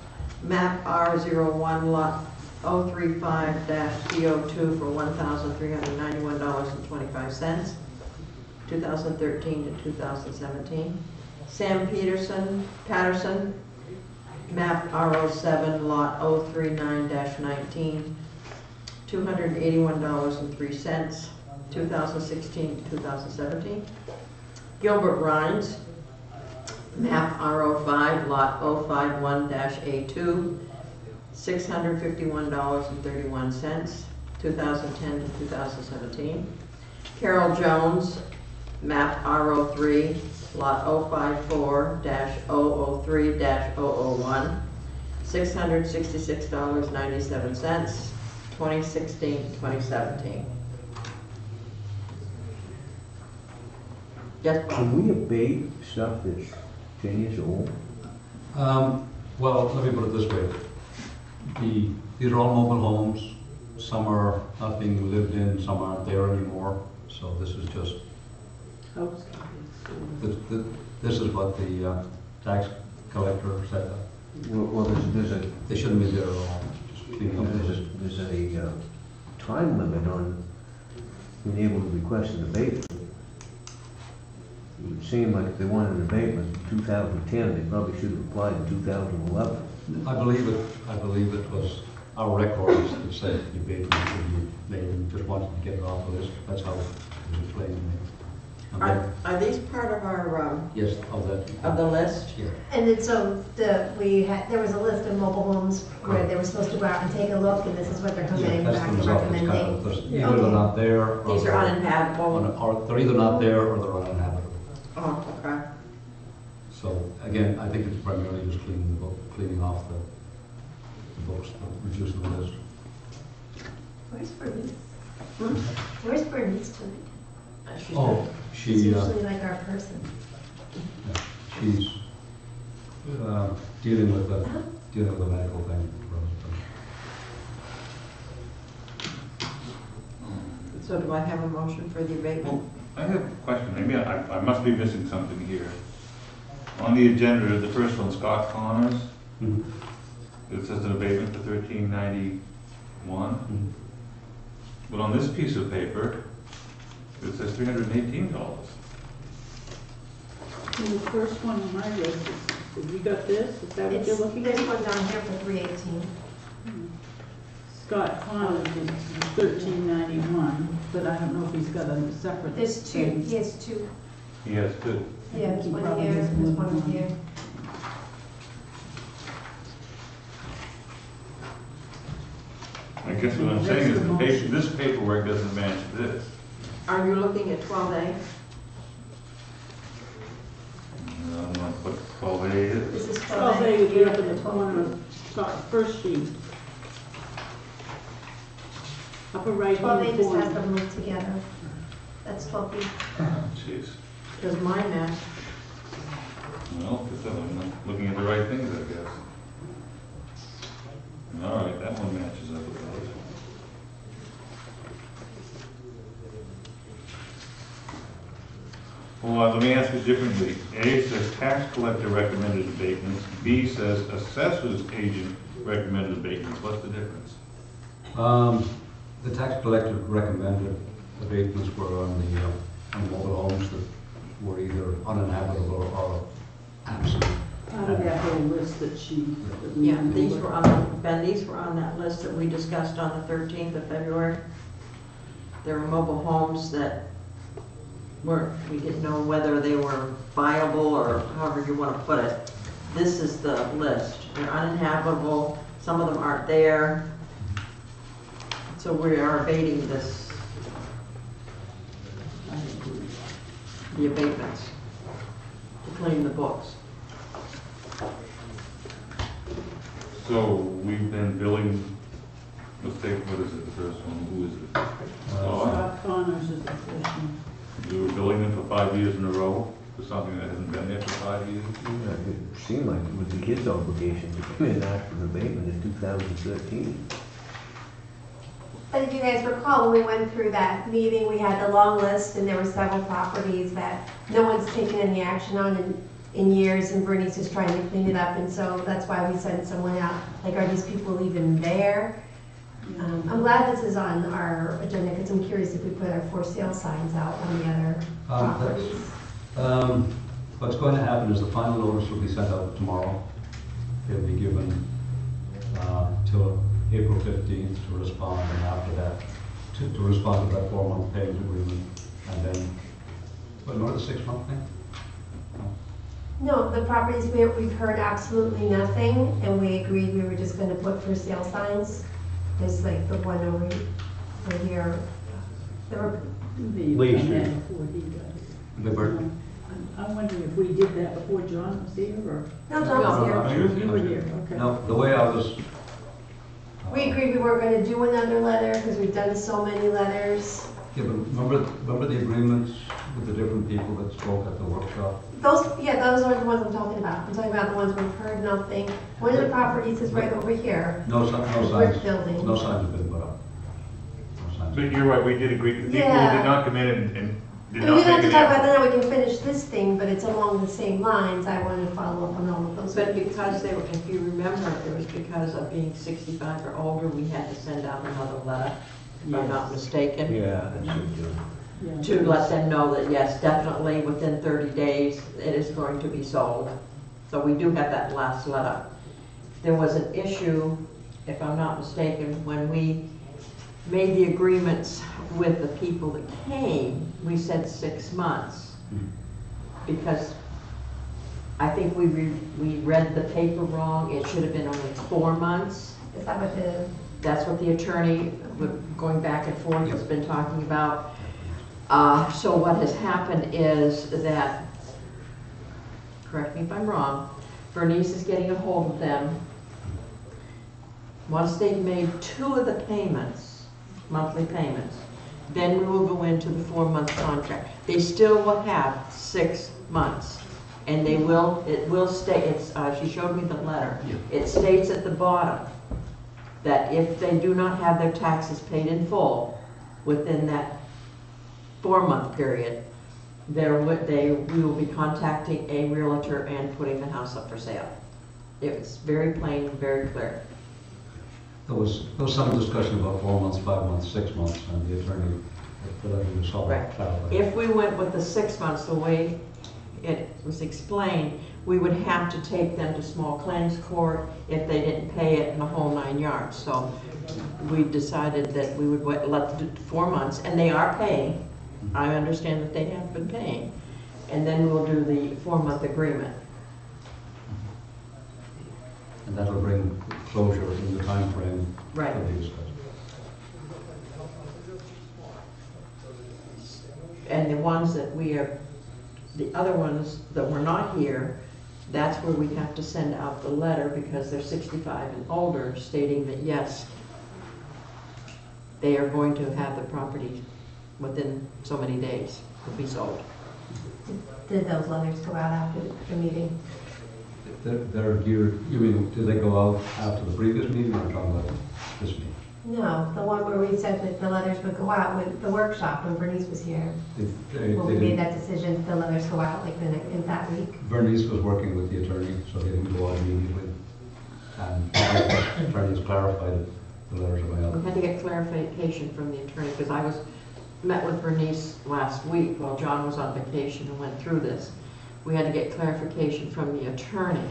map R01, lot 035-CO2 for $1,391.25, 2013 to 2017. Sam Patterson, map R07, lot 039-19, $281.03, 2016 to 2017. Gilbert Rhines, map R05, lot 051-A2, $651.31, 2010 to 2017. Carol Jones, map R03, lot 054-003-001, $666.97, 2016 to 2017. Yes, Bob? Can we abate stuff that's 10 years old? Well, let me put it this way. These are all mobile homes. Some are not being lived in, some aren't there anymore. So this is just, this is what the tax collector said. Well, They shouldn't be there at all. Just clean up this. there's a time limit on being able to request an abatement. It would seem like if they wanted an abatement in 2010, they probably should have applied in 2011. I believe it was our records that said the abatement should be made, and just wanted to get it off the list. That's how it was explained to me. And then- Are these part of our, Yes, of that. of the list? Yeah. And then so there was a list of mobile homes where they were supposed to go out and take a look, and this is what they're coming That's back the and result. It's kind recommending. of, either they're not there. Or These are uninhabitable? Or they're either not there or they're uninhabitable. Oh, okay. So again, I think it's primarily just cleaning off the books, reducing the list. Where's Bernice? Where's Bernice tonight? Oh, She's usually like our person. she's dealing with a medical thing. So do I have a motion for the abatement? I have a question, maybe I must be missing something here. On the agenda, the first one, Scott Connors, it says an abatement for $1391 One. But on this piece of paper, it says $318. And the first one on my list is, you got this? Is that what you're looking at? There's one down here for 318. Scott Connors is $13.91, but I don't know if he's got a separate. There's two, he has two. He has two. Yeah, there's He one probably here, has there's more than one here. I guess what I'm saying is the paper, this paperwork doesn't match this. Are you looking at 12A? I'm gonna put 12A is. This is 12A would be up in the corner of Scott's first sheet. Upper right 12A hand just has corner. them linked together. That's 12B. Jeez. Does mine match? Well, because I'm not looking at the right things, I guess. All right, that one matches up with those. Well, let me ask it differently. A says tax collector recommended abatements. B says assessor's agent recommended abatements. What's the difference? The tax collector recommended abatements were on the mobile homes that were either uninhabitable or absent. Out of that whole list that we. Yeah, these were on, Ben, these were on that list that we discussed on the 13th of February. There were mobile homes that we didn't know whether they were viable or however you want to put it. This is the list. They're uninhabitable, some of them aren't there. So we are abating the abatements to clean the books. So we've been billing, let's take, what is it, the first one, who is it? Scott Connors is the first one. We were billing them for 5 years in a row for something that hasn't been there for 5 years? Yeah, it seemed like it was his obligation to come in and ask for an abatement in 2013. But if you guys recall, when we went through that meeting, we had the long list and there were several properties that no one's taken any action on in years, and Bernice is trying to clean it up, and so that's why we sent someone out. Like, are these people even there? I'm glad this is on our agenda because I'm curious if we put our for sale signs out on the other properties. What's going to happen is the final notice will be sent out tomorrow. It'll be given till April 15th to respond, and after that, to respond to that 4-month payment agreement, and then, another 6-month thing? No, the properties we've heard absolutely nothing, and we agreed we were just going to put for sale signs. There's like the one over here. There were Lee Street. Liberty. I'm wondering if we did that before John was here, or? No, John was here. You were here, okay. No, the way I was. We agreed we weren't going to do another letter because we've done so many letters. Yeah, but remember the agreements with the different people that spoke at the workshop? Those are the ones I'm talking about. I'm talking about the ones we've heard nothing. One of the properties is right over here. No Brick signs. building. No signs have been put up. No signs. But you're right, we did agree, the people Yeah. did not come in and did We not don't have take to any talk about action. that now, we can finish this thing, but it's along the same lines. I wanted to follow up on all of those. But because they were, if you remember, it was because of being 65 or older, we had to send out another letter, if I'm not mistaken. Yeah, that's it, John. Yeah. To let them know that, yes, definitely within 30 days, it is going to be sold. So we do have that last letter. There was an issue, if I'm not mistaken, when we made the agreements with the people that came, we said 6 months. Because I think we read the paper wrong. It should have been only 4 months. Is that what That's what the attorney, going back and forth, has been talking about. So what has happened is that, correct me if I'm wrong, Bernice is getting a hold of them. Once they've made 2 of the payments, monthly payments, then we will go into the 4-month contract. They still will have 6 months. And it will state, she showed me the letter. It states at the bottom that if they do not have their taxes paid in full within that 4-month period, we will be contacting a realtor and putting the house up for sale. It was very plain and very clear. There was some discussion about 4 months, 5 months, 6 months, and the attorney, the letter was all Right. clarified. If we went with the 6 months, the way it was explained, we would have to take them to small claims court if they didn't pay it in the whole 9 yards. So we decided that we would let them do 4 months, and they are paying. I understand that they have been paying. And then we'll do the 4-month agreement. And that'll bring closure in the time frame Right. that we discussed. And the ones that the other ones that were not here, that's where we have to send out the letter because they're 65 and older, stating that yes, they are going to have the property within so many days to be sold. Did those letters go out after the meeting? They're geared, you mean, did they go out after the previous meeting or talking about this meeting? No, the one where we said that the letters would go out with the workshop when Bernice was here. When we made that decision, the letters go out like in that week. Bernice was working with the attorney, so they didn't go out immediately. And the attorney has clarified that the letters are going out. We had to get clarification from the attorney because I met with Bernice last week while John was on vacation and went through this. We had to get clarification from the attorney.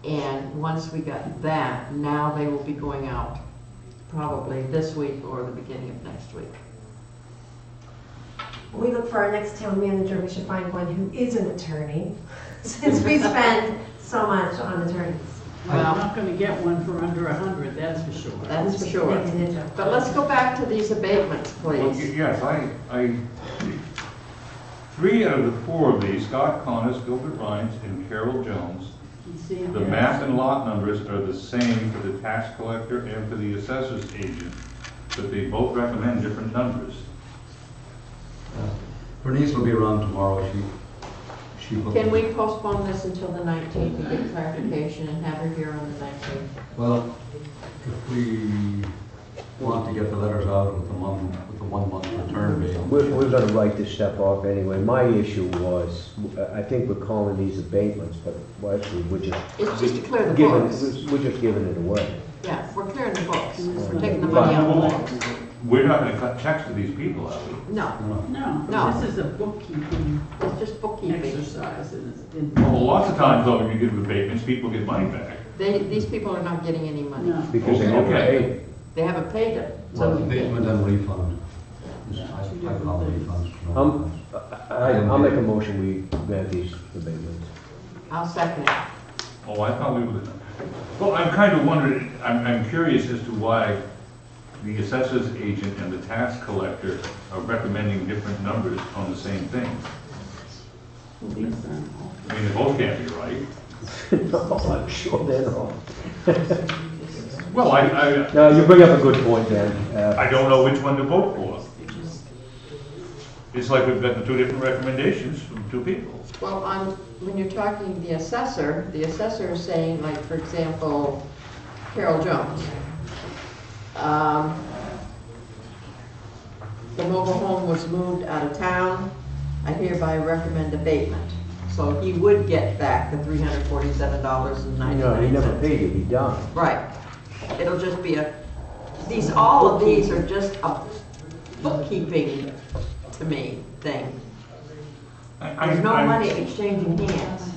And once we got that, now they will be going out probably this week or the beginning of next week. When we look for our next town manager, we should find one who is an attorney, since we spend so much on attorneys. Well, I'm not gonna get one for under 100, that's for sure. That's for sure. But let's go back to these abatements, Well, please. yes, I 3 out of the 4 of these, Scott Connors, Gilbert Rhines, and Carol Jones, the map and lot numbers are the same for the tax collector and for the assessor's agent, but they both recommend different numbers. Bernice will be around tomorrow. She will. Can we postpone this until the 19th to get clarification and have her here on the 19th? Well, if we want to get the letters out with the 1 month return date. We're gonna write this stuff off anyway. My issue was, I think we're calling these abatements, but well, actually, we're just. It's just to clear the giving- books. We're just giving it away. Yeah, we're clearing the books. We're taking the money out of the books. We're not gonna cut checks to these people, are we? No, No, No. this is a bookkeeping it's just bookkeeping. exercise. And it's Well, lots of times though, when you give abatements, people get money back. These people are not getting any money. No. Because they never Okay. paid. They haven't paid it. Well, So abatement and refund. I call it refunds. no refunds. I'll make a motion, we grant these abatements. I'll second it. Oh, I thought we were, well, I'm kind of wondering, I'm curious as to why the assessor's agent and the tax collector are recommending different numbers on the same thing. I mean, they both can't be right. No, I'm sure they're not. Well, I No, you bring up a good point, Dan. don't know which one to vote for. It's like we've got the 2 different recommendations from 2 people. Well, when you're talking the assessor is saying, like, for example, Carol Jones. The mobile home was moved out of town. I hereby recommend abatement. So he would get back the $347.99. No, he never paid it, he died. Right. It'll just be all of these are just a bookkeeping, to me, thing. There's no money exchanging hands.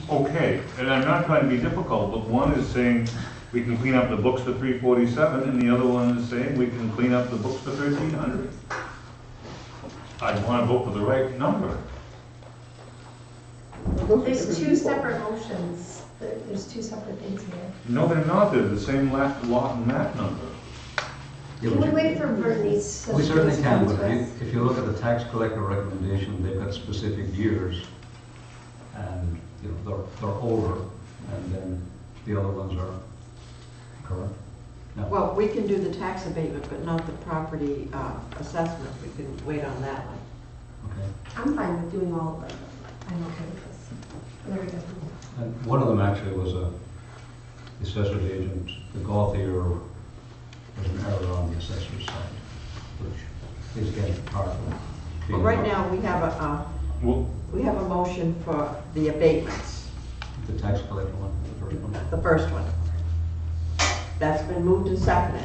Okay, and I'm not trying to be difficult, but one is saying we can clean up the books for $347, and the other one is saying we can clean up the books for $1,300. I want to vote for the right number. There's 2 separate motions. There's 2 separate things here. No, they're not, they're the same lot and map number. Can we wait for Bernice? We certainly can, but if you look at the tax collector recommendation, they've got specific years. And, you know, they're older, and then the other ones are correct. No. Well, we can do the tax abatement, but not the property assessment. We can wait on that one. Okay. I'm fine with doing all of them. I'm okay with this. Whatever you guys want. And one of them actually was the assessor's agent, the Gauthier, was an error on the assessor's side, which is getting part of it. Well, right now, we have a motion for the abatements, The tax collector one, the first one. the first one. That's been moved and seconded.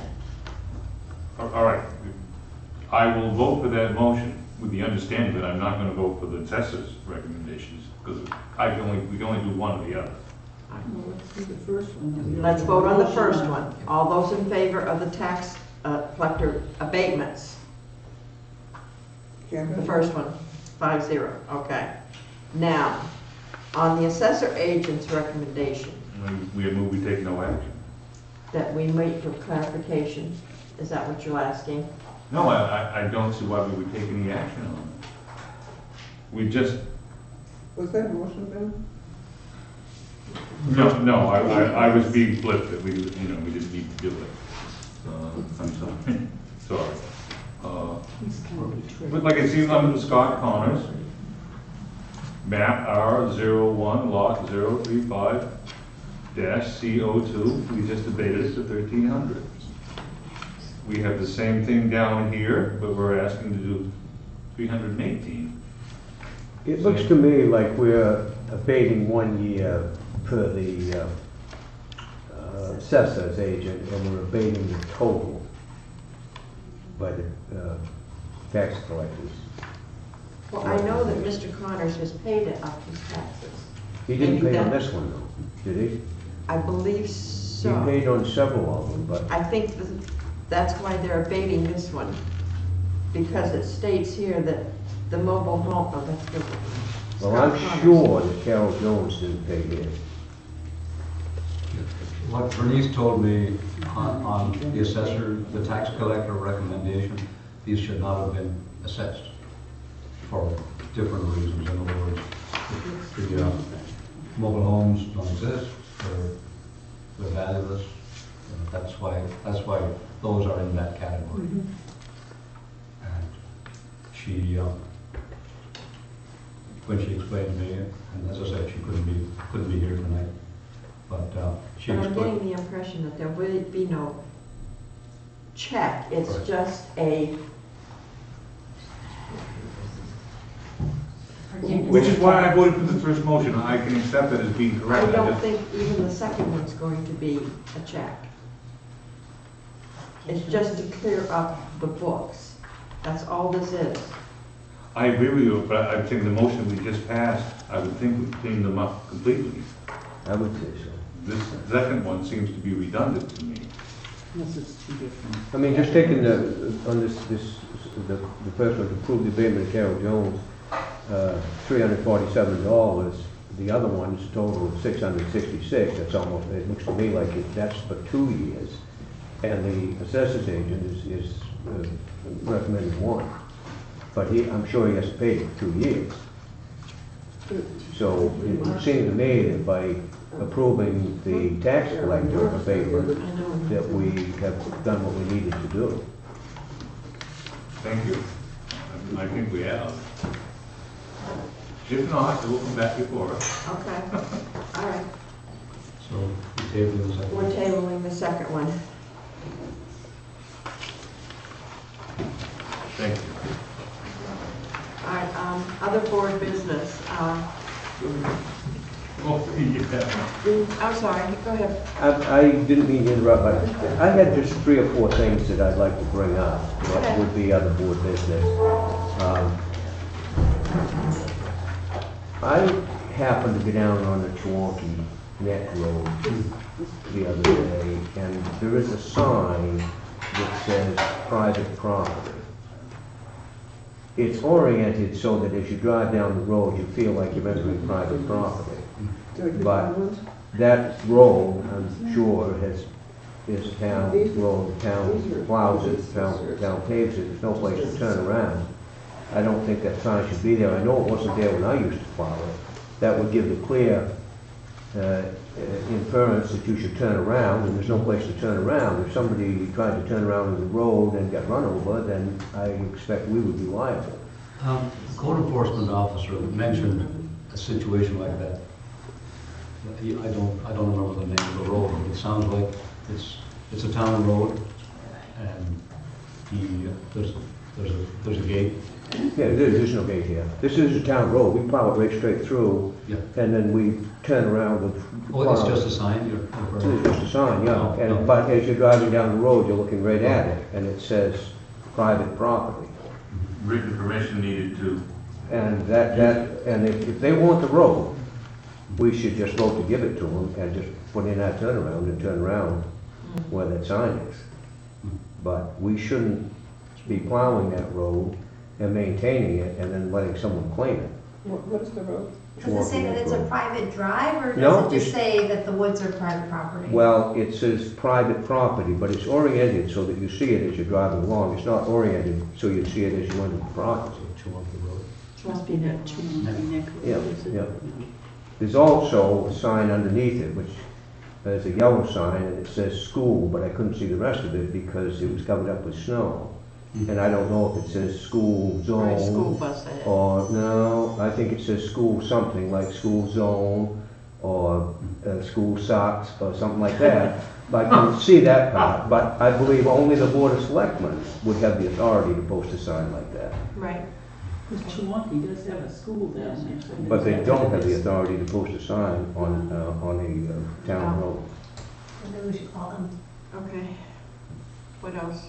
All right. I will vote for that motion with the understanding that I'm not gonna vote for the assessor's recommendations, because we can only do one or the other. Well, let's do the first one. Let's vote on the first one. All those in favor of the tax collector abatements? The first one, 5-0, okay. Now, on the assessor agent's recommendation, We move, we take no action. that we make for clarification, is that what you're asking? No, I don't see why we would take any action on it. We just, Was that a motion, Ben? no, I was being flipped, that we didn't need to do it. I'm sorry. But like I see under Scott Connors, map R01, lot 035-CO2, we just debated it to 1,300. We have the same thing down here, but we're asking to do 318. It looks to me like we're abating 1 year per the assessor's agent, and we're abating the total by the tax collectors. Well, I know that Mr. Connors has paid up his taxes. He didn't Maybe pay on that- this one though, did he? I believe He so. paid on several of them, but I think that's why they're abating this one, because it states here that the mobile home, oh, that's good. well, Scott I'm Connors. sure that Carol Jones didn't pay his. What Bernice told me on the assessor, the tax collector recommendation, these should not have been assessed for different reasons. In other words, the mobile homes don't exist, they're valueless. That's why those are in that category. And she, when she explained to me, and as I said, she couldn't be here tonight, but she But I'm explained. getting the impression that there will be no check, it's Right. just a, Which is why I voted for the first motion. I can accept it as being correct. I don't just- think even the second one's going to be a check. It's just to clear up the books. That's all this is. I agree with you, but I think the motion we just passed, I would think would clean them up completely. I would say so. This second one seems to be redundant to me. Unless it's two different. I mean, just taking the first one to approve the abatement of Carol Jones, $347. The other one's a total of $666. That's almost, it looks to me like that's for 2 years. And the assessor's agent is recommending 1. But I'm sure he has to pay for 2 years. So it would seem to me that by approving the tax collector abatement, that we have done what we needed to do. Thank you. I think we have. If not, we'll come back before us. Okay, all right. So we table the second. We're tabling the second one. Thank you. All right, other board business. Oh, yeah. I'm sorry, go ahead. I didn't mean to interrupt, but I had just 3 or 4 things that I'd like to bring up. That would be other board business. I happened to be down on the Chewonki Neck Road the other day, and there is a sign that says private property. It's oriented so that as you drive down the road, you feel like you're entering private property. But that road, I'm sure, is town road, town plows it, town paves it, there's no place to turn around. I don't think that sign should be there. I know it wasn't there when I used to plow it. That would give the clear inference that you should turn around, and there's no place to turn around. If somebody tried to turn around on the road and got run over, then I expect we would be liable. Code enforcement officer mentioned a situation like that. I don't remember the name of the road, but it sounds like it's a town road, and There's a gate. Yeah, there's no gate here. This is a town road, we plow it right straight through, Yeah. and then we turn around and Oh, it's plow. just a sign you're referring It's to? just a sign, yeah, Oh, no. but as you're driving down the road, you're looking right at it, and it says private property. Written permission needed to. And and if they want the road, we should just vote to give it to them and just put in our turnaround and turn around where that sign is. But we shouldn't be plowing that road and maintaining it and then letting someone claim it. What is the road? Does it say that it's a private drive, or No, does it just it's- say that the woods are private property? Well, it says private property, but it's oriented so that you see it as you're driving along. It's not oriented so you see it as you enter the property. Must be that Neck Yeah, Road, is it? yeah. There's also a sign underneath it, which is a yellow sign, and it says school, but I couldn't see the rest of it because it was covered up with snow. And I don't know if it says school zone. Or a school bus ahead. Or, no, I think it says school something, like school zone, or school socks, or something like that. But I couldn't see that part, but I believe only the Board of Selectmen would have the authority to post a sign like that. Right. Because Chewonki does have a school down there. so But they there's don't have the that. authority to post a sign on a town road. Maybe we should call them. Okay. What else?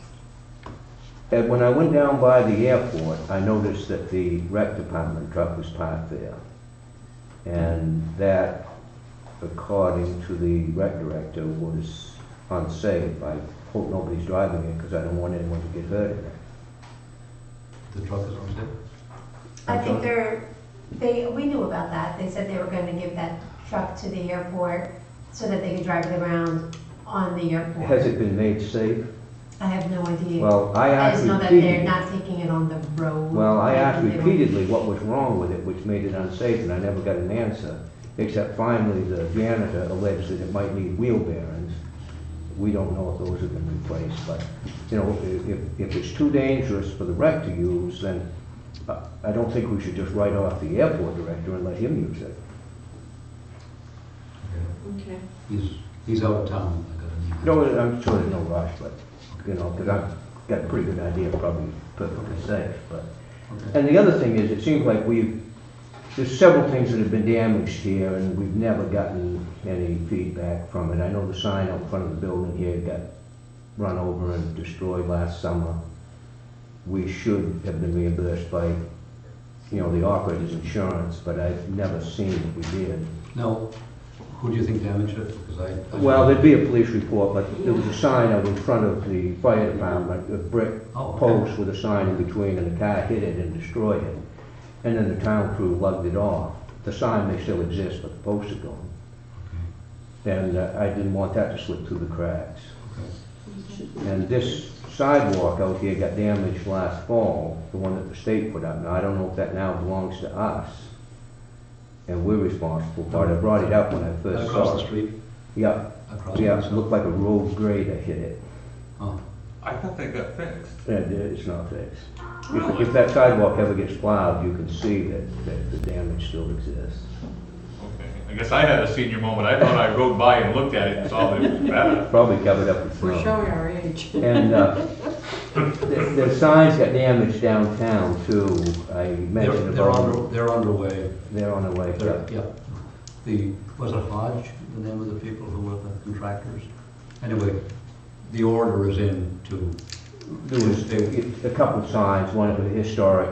And when I went down by the airport, I noticed that the rec department truck was parked there. And that, according to the rec director, was unsafe. I hope nobody's driving it because I don't want anyone to get hurt in it. The truck is unsafe? I think we knew about that. They said they were gonna give that truck to the airport so that they could drive it around on the airport. Has it been made safe? I have no idea. Well, I asked just know that they're repeatedly. not taking it on the road. Well, I asked and they were- repeatedly what was wrong with it, which made it unsafe, and I never got an answer. Except finally, the janitor alleged that it might need wheel bearings. We don't know if those have been replaced, but, you know, if it's too dangerous for the rec to use, then I don't think we should just write off the airport director and let him use it. Okay. He's out of town. I got an email. No, I'm sure there's no rush, but, you know, because I've got a pretty good idea, probably perfectly safe, but. And the other thing is, it seems like there's several things that have been damaged here, and we've never gotten any feedback from it. I know the sign out front of the building here got run over and destroyed last summer. We should have been reimbursed by, you know, the operator's insurance, but I've never seen that we did. Now, who do you think damaged it? Because I Well, there'd be a police report, but there was a sign out in front of the fire department, a brick post with a sign in between, and the car hit it and destroyed it. And then the town crew lugged it off. The sign may still exist, but the post is gone. And I didn't want that to slip through the cracks. And this sidewalk out here got damaged last fall, the one that the state put up. Now, I don't know if that now belongs to us, and we're responsible for it. I brought it up when I first saw it. Across the street? Yeah, Across yeah, the it street? looked like a road grader hit it. Oh. I thought they got fixed. And it's not fixed. If that sidewalk ever gets plowed, you can see that the damage still exists. Okay. I guess I had a senior moment. I thought I rode by and looked at it and saw that it was better. Probably covered up with snow. We're showing our age. And the signs got damaged downtown too. I mentioned about. They're underway. They're on the way, yeah. Yeah. Was it Hodge, the name of the people who were the contractors? Anyway, the order is in to. There was a couple of signs, one of the historic.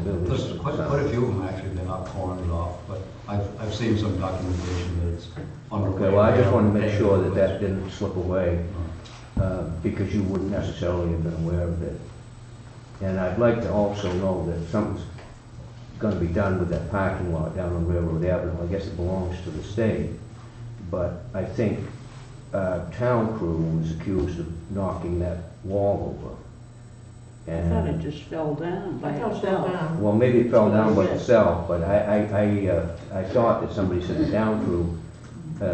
There's quite a few of them actually, they're not cornered off, but I've seen some documentation that it's underway. Okay, well, I just wanted to make sure that that didn't slip away, because you wouldn't necessarily have been aware of it. And I'd like to also know that something's gonna be done with that parking lot down on Railroad Avenue. I guess it belongs to the state, but I think town crew was accused of knocking that wall over. I thought it just fell down by itself. Well, maybe it fell down by itself, but I thought that somebody said the town crew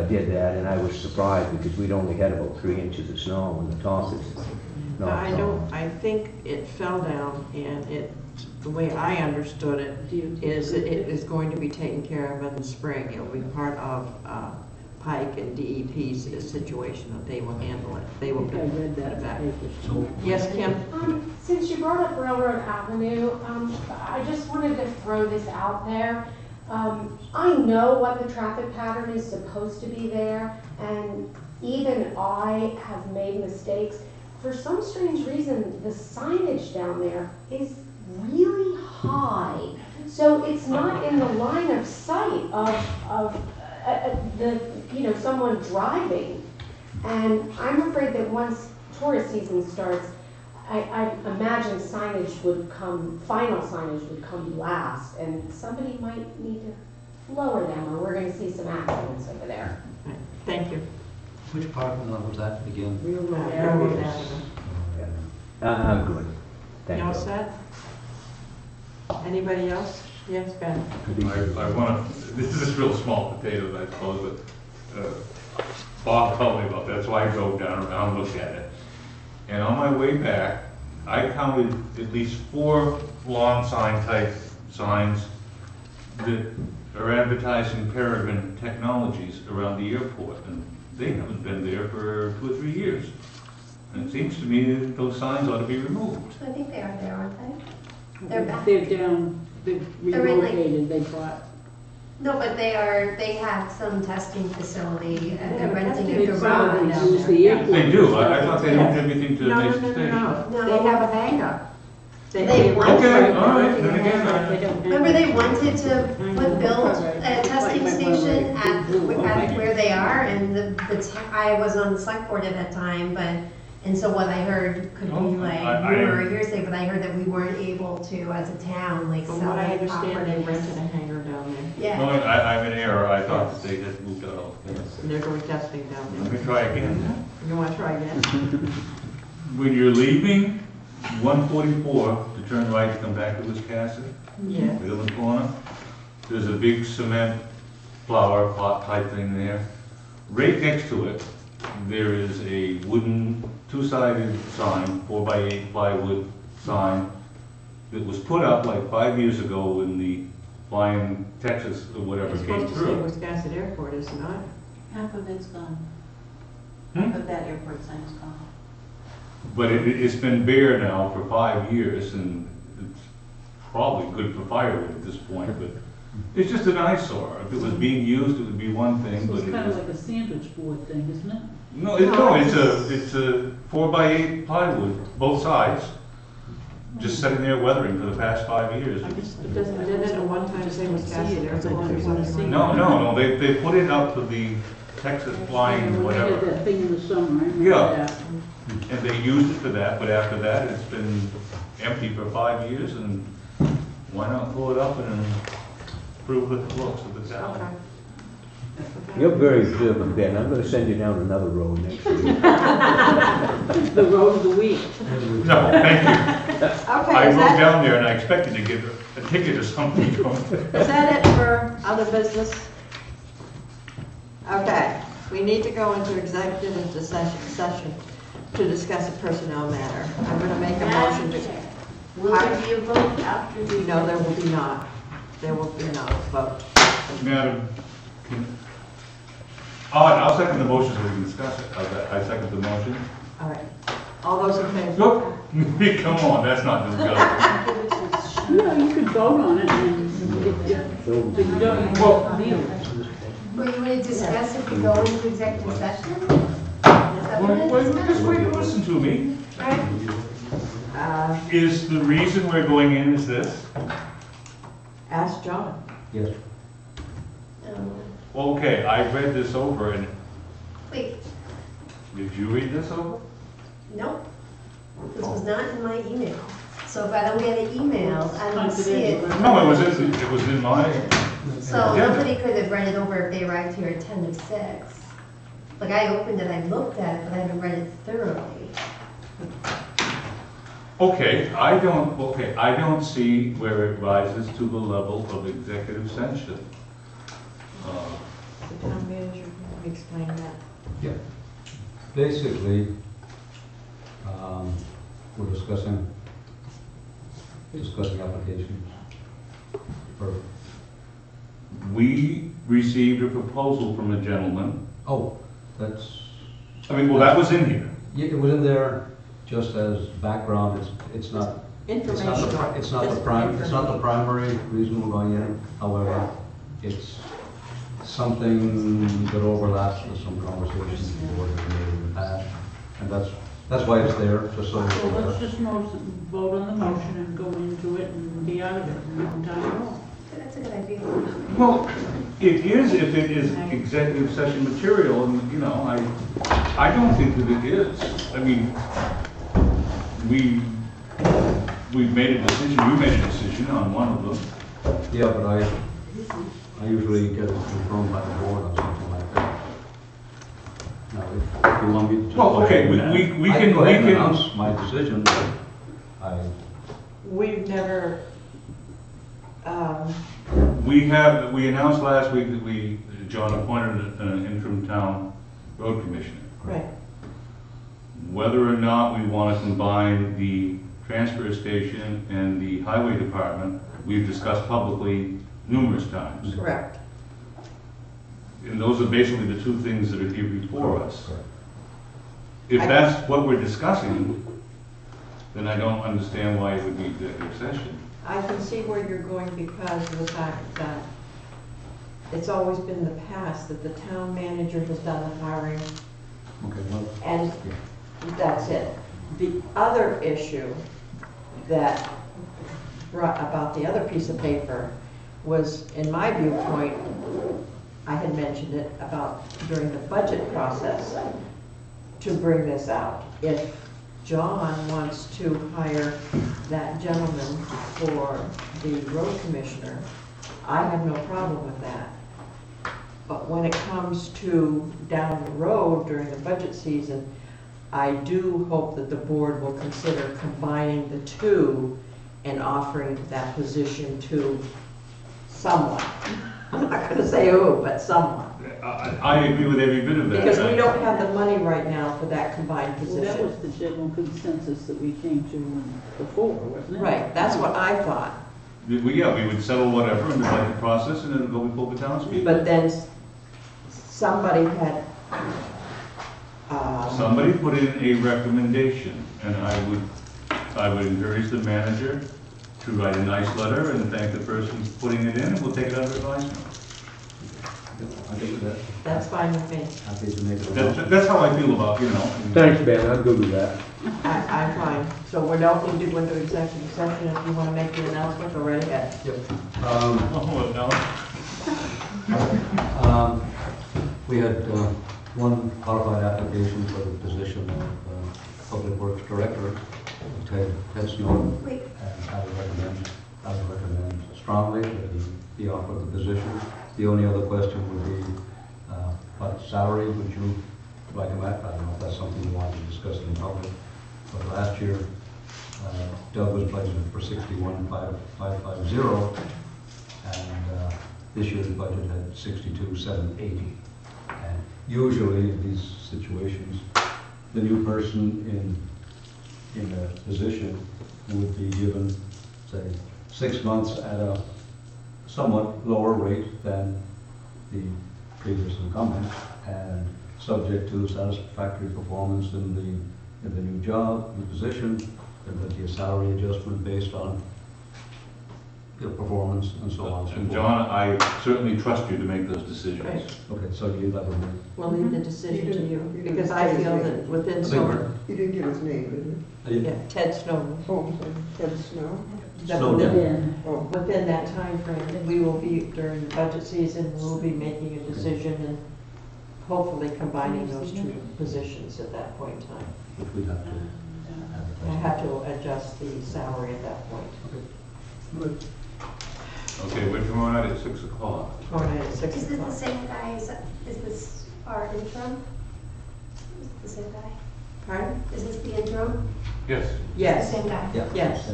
did that, and I was surprised because we'd only had about 3 inches of snow and the top is knocked off. I think it fell down, and the way I understood it is that it is going to be taken care of in the spring. It'll be part of Pike and DEP's situation, that they will handle it. They will I read that back. paper. Yes, Kim? Since you brought up Railroad Avenue, I just wanted to throw this out there. I know what the traffic pattern is supposed to be there, and even I have made mistakes. For some strange reason, the signage down there is really high. So it's not in the line of sight of someone driving. And I'm afraid that once tourist season starts, I imagine final signage would come last, and somebody might need to lower them, or we're gonna see some accidents over there. Thank you. Which parking lot was that again? Railroad Avenue. I'm good. You Thank all you. set? Anybody else? Yes, Ben? I want to, this is real small potatoes, I suppose, but Bob told me about that, so I drove down around and looked at it. And on my way back, I counted at least 4 lawn sign type signs that are advertising Peregrine Technologies around the airport, and they haven't been there for 2 or 3 years. And it seems to me that those signs ought to be removed. I think they are there, aren't they? They're back. They're down, they've They're in, like- relocated, they bought. No, but they have some testing facility, and they're have a renting testing a facility garage. down Use the airport. They do, I thought they moved everything to No, Mason no, Station. no, no. No. They have a hangar. They want Okay, to. all right, then again, Remember they wanted to build a testing station at where they are, and I wasn't on the select board at that time, and so what I heard could be like rumor or hearsay, but I heard that we weren't able to, as a town, like From sell what I it understand, they properties. rented a hangar down there. No, Yeah. I'm in error, I thought that they had moved out. And they're doing testing down Let there. me try again. You wanna try again? When you're leaving 144 to turn right to come back to Wiscasset, Yeah. the other corner, there's a big cement flower pot type thing there. Right next to it, there is a wooden two-sided sign, 4x8 plywood sign, that was put up like 5 years ago when the Flying Texas or whatever It's came supposed to say through. Wiscasset Airport, is it not? Half of it's gone. Hmm? Half of that airport sign is gone. But it's been bare now for 5 years, and it's probably good for firewood at this point, but it's just an eyesore. If it was being used, it would be one thing, So but it's it kind of is. like a sandwich board thing, isn't it? No, it's a 4x8 plywood, both sides, just sitting there weathering for the past 5 years. It doesn't, didn't it at one time say Wiscasset Airport or something? No, they put it up for the Texas Flying When they had whatever. that thing in the summer, I remember Yeah. that. And they used it for that, but after that, it's been empty for 5 years, and why not pull it up and improve the looks of the town? Okay. You're very observant, Ben. I'm gonna send you down another road next week. The road of the week. No, thank you. Okay, I is rode that, down there and I expected to get a ticket or something from is that it for other business? Okay, we need to go into executive session to discuss a personnel matter. I'm gonna make a motion to. Will there be a vote after the? No, there will be not. There will be not a vote. Madam, I'll second the motion so we can discuss it. I second the motion. All right. All those in favor? Look, come on, that's not disgusting. No, you could vote on it and but you don't, Well, deal. Were you going to discuss if we go into executive session? Is that what it is? Just wait and listen to me. Alright. Is the reason we're going in is this? Ask John. Yes. Okay, I read this over and, Wait, did you read this over? nope. This was not in my email. So if I don't get an email, I don't see it. No, it was in my, So Yeah. nobody could have read it over if they arrived here at 10 to 6. Like I opened it, I looked at it, but I haven't read it thoroughly. okay, I don't see where it rises to the level of executive session. The town manager, can you explain that? Yeah. Basically, we're discussing applications for, We received a proposal from a gentleman Oh, that's, I mean, well, that was in here. yeah, it was in there just as background, it's not, it's not the, Informational. it's not the Just prime, it's not the information. primary reason we're going in. However, it's something that overlaps with some conversations the board has made in the past. And that's why it's there, just so So you're let's aware. just vote on the motion and go into it and be out of it and we can time it all. That's a good idea. Well, it is if it is executive session material, and, you know, I don't think that it is. I mean, we've made a decision, you made a decision on one of them. Yeah, but I usually get it confirmed by the board or something like that. Now, if you want me to just. Well, go ahead okay, and- we I can- go ahead and we can- announce my decision, but I, We've never, We announced last week that John appointed an interim town road commissioner. right, Whether or not we want to combine the transfer station and the highway department, we've discussed publicly numerous times. correct. And those are basically the two things that are here before us. correct. If that's what we're discussing, then I don't understand why it would be executive session. I can see where you're going because of the fact that it's always been the past that the town manager has done the hiring Okay, well, and that's it. The other issue that brought about the other piece of paper was, in my viewpoint, I had mentioned it about during the budget process to bring this out. If John wants to hire that gentleman for the road commissioner, I have no problem with that. But when it comes to down the road during the budget season, I do hope that the board will consider combining the two and offering that position to someone. I'm not gonna say who, but someone. I agree with every bit of that. Because we don't have the money right now for that combined Well, that was position. the general consensus that we came to before, wasn't it? Right, that's what I thought. We would settle whatever in the budget process and then it'll go before the townspeople. But then somebody had, Somebody put in a recommendation, and I would encourage the manager to write a nice letter and thank the person putting it in, and we'll take it under advisement. I think that, that's fine with me. happy to make it. That's how I feel about, you know. Thanks, Ben, I'm good with that. I'm fine. So we don't need to go into executive session. If you want to make the announcement, go right ahead. Yep. Oh, We had one qualified application for the position of Public Works Director, Ted Snow, Wait, and I would recommend strongly that he be offered the position. The only other question would be, what salary would you like him at? I don't know if that's something you want to discuss in public. But last year, Doug was budgeted for 61,550, and this year's budget had 62,780. And usually in these situations, the new person in a position would be given, say, 6 months at a somewhat lower rate than the previous incumbent, and subject to satisfactory performance in the new job, the position, there would be a salary adjustment based on your performance and so on and so And forth. John, I certainly trust you to make those decisions. Right. Okay, so you let me. We'll leave the decision to you, because I feel that within so, You didn't give his name, did yeah, Ted Snowden. Oh, Ted Snow? That Snowden. within that timeframe, we will be, during the budget season, we'll be making a decision and hopefully combining those two positions at that point in time. Which we'd have to I advertise. have to adjust the salary at that point. Good. Okay, we're tomorrow night at 6 o'clock. Tomorrow night at 6 is this the o'clock. same guy, is this our interim? Is it the same guy? Pardon? Is this the interim? Yes. Yes. The same guy? Yeah. Yes.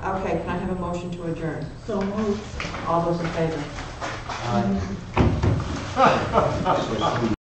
Okay, can I have a motion to adjourn? So moved. All those in favor? So,